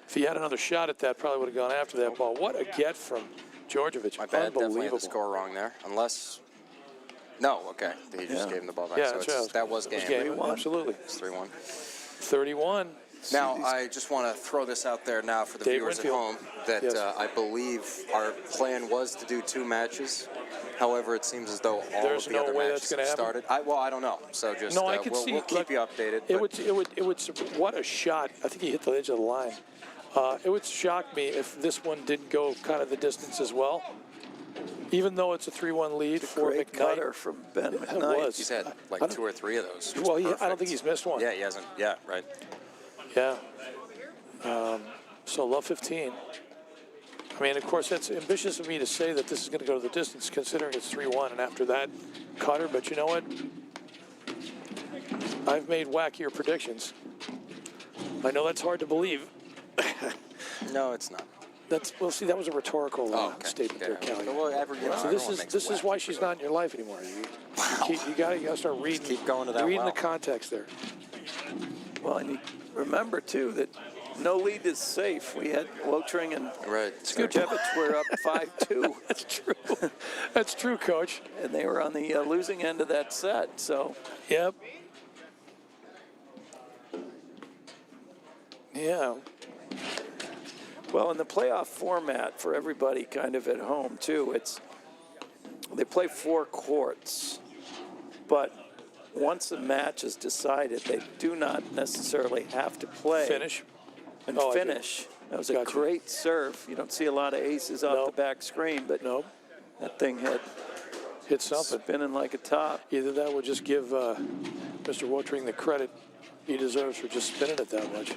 if he had another shot at that, probably would have gone after that ball. What a get from Djordjevic. My bad, definitely had Unbelievable. the score wrong there. Unless, no, okay. He just gave him the ball back. Yeah, so that's it's, right. that was It game. Absolutely. It's 3-1. 31. Now, I just want to throw this out there now for the Dave viewers Winfield. at home that Yes. I believe our plan was to do 2 matches. However, it seems as though all There's of the no other way matches that's gonna have happen? started. Well, I don't know. So just No, I could see. we'll keep look, you updated. It but- would. What a shot! I think he hit the edge of the line. It would shock me if this one didn't go kind of the distance as well. Even though it's a 3-1 lead for Great McKnight. cutter from Ben It McKnight. was. He's had I like don't- 2 or 3 of those. Well, I don't Perfect. think he's missed one. Yeah, he hasn't. Yeah, right. Yeah. So love 15. I mean, of course, it's ambitious of me to say that this is going to go to the distance, considering it's 3-1, and after that, cutter. But you know what? I've made wackier predictions. I know that's hard to believe. No, it's not. Well, see, that was a rhetorical Okay. statement there, Kelly. Well, So everyone makes this is wacky why she's not in your life anymore. You got to start reading. keep going to that Reading well. the context there. Well, and you remember, too, that no lead is safe. We had Wotering and Right. Djordjevic were up 5-2, That's true. That's true, Coach. and they were on the losing end of that set. So Yep. Yeah. Well, in the playoff format for everybody kind of at home, too, they play 4 courts, but once a match is decided, they do not necessarily have to play. Finish. And Oh, I do. finish. That was a Gotcha. great serve. You don't see a lot of aces off Nope. the back screen, but Nope. that thing had Hit something. spinning like a top. Either that would just give Mr. Wotering the credit he deserves for just spinning it that much.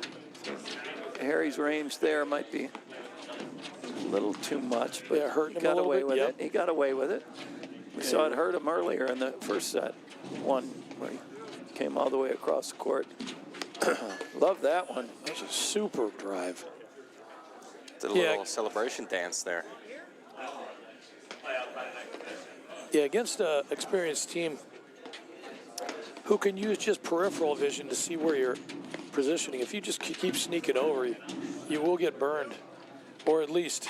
Harry's range there might be a little too much, but Yeah, hurting he him a got little away bit, with yep. it. He got away with it. We saw it hurt him earlier in the first set. One where he came all the way across the court. Love that one. That was a super drive. Did a Yeah. little celebration dance there. Yeah, against an experienced team who can use just peripheral vision to see where you're positioning. If you just keep sneaking over, you will get burned, or at least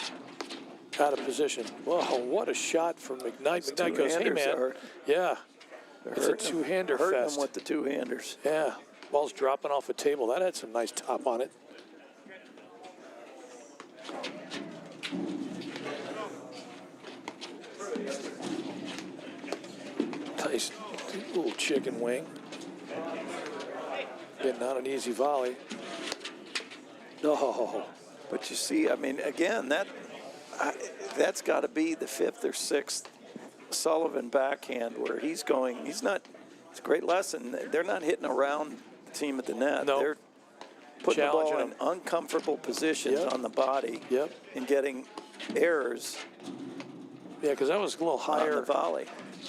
out of position. Whoa, what a shot from McKnight. McKnight goes, hey, two-handers man. are- Yeah, it's a Hurting him- two-hander hurting fest. him with the two-handers. Yeah, ball's dropping off a table. That had some nice top on it. Nice little chicken wing. Getting on an easy volley. Oh, But you see, I mean, again, that's got to be the 5th or 6th Sullivan backhand where he's going. It's a great lesson. They're not hitting around the team at the net. No. They're putting the ball Challenging in uncomfortable positions Yep. on the body Yep. and getting errors yeah, because that was a little on the higher volley.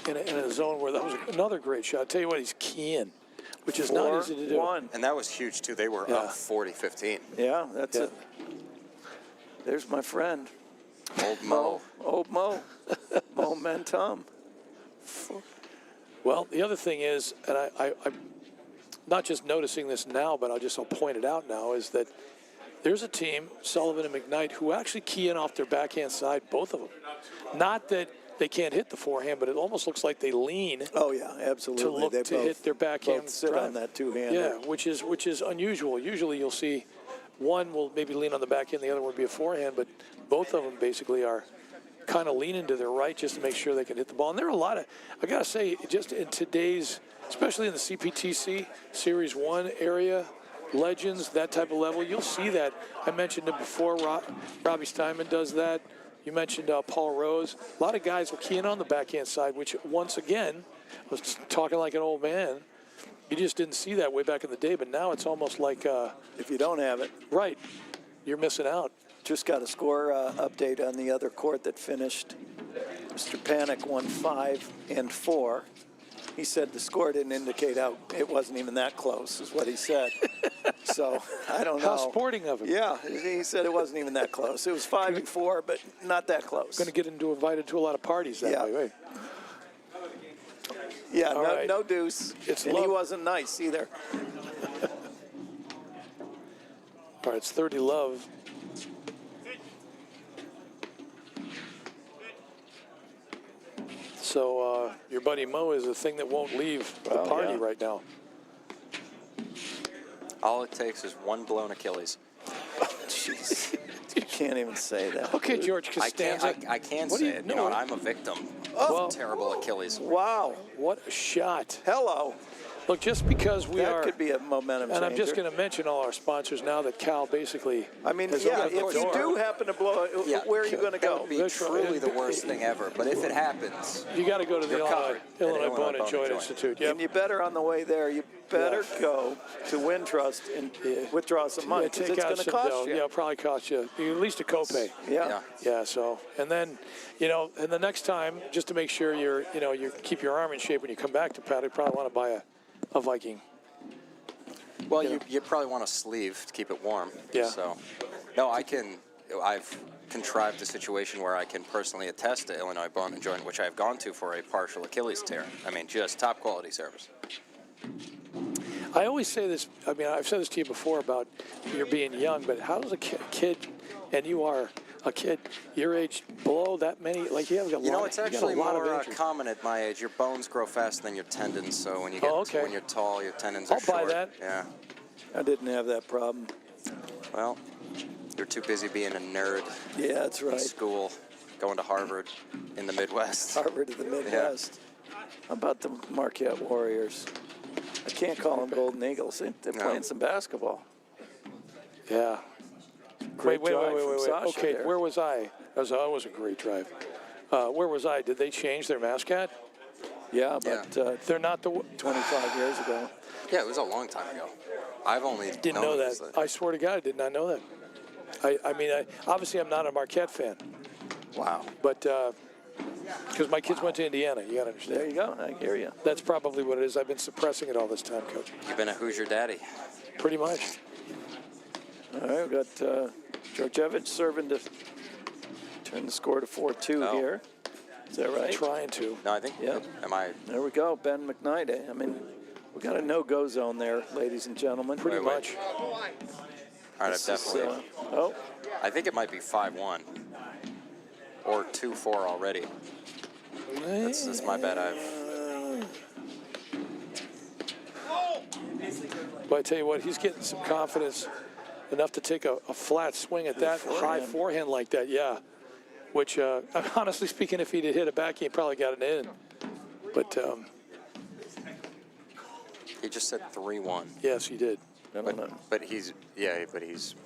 in a zone where that was another great shot. Tell you what, he's keying, which is not easy to do. 4-1. And that was huge, too. They were Yeah. up 40-15. Yeah, that's Yeah. it. There's my friend, Old Mo. Old Mo. Momentum. Well, the other thing is, and I'm not just noticing this now, but I'll point it out now, is that there's a team, Sullivan and McKnight, who actually key in off their backhand side, both of them. Not that they can't hit the forehand, but it almost looks like they lean Oh, yeah, absolutely. to look They to both- hit their backhand both sit drive. on that two-hander. Yeah, which is unusual. Usually you'll see one will maybe lean on the backhand, the other will be a forehand, but both of them basically are kind of leaning to their right just to make sure they can hit the ball. And there are a lot of, I got to say, just in today's, especially in the CPTC Series 1 area, legends, that type of level, you'll see that. I mentioned it before, Robbie Steinman does that. You mentioned Paul Rose. A lot of guys will key in on the backhand side, which once again, I was talking like an old man. You just didn't see that way back in the day, but now it's almost like, If you don't have it, right, you're missing out. Just got a score update on the other court that finished. Mr. Panic won 5 and 4. He said the score didn't indicate how it wasn't even that close, is what he said. So I don't know. How sporting of him. Yeah, he said it wasn't even that close. It was 5 and 4, but not that close. Going to get invited to a lot of parties that way, right? Yeah, All right. no deuce. It's and he love. wasn't nice either. All right, it's 30 love. So your buddy Mo is the thing that won't leave the party right now. All it takes is one blown Achilles. Jeez. You can't even say that. Okay, dude. George Costanza. I can What do say you- it. no, You know, what- I'm a victim Well- of terrible Achilles. Wow. What a shot. Hello. Look, just because we That are, could be a momentum and I'm changer. just going to mention all our sponsors now that Cal basically I mean, has yeah, opened the if you door. do happen to blow it, where are you going to That go? would be That's right. truly the worst thing ever. But if it happens, You got to go to the You're Illinois, covered at Illinois Illinois Bone and Bone Joint and Joint. Institute. Yep. And you better on the way there, you better go to Wintrust and withdraw some money, because take it's out going to some cost dough. you. Yeah, it'll probably cost you at least a copay. Yeah. Yeah, so, and then, you know, and the next time, just to make sure you keep your arm in shape when you come back to Pat, you probably want to buy a Viking. well, you probably want a sleeve to keep it warm. Yeah. So, no, I've contrived a situation where I can personally attest to Illinois Bone and Joint, which I've gone to for a partial Achilles tear. I mean, just top quality service. I always say this, I mean, I've said this to you before about you're being young, but how does a kid, and you are a kid, your age, blow that many, like you have got a lot, You know, it's actually you got a lot more of injuries. common at my age. Your bones grow faster than your tendons, so when you get okay. when you're tall, your tendons are I'll buy short. that. Yeah. I didn't have that problem. Well, you're too busy being a nerd Yeah, that's in right. school, going to Harvard in the Midwest. Harvard of the Midwest. How about the Marquette Warriors? I can't call them Golden Eagles. They're No. playing some basketball. Yeah. Great Wait. drive from Sasha Okay, there. where was I? That was a great drive. Where was I? Did they change their mascot? Yeah, but They're not the. 25 years ago. Yeah, it was a long time ago. I've only Didn't known know it was that. I swear to God, I did not know that. I mean, obviously I'm not a Marquette fan, Wow. but because my kids went to Indiana, you got to understand. There you go. I hear you. That's probably what it is. I've been suppressing it all this time, Coach. You've been a Hoosier daddy. Pretty much. All right, we've got Georgievich serving to turn the score to 4-2 Oh. here. Is that right? Trying to. No, I think. Yeah. Am I? There we go, Ben McKnight. I mean, we got a no-go zone there, ladies and gentlemen. Pretty Wait. much. All right, I've This is, definitely. oh, I think it might be 5-1 or 2-4 already. That's my bad. But I tell you what, he's getting some confidence enough to take a flat swing at that high forehand like that, yeah. Which, honestly speaking, if he'd hit it back, he probably got it in. But, He just said 3-1. yes, he did. I don't know. But he's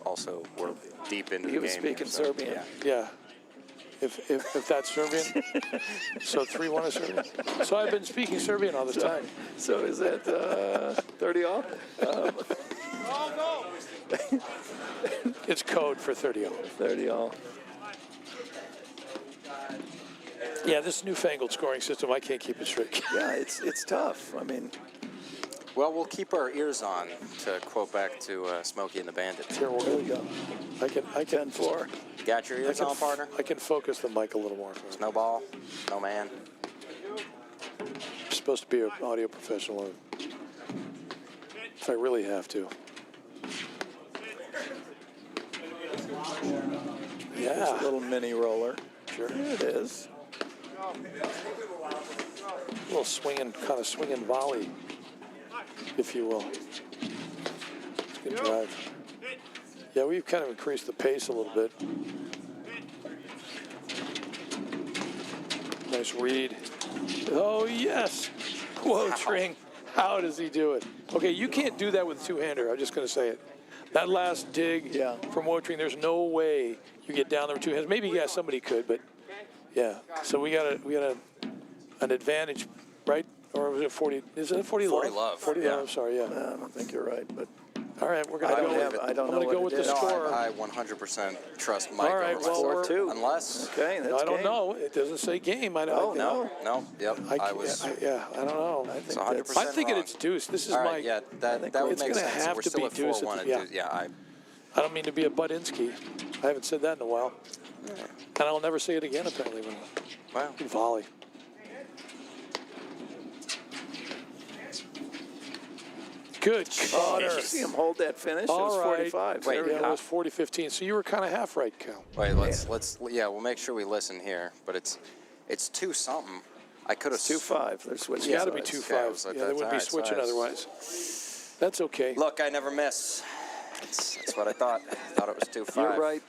also we're deep into He the was game. speaking here, so, Serbian. Yeah. Yeah. If that's Serbian, so 3-1 is Serbian. So I've been speaking Serbian all this time. So is that 30 off? It's code for 30. 30 all. Yeah, this newfangled scoring system, I can't keep it straight. Yeah, it's tough. I mean, Well, we'll keep our ears on, to quote back to Smokey and the Bandit. Here we go. I can 10-4. Got your ears on, partner? I can focus the mic a little more. No ball, no man. I'm supposed to be an audio professional if I really have to. There's a Yeah, little mini roller. sure. There it is. A little swinging, kind of swinging volley, if you will. It's a good drive. Yeah, we've kind of increased the pace a little bit. Nice read. Oh, yes. Whoa, Tring. How does he do it? Okay, you can't do that with a two-hander. I'm just going to say it. That last dig from Wotring, there's no way you get down there with two hands. Maybe, yeah, somebody could, but yeah. So we got an advantage, right? Or was it 40? Is it 40 love? 40 love, 40 yeah. love, sorry, yeah. I don't think you're right, but All right, we're I going to don't go have- with I don't I'm know going to go what with it the is. score. I 100% trust Mike All right, over well, myself. we're- 4-2. Unless, Okay, that's I don't game. know. It doesn't say game. I don't Oh, no. no, yep, I can't- was. I don't know. I think So 100% that's- I'm thinking wrong. it's deuce. This is All my. right, yeah, that would it's make gonna sense. have We're to still be at deuce at 4-1 the- and yeah. deuce. Yeah, I don't mean to be a Budinsky. I haven't said that in a while. And I'll never say it again, apparently, when wow. volley. Good Did Connor. you see him hold that finish? It was All right. 45. Wait, Yeah, it was 40-15. So you were kind of half right, Cal. Wait, yeah, we'll make sure we listen here. But it's 2-something. I could have. 2-5. They're switching. It's got to be sides. 2-5. so Yeah, they wouldn't be that's all right, switching so otherwise. That's okay. Look, I never miss. That's what I thought. I thought it was 2-5. You're right.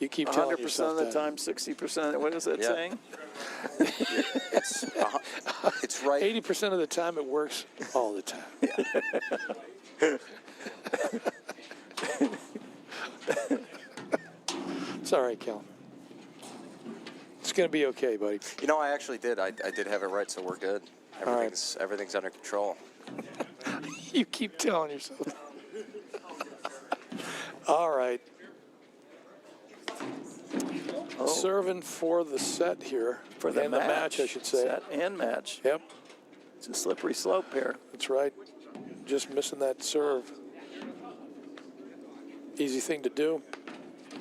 You keep telling 100% yourself of the that. time, 60%. What is that Yeah. saying? It's right. 80% of the time it works all the time. It's all right, Cal. It's going to be okay, buddy. You know, I actually did. I did have it right, so we're good. All right. Everything's under control. You keep telling yourself. All right. Serving for the set here. For the and match. the match, I should say. Set and match. Yep, It's a slippery slope here. that's right. Just missing that serve. Easy thing to do.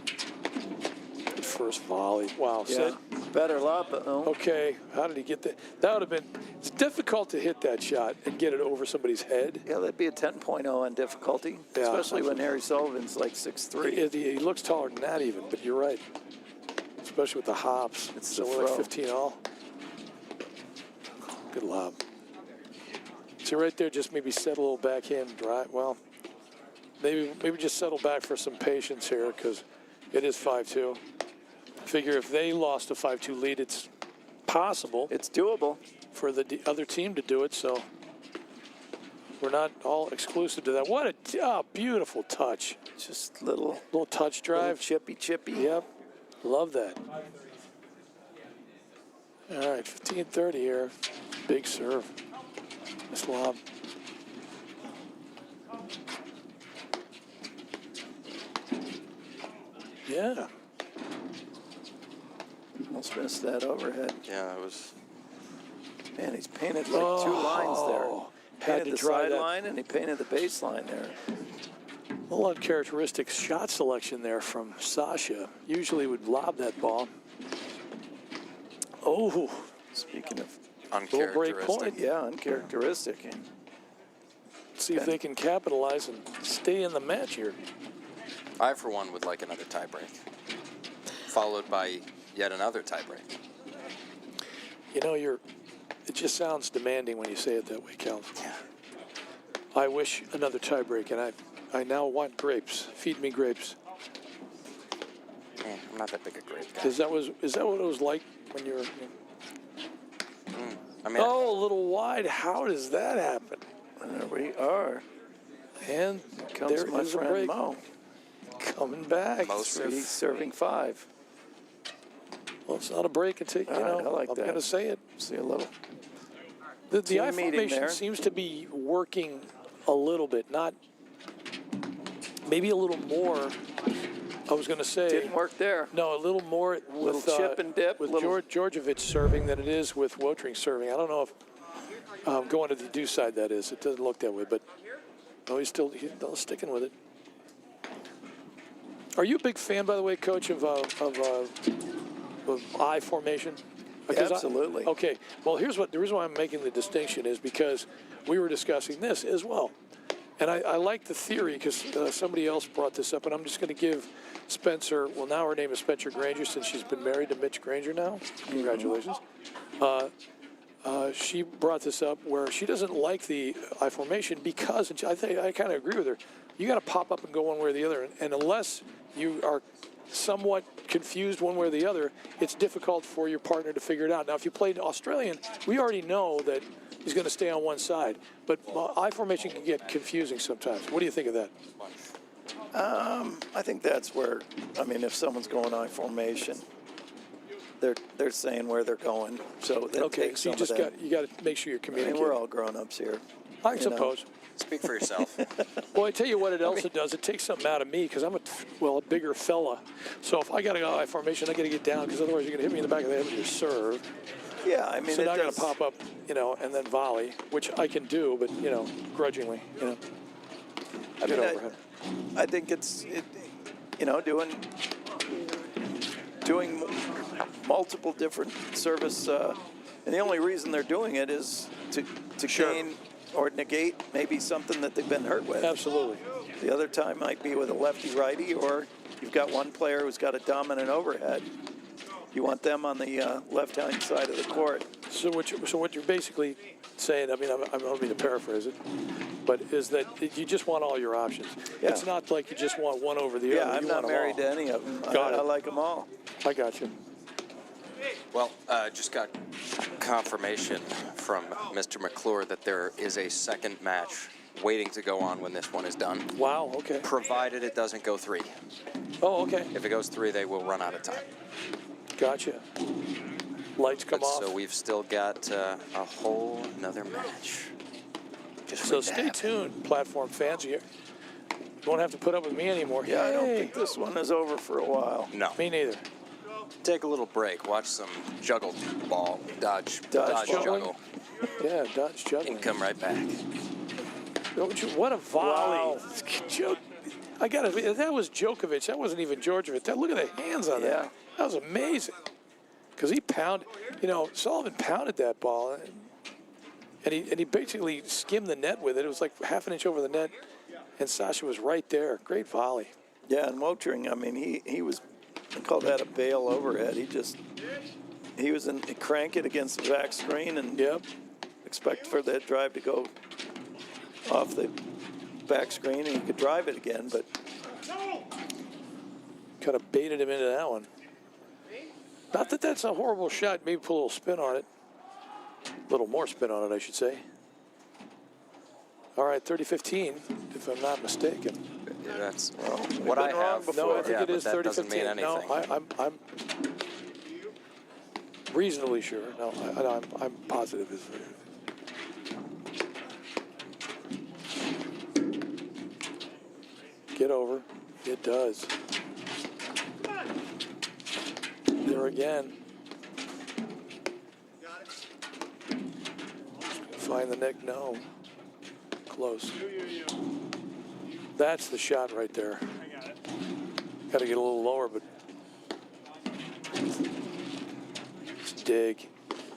Good first volley. Wow. Yeah. Set. Better luck, but no. Okay. How did he get that? That would have been. It's difficult to hit that shot and get it over somebody's head. Yeah, that'd be a 10.0 on difficulty, Yeah. especially when Harry Sullivan's like 6'3". He looks taller than that even, but you're right. Especially with the hops. It's So the we're like throw. 15 all. Good lob. See right there, just maybe set a little backhand drive. Well, maybe just settle back for some patience here because it is 5-2. Figure if they lost a 5-2 lead, it's possible It's doable. for the other team to do it. So we're not all exclusive to that. What a beautiful touch. Just little Touch drive. chippy. Yep, love that. All right, 15-30 here. Big serve. Nice lob. Yeah. Almost missed that overhead. Yeah, it was. Man, he's painted like 2 lines there. Had Painted to the try that. sideline and he painted the baseline there. A little uncharacteristic shot selection there from Sasha. Usually would lob that ball. Oh, Speaking of, little break Uncharacteristic. point. yeah, uncharacteristic. See if they can capitalize and stay in the match here. I, for one, would like another tiebreak, followed by yet another tiebreak. You know, it just sounds demanding when you say it that way, Cal. Yeah. I wish another tiebreak, and I now want grapes. Feed me grapes. Man, I'm not that big a grape guy. Is that what it was like when you were? I mean, Oh, a little wide. How does that happen? And there we are. And Comes there my is a friend break Mo. coming back. He's serving 5. Well, it's not a break until All right, I like I'm that. going to say it. See a little. The Team I meeting formation there. seems to be working a little bit, not maybe a little more. I was going to say Didn't work there. No, a little more Little with chip and dip, with little- Georgievich serving than it is with Wotring serving. I don't know if going to the deuce side that is. It doesn't look that way, but no, he's still sticking with it. Are you a big fan, by the way, Coach, of I formation? Because Absolutely. Okay. Well, the reason why I'm making the distinction is because we were discussing this as well. And I like the theory because somebody else brought this up, and I'm just going to give Spencer, well, now her name is Spencer Granger since she's been married to Mitch Granger now. Congratulations. She brought this up where she doesn't like the I formation because, and I kind of agree with her, you got to pop up and go one way or the other. And unless you are somewhat confused one way or the other, it's difficult for your partner to figure it out. Now, if you played Australian, we already know that he's going to stay on one side. But I formation can get confusing sometimes. What do you think of that? I think that's where, I mean, if someone's going I formation, they're saying where they're going. So that Okay, takes so you some of just that. got to make sure you're I mean, communicating. we're all grown-ups here. I you know. suppose. Speak for yourself. Well, I tell you what it also does. It takes something out of me because I'm a bigger fella. So if I got to go I formation, I got to get down because otherwise you're going to hit me in the back of the head with your serve. Yeah, I mean, So it now I got does. to pop up, and then volley, which I can do, but, grudgingly, I Get mean, overhead. I think it's, doing multiple different service, and the only reason they're doing it is to Sure. gain or negate maybe something that they've been hurt with. Absolutely. The other time might be with a lefty-righty, or you've got one player who's got a dominant overhead. You want them on the left-hand side of the court. So what you're basically saying, I don't mean to paraphrase it, but is that you just want all your options. Yeah. It's not like you just want one over the Yeah, other. I'm You not want them married all. to any of them. Got I it. like them all. I got you. Well, just got confirmation from Mr. McClure that there is a second match waiting to go on when this one is done, Wow, okay. provided it doesn't go 3. Oh, okay. If it goes 3, they will run out of time. Gotcha. Lights come off. So we've still got a whole another match. Just So wait to stay happen. tuned, platform fans. You won't have to put up with me anymore. Yeah, I don't Hey. think this one is over for a while. No. Me neither. Take a little break. Watch some juggle ball, dodge juggling? juggle, Yeah, Dodge juggling. and come right back. What a volley. Wow. I got to. That was Djokovic. That wasn't even Djordjevic. Look at the hands on Yeah. that. That was amazing. Because he pounded, Sullivan pounded that ball, and he basically skimmed the net with it. It was like half an inch over the net, and Sasha was right there. Great volley. Yeah, and Wotering, I mean, he was, I call that a bail overhead. He was in crank it against the back screen and Yep. expect for that drive to go off the back screen, and he could drive it again, but Kind of baited him into that one. Not that that's a horrible shot. Maybe put a little spin on it. A little more spin on it, I should say. All right, 30-15, if I'm not mistaken. Yeah, that's we've what I been wrong have. before. No, I think yeah, it is but that doesn't mean 30-15. No, anything. I'm reasonably sure. No, I'm positive. Get over. It does. There again. Find the neck. No. Close. That's the shot right there. Got to get a little lower, but just dig.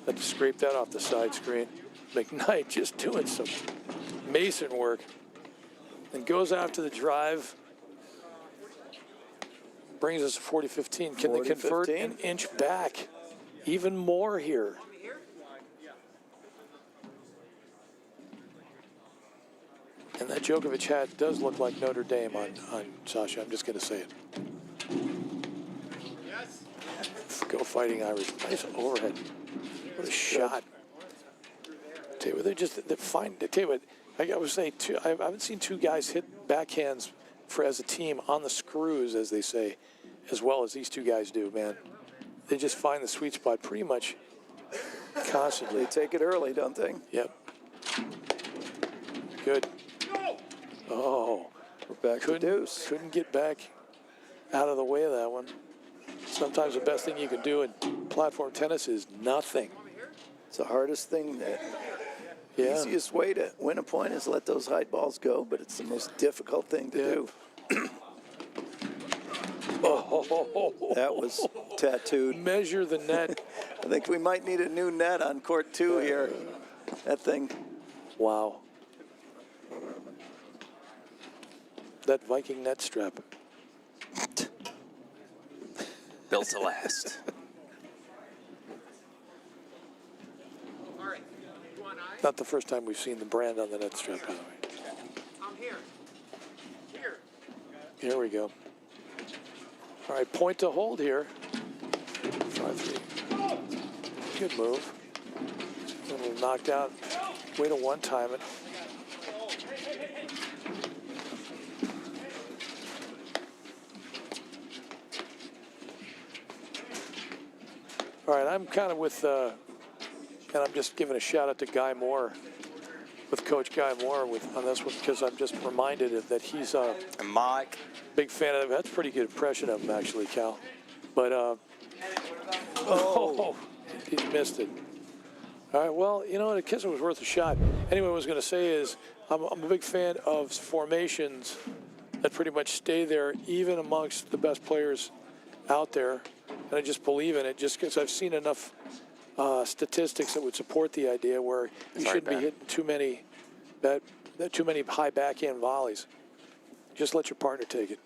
Had to scrape that off the side screen. McKnight just doing some Mason work and goes after the drive. Brings us to 40-15. Can they convert 40-15? an inch back? Even more here. And that Djokovic hat does look like Notre Dame on Sasha. I'm just going to say it. Go Fighting Irish. Nice overhead. What a shot. Tell you what, they're fine. Tell you what, I was saying, I haven't seen two guys hit backhands as a team on the screws, as they say, as well as these two guys do, man. They just find the sweet spot pretty much constantly. they take it early, don't they? Yep. Good. Oh, We're back to deuce. couldn't get back out of the way of that one. Sometimes the best thing you can do in platform tennis is nothing. It's the hardest thing. The Yeah. easiest way to win a point is let those high balls go, but it's the most difficult thing to Yeah. do. Oh, That was tattooed. measure the net. I think we might need a new net on court 2 here. That thing. Wow. That Viking net strap. Built to last. Not the first time we've seen the brand on the net strap, by the way. I'm here. Here. Here we go. All right, point to hold here. 5-3. Good move. A little knocked out. Way to one-time it. All right, I'm kind of with, and I'm just giving a shout out to Guy Moore with Coach Guy Moore on this one because I'm just reminded that he's a And Mike. big fan of him. That's a pretty good impression of him, actually, Cal. But, he missed it. All right, well, you know, I guess it was worth a shot. Anyway, what I was going to say is I'm a big fan of formations that pretty much stay there even amongst the best players out there. And I just believe in it just because I've seen enough statistics that would support the idea where you shouldn't be hitting too many high backhand volleys. Just let your partner take it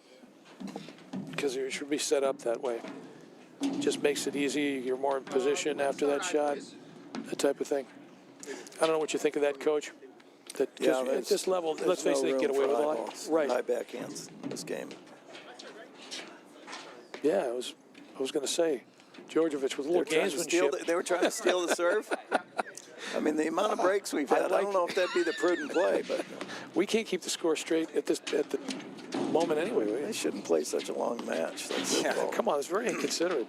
because it should be set up that way. Just makes it easy. You're more in position after that shot, that type of thing. I don't know what you think of that, Coach. That at this level, let's face it, they can get away with a lot. Right. High backhands in this game. Yeah, I was going to say, Djordjevic with a little gamesmanship. They were trying to steal the serve. I mean, the amount of breaks we've had, I don't know if that'd be the prudent play, but we can't keep the score straight at the moment anyway. they shouldn't play such a long match. That's Yeah, come on, it's very inconsiderate.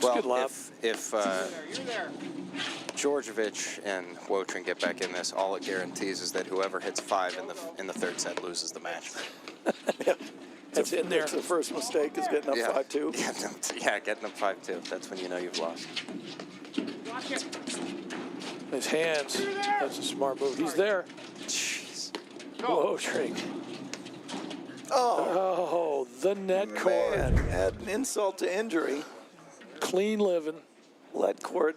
Well, good lob. if Djordjevic and Wotrin get back in this, all it guarantees is that whoever hits 5 in the third set loses the match. That's in there. The first mistake is getting up 5-2. Yeah, getting up 5-2. That's when you know you've lost. His hands. That's a smart move. He's there. Jeez. Wotrin. Oh, The net cord. man, add an insult to injury. Clean living. Lead cord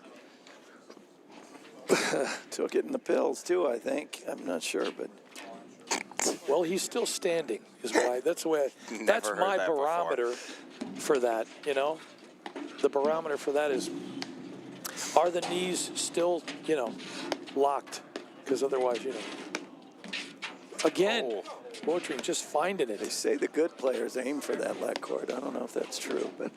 took it in the pills too, I think. I'm not sure, but Well, he's still standing. Is why. That's the way. Never That's heard my that before. barometer for that. You know, the barometer for that is: are the knees still, locked? Because otherwise, Again, Wotrin just finding they it. say the good players aim for that lead cord. I don't know if that's true, but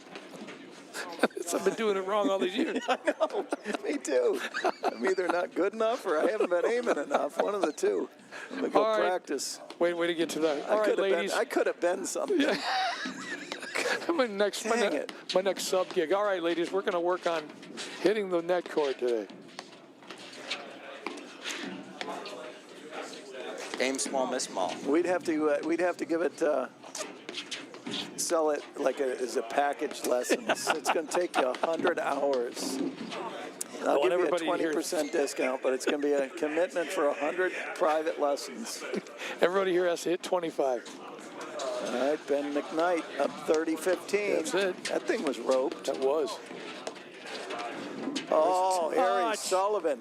I've been doing it wrong all these years. I know. Me too. I'm either not good enough or I haven't been aiming enough. One of the two. I'm gonna go All right. practice. Way to get to that. All right, ladies. I could have been something. my next sub gig. All right, ladies, we're going to work on hitting the net cord today. Aim small, miss small. We'd have to give it. Sell it like as a package lesson. It's going to take you 100 hours. I'll give you a 20% discount, but it's going to be a commitment for 100 private lessons. Everybody here has to hit 25. All right, Ben McKnight up 30-15. That's it. That thing was roped. That was. Oh, Harry Touch. Sullivan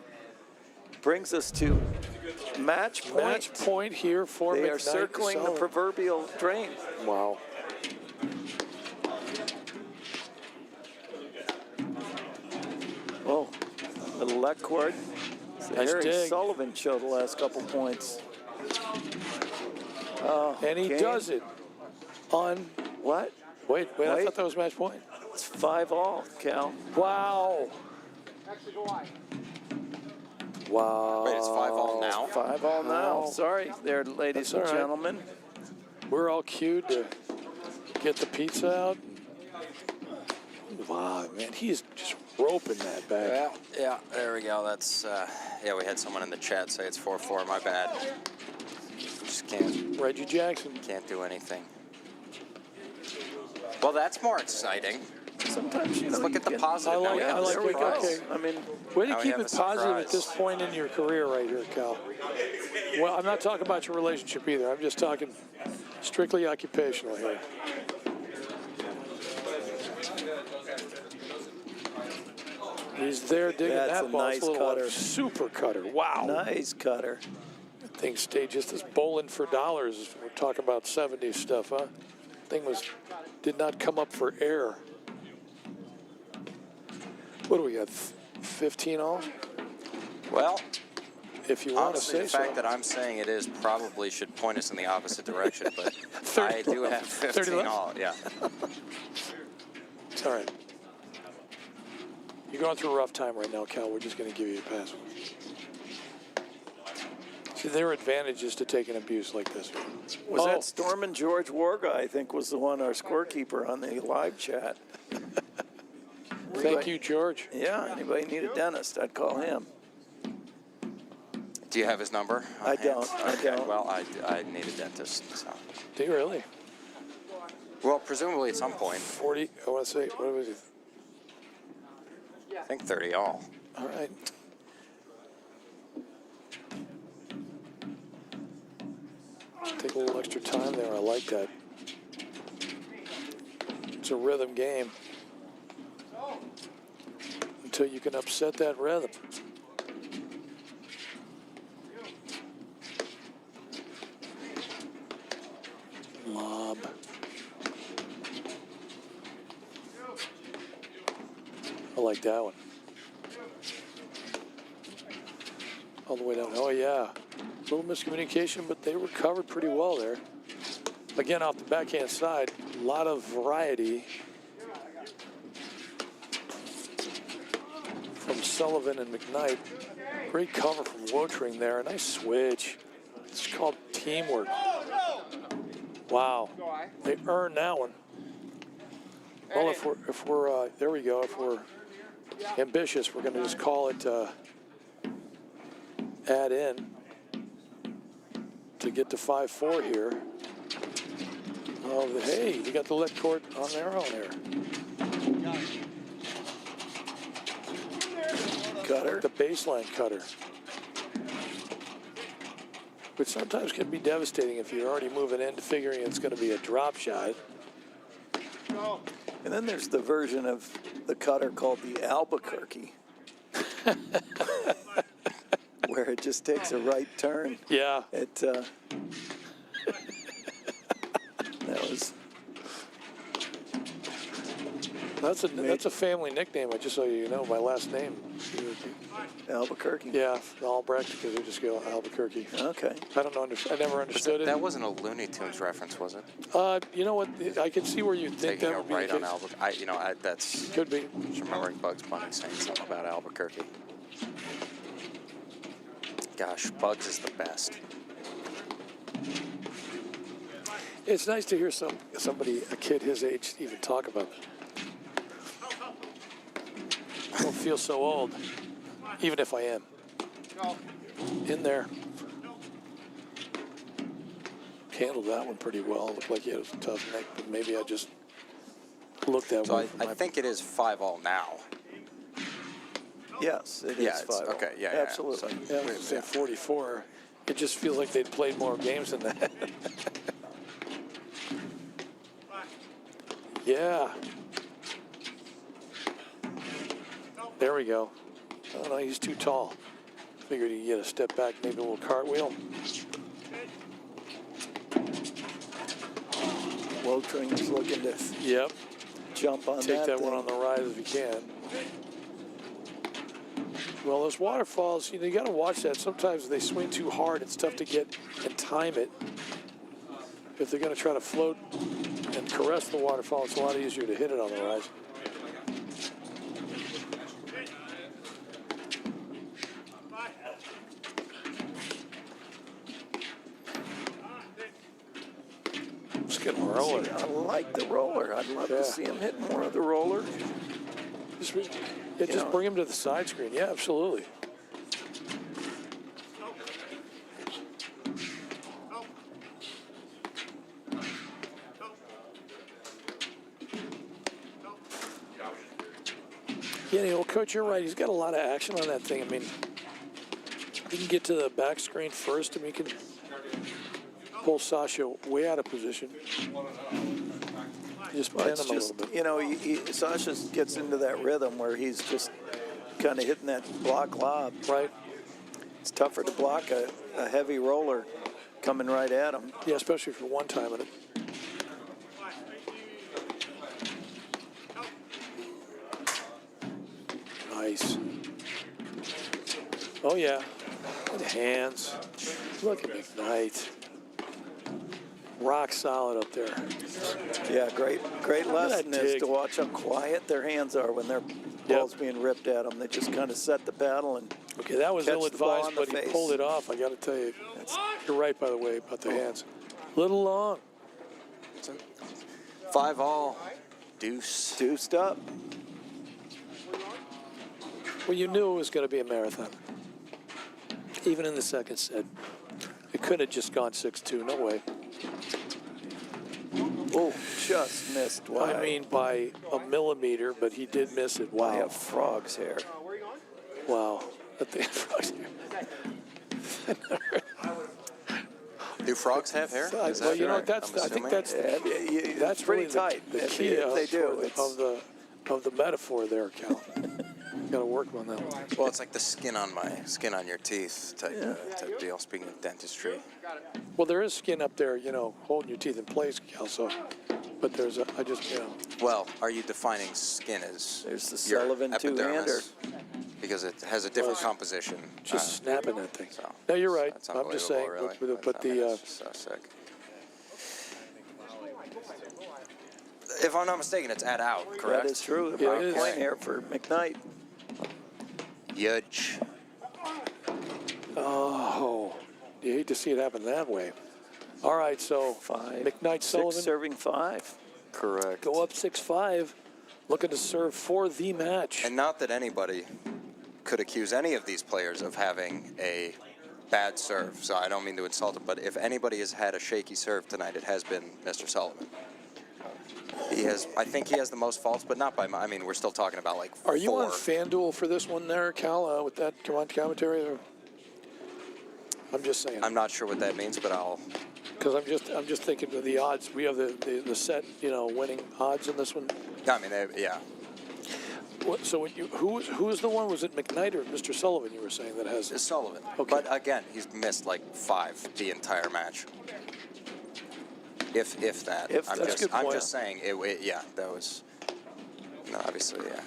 brings us to match point. Match point here for They McKnight. are circling the proverbial drain. Wow. Oh, little left cord. Nice Harry dig. Sullivan showed the last couple points. And he game. does it on. What? Wait, I thought that was match point. It's 5-all, Cal. Wow. Wow. Wait, it's 5-all now? 5-all now. Wow. Sorry there, ladies That's and all right. gentlemen. We're all cued to get the pizza out. Wow, man, he's just roping that back. Yeah, there we go. That's, we had someone in the chat say it's 4-4. My bad. Just Reggie Jackson. can't do anything. Well, that's more exciting. Sometimes Let's look at the positive. I like Now we have a it. surprise. Okay. I mean, Way to Now we keep have it a positive at surprise. this point in your career right here, Cal. Well, I'm not talking about your relationship either. I'm just talking strictly occupational here. He's there digging That's that a ball. nice It's a little cutter. super cutter. Wow. nice cutter. Thing stayed just as bowling for dollars. We're talking about 70s stuff, huh? Thing did not come up for air. What do we got? 15 all? Well, If you want to honestly, say the so. fact that I'm saying it is probably should point us in the opposite direction, but 30 I do have left. 30 15 left? all. Yeah. It's all right. You're going through a rough time right now, Cal. We're just going to give you a pass. See, there are advantages to taking abuse like this. Was that Storm and George Warga, I think, was the one, our scorekeeper on the live chat. Thank you, George. Yeah, anybody need a dentist, I'd call him. Do you have his number? on I hand? don't, I Okay, don't. well, I need a dentist, so. Do you really? Well, presumably at some point. 40, I want to say, what was it? I think 30 all. All right. Take a little extra time there. I like that. It's a rhythm game. Until you can upset that rhythm. Lob. I like that one. All the way down. Oh, yeah. A little miscommunication, but they recovered pretty well there. Again, off the backhand side, a lot of variety from Sullivan and McKnight. Great cover from Wotring there. A nice switch. It's called teamwork. Wow. They earned that one. Well, if we're there we go. If we're ambitious, we're going to just call it add in to get to 5-4 here. Oh, hey, you got the lit court on their own here. Cutter. The baseline cutter. Which sometimes can be devastating if you're already moving into figuring it's going to be a drop shot. And then there's the version of the cutter called the Albuquerque, where it just takes a right turn. Yeah. That was. That's a family nickname. I just so you know my last name. Albuquerque. Yeah, Albrecht, because they just go Albuquerque. Okay. I don't know. I never understood it. That wasn't a Looney Tunes reference, was it? You know what? I can see where you think Taking that a would be right the on case. Albuquerque. That's. Could be. Just remembering Bugs Bunny saying something about Albuquerque. Gosh, Bugs is the best. It's nice to hear somebody, a kid his age, even talk about it. I don't feel so old, even if I am. In there. Handled that one pretty well. Looked like he had a tough neck, but maybe I just looked that So way. I think it is 5 all now. Yes, it Yeah, is it's 5. okay. Yeah, Absolutely. Yeah, I was saying 44. It just feels like they'd played more games than that. Yeah. There we go. Oh, no, he's too tall. Figured he'd get a step back, maybe a little cartwheel. Wotring is looking to Yep. jump on Take that thing. one on the rise if you can. Well, those waterfalls, you got to watch that. Sometimes they swing too hard. It's tough to get and time it. If they're going to try to float and caress the waterfall, it's a lot easier to hit it on the rise. Let's get a roller. I like the roller. I'd love to see him hit more of the roller. Just bring him to the side screen. Yeah, absolutely. Yeah, well, Coach, you're right. He's got a lot of action on that thing. I mean, he can get to the back screen first. I mean, he can pull Sasha way out of position. Just Well, pin it's him a just, little bit. Sasha gets into that rhythm where he's just kind of hitting that block lob. Right. It's tougher to block a heavy roller coming right at him. Yeah, especially for one time in it. Nice. Oh, yeah. Good hands. Look at McKnight. Rock solid up there. Yeah, great at lesson that is dig. to watch how quiet their hands are when their ball's being ripped at them. They just kind of set the paddle and Okay, that was catch the ball ill-advised, in the but he face. pulled it off. I got to tell you. You're right, by the way, about the hands. Little long. 5 all. Deuce. Deuced up. Well, you knew it was going to be a marathon. even in the second set. It could have just gone 6-2. No way. Oh, just missed. Wow. I mean, by a millimeter, but he did miss it. I Wow. have frog's hair. Wow. But they Do frogs have hair? Is well, that you know, right? that's. I'm I think assuming? that's That's pretty really tight. The If key they do. of the metaphor there, Cal. Got to work on that one. Well, it's like the skin on your teeth type deal. Speaking of dentistry, Well, there is skin up there, you know, holding your teeth in place, Cal. So, but there's a. I just, you know. well, are you defining skin as There's the your Sullivan two-hander. epidermis? Because it has a different composition. Just snapping that thing. So, No, you're right. That's I'm just saying. unbelievable, really. But I mean, the it's just so sick. If I'm not mistaken, it's at out, correct? That is true. Yeah, Right it is. point here for McKnight. Yudge. oh, you hate to see it happen that way. All right, so Five. McKnight 6 Sullivan serving 5. Correct. go up 6-5, looking to serve for the match. And not that anybody could accuse any of these players of having a bad serve, so I don't mean to insult him, but if anybody has had a shaky serve tonight, it has been Mr. Sullivan. He has, I think he has the most faults, but not by I mean, we're still talking about like Are you 4. on FanDuel for this one there, Cal, with that commentary? Or? I'm just saying. I'm not sure what that means, but I'll. Because I'm just thinking of the odds. We have the set, you know, winning odds in this one. I mean, yeah. So when who's the one? Was it McKnight or Mr. Sullivan? You were saying that has It's Sullivan. Okay. But again, he's missed like 5 the entire match. If that. If I'm that's just a good I'm point. just saying yeah, that was. No, obviously, yeah.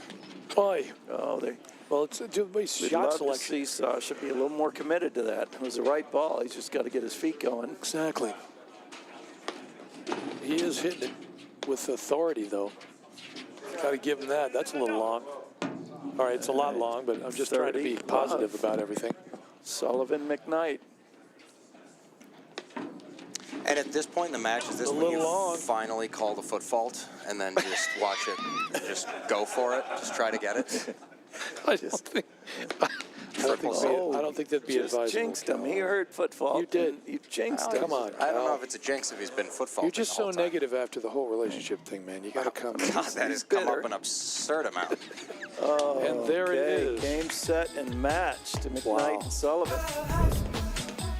Boy. Oh, they. Well, it's We'd shot love to selection. see Sasha be a little more committed to that. It was the right ball. He's just got to get his feet going. Exactly. He is hitting it with authority, though. Got to give him that. That's a little long. All right, it's a lot long, but I'm just trying to be 30. positive about everything. Sullivan McKnight. And at this point in the match, is this A when you little long. finally call the foot fault and then just watch it, just go for it, just try to get it? I don't think. I don't think that'd be Just advisable. jinxed him. He heard foot fault. You did. and You jinxed him. Come on. I don't know Cal. if it's a jinx if he's been foot faulting You're just the so whole time. negative after the whole relationship thing, man. You got to come. God, that has come up an absurd amount. And there it Okay, is. game, set, and match to McKnight Wow. and Sullivan.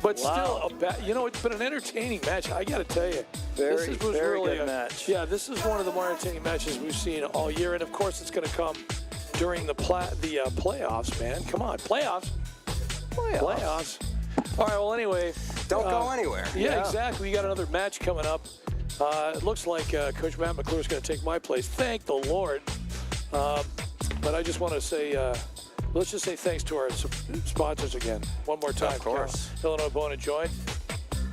But Wow. still, you know, it's been an entertaining match. I got to tell you, was Very really good match. Yeah, this is one of the more entertaining matches we've seen all year, and of course, it's going to come during the playoffs. Man, come on, playoffs. Playoffs. All right. Well, anyway, Don't go anywhere. Yeah, exactly. We got another match coming up. It looks like Coach Matt McClure is going to take my place. Thank the Lord. But I just want to say, let's just say thanks to our sponsors again. One more time. Of course. Illinois Bone and Joint.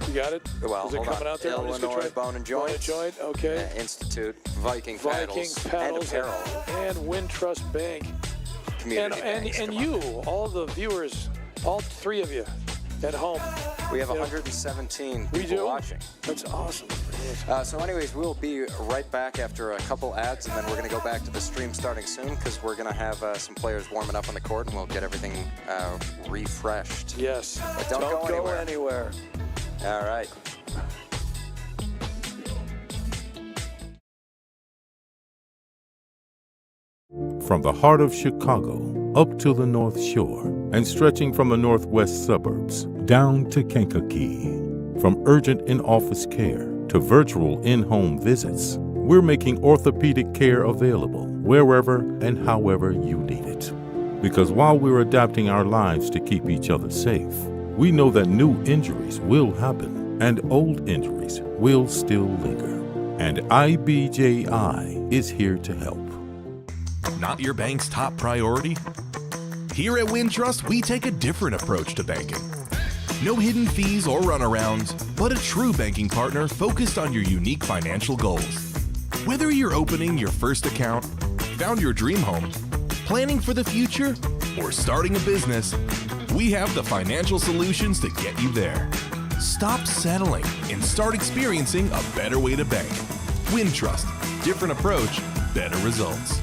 You got it? Well, Is it hold coming on. out there? Illinois Bone and Joint. Bone and Joint, okay. Institute, Viking Paddles, Paddles and Apparel. and Wintrust Bank. Community banks, And come on. you, all the viewers, all 3 of you at home. We have you know, 117 We people do? watching. That's awesome. So anyways, we'll be right back after a couple ads, and then we're going to go back to the stream starting soon because we're going to have some players warming up on the court, and we'll get everything refreshed. Yes. But don't go anywhere. All right. From the heart of Chicago up to the North Shore and stretching from the northwest suburbs down to Kankakee. From urgent in-office care to virtual in-home visits, we're making orthopedic care available wherever and however you need it. Because while we're adapting our lives to keep each other safe, we know that new injuries will happen and old injuries will still linger. And IBJI is here to help. Not your bank's top priority? Here at Wintrust, we take a different approach to banking. No hidden fees or runarounds, but a true banking partner focused on your unique financial goals. Whether you're opening your first account, found your dream home, planning for the future, or starting a business, we have the financial solutions to get you there. Stop settling and start experiencing a better way to bank. Wintrust, different approach, better results.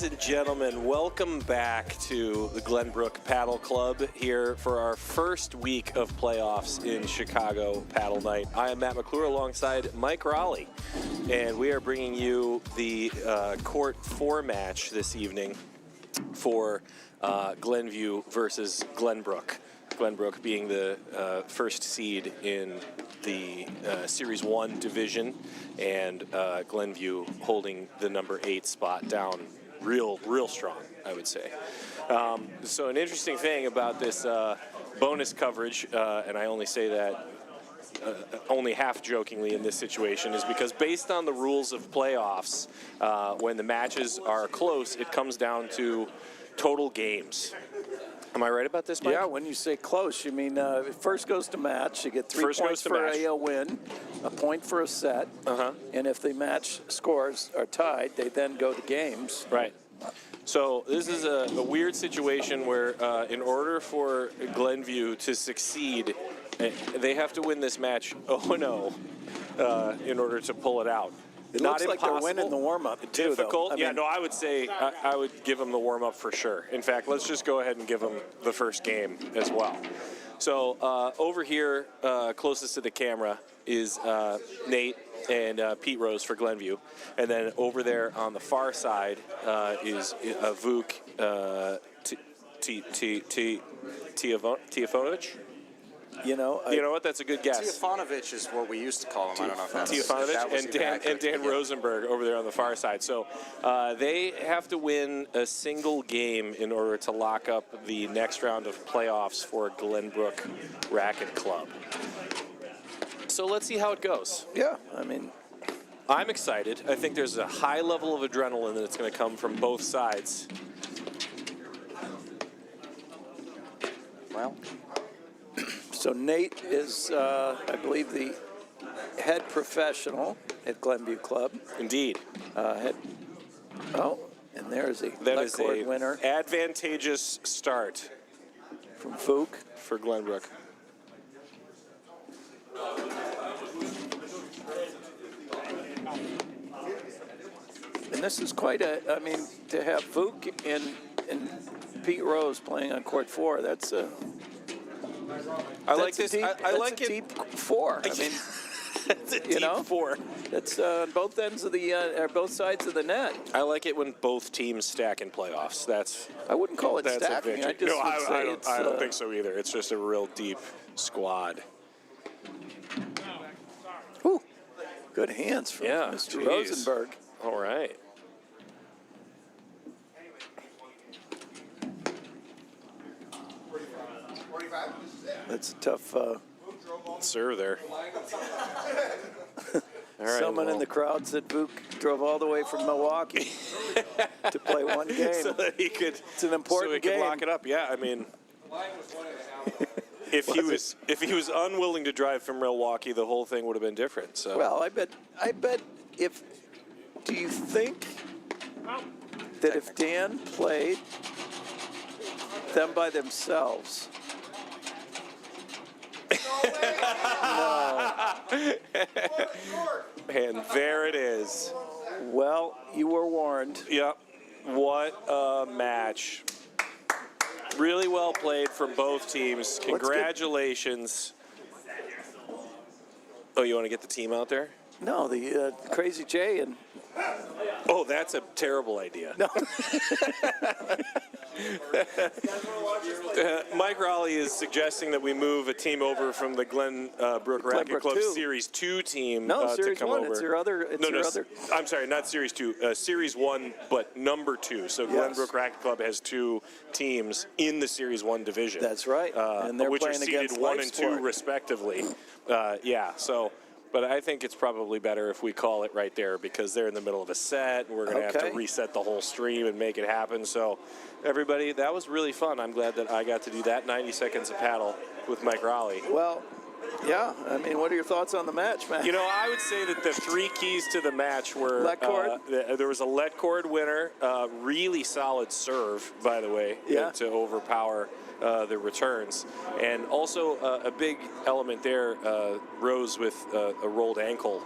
Ladies and gentlemen, welcome back to the Glenbrook Paddle Club here for our first week of playoffs in Chicago Paddle Night. I am Matt McClure alongside Mike Raleigh, and we are bringing you the Court 4 match this evening for Glenview versus Glenbrook. Glenbrook being the first seed in the Series 1 division, and Glenview holding the number 8 spot down real strong, I would say. So an interesting thing about this bonus coverage, and I only say that only half jokingly in this situation, is because based on the rules of playoffs, when the matches are close, it comes down to total games. Am I right about this, Mike? Yeah, when you say close, you mean first goes to match. You get 3 First points goes to for match. a win, a point for a set. And if the match scores are tied, they then go to games. Right. So this is a weird situation where in order for Glenview to succeed, they have to win this match 0-0 in order to pull it out. It Not looks like impossible. they're winning the warm-up, too, though. Difficult. I Yeah, mean- no, I would say I would give them the warm-up for sure. In fact, let's just go ahead and give them the first game as well. So over here, closest to the camera, is Nate and Pete Rose for Glenview. And then over there on the far side is Vuk Tiafonovich. You know what? That's a good guess. Tiafonovich is what we used to call him. I don't know if that's that Tiafonovich was and even Dan accurate. Rosenberg over there on the far side. So they have to win a single game in order to lock up the next round of playoffs for Glenbrook Racket Club. So let's see how it goes. Yeah, I mean, I'm excited. I think there's a high level of adrenaline that's going to come from both sides. Well, so Nate is, I believe, the head professional at Glenview Club. Indeed. And there's a That lead is court a winner advantageous start from Fook. for Glenbrook. And this is quite I mean, to have Fook and Pete Rose playing on court 4, that's a. I like that's this. a deep, I that's like a it. deep 4. I mean, It's a you deep know? 4. that's both ends of the, both sides of the net. I like it when both teams stack in playoffs. That's I wouldn't call it a stacking. victory. I just No, would say I don't, it's. I don't think so either. It's just a real deep squad. Whew, good hands from Yeah, Mr. geez. Rosenberg. All right. That's a tough. Serve there. All right, Someone in well, the crowd said Fook drove all the way from Milwaukee to play one game. so that he could. It's an important so he could game. lock it up. Yeah, I mean. If he was unwilling to drive from Milwaukee, the whole thing would have been different. So Well, I bet if. Do you think that if Dan played them by themselves? and there it is. Well, you were warned. Yep. What a match. Really well played from both teams. Congratulations. Oh, you want to get the team out there? No, the Crazy J and Oh, that's a terrible idea. no. Mike Raleigh is suggesting that we move a team over from the Glenbrook Racket Glenbrook Club 2. Series 2 team No, to Series come 1. over. It's your other. It's No, your no, other. I'm sorry, not Series 2. Series 1, but number 2. So Yes. Glenbrook Racket Club has 2 teams in the Series 1 division. That's right. And they're which are playing seeded against 1 and 2 Livestreaming. respectively. Yeah, so, but I think it's probably better if we call it right there because they're in the middle of a set and we're going to have Okay. to reset the whole stream and make it happen. So, everybody, that was really fun. I'm glad that I got to do that 90 seconds of paddle with Mike Raleigh. Well, yeah. I mean, what are your thoughts on the match, man? You know, I would say that the 3 keys to the match were Let cord? there was a let cord winner, really solid serve, by the way, Yeah. to overpower the returns. And also a big element there, Rose with a rolled ankle,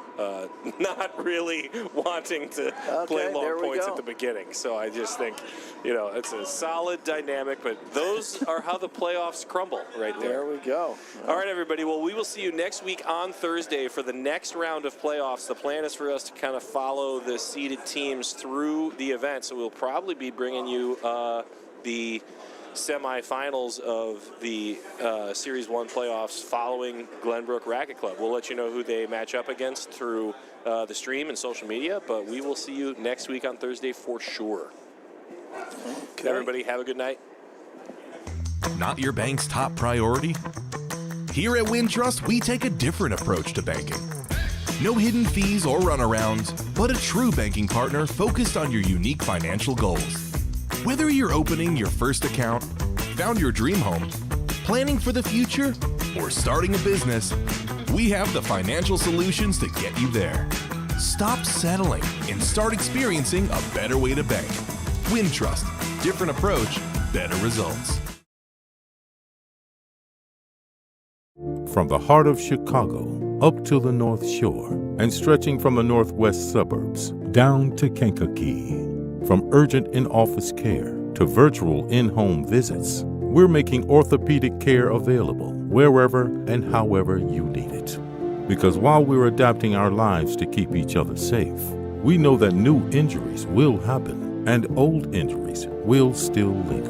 not really wanting to play there long we points go. at the beginning. So I just think, it's a solid dynamic, but those are how the playoffs crumble right there. There we go. All right, everybody. Well, we will see you next week on Thursday for the next round of playoffs. The plan is for us to kind of follow the seeded teams through the event, so we'll probably be bringing you the semifinals of the Series 1 playoffs following Glenbrook Racket Club. We'll let you know who they match up against through the stream and social media, but we will see you next week on Thursday for sure. Okay. Everybody, have a good night. Not your bank's top priority? Here at Wintrust, we take a different approach to banking. No hidden fees or runarounds, but a true banking partner focused on your unique financial goals. Whether you're opening your first account, found your dream home, planning for the future, or starting a business, we have the financial solutions to get you there. Stop settling and start experiencing a better way to bank. Wintrust, different approach, better results. From the heart of Chicago up to the North Shore and stretching from the northwest suburbs down to Kankakee. From urgent in-office care to virtual in-home visits, we're making orthopedic care available wherever and however you need it. Because while we're adapting our lives to keep each other safe, we know that new injuries will happen and old injuries will still linger.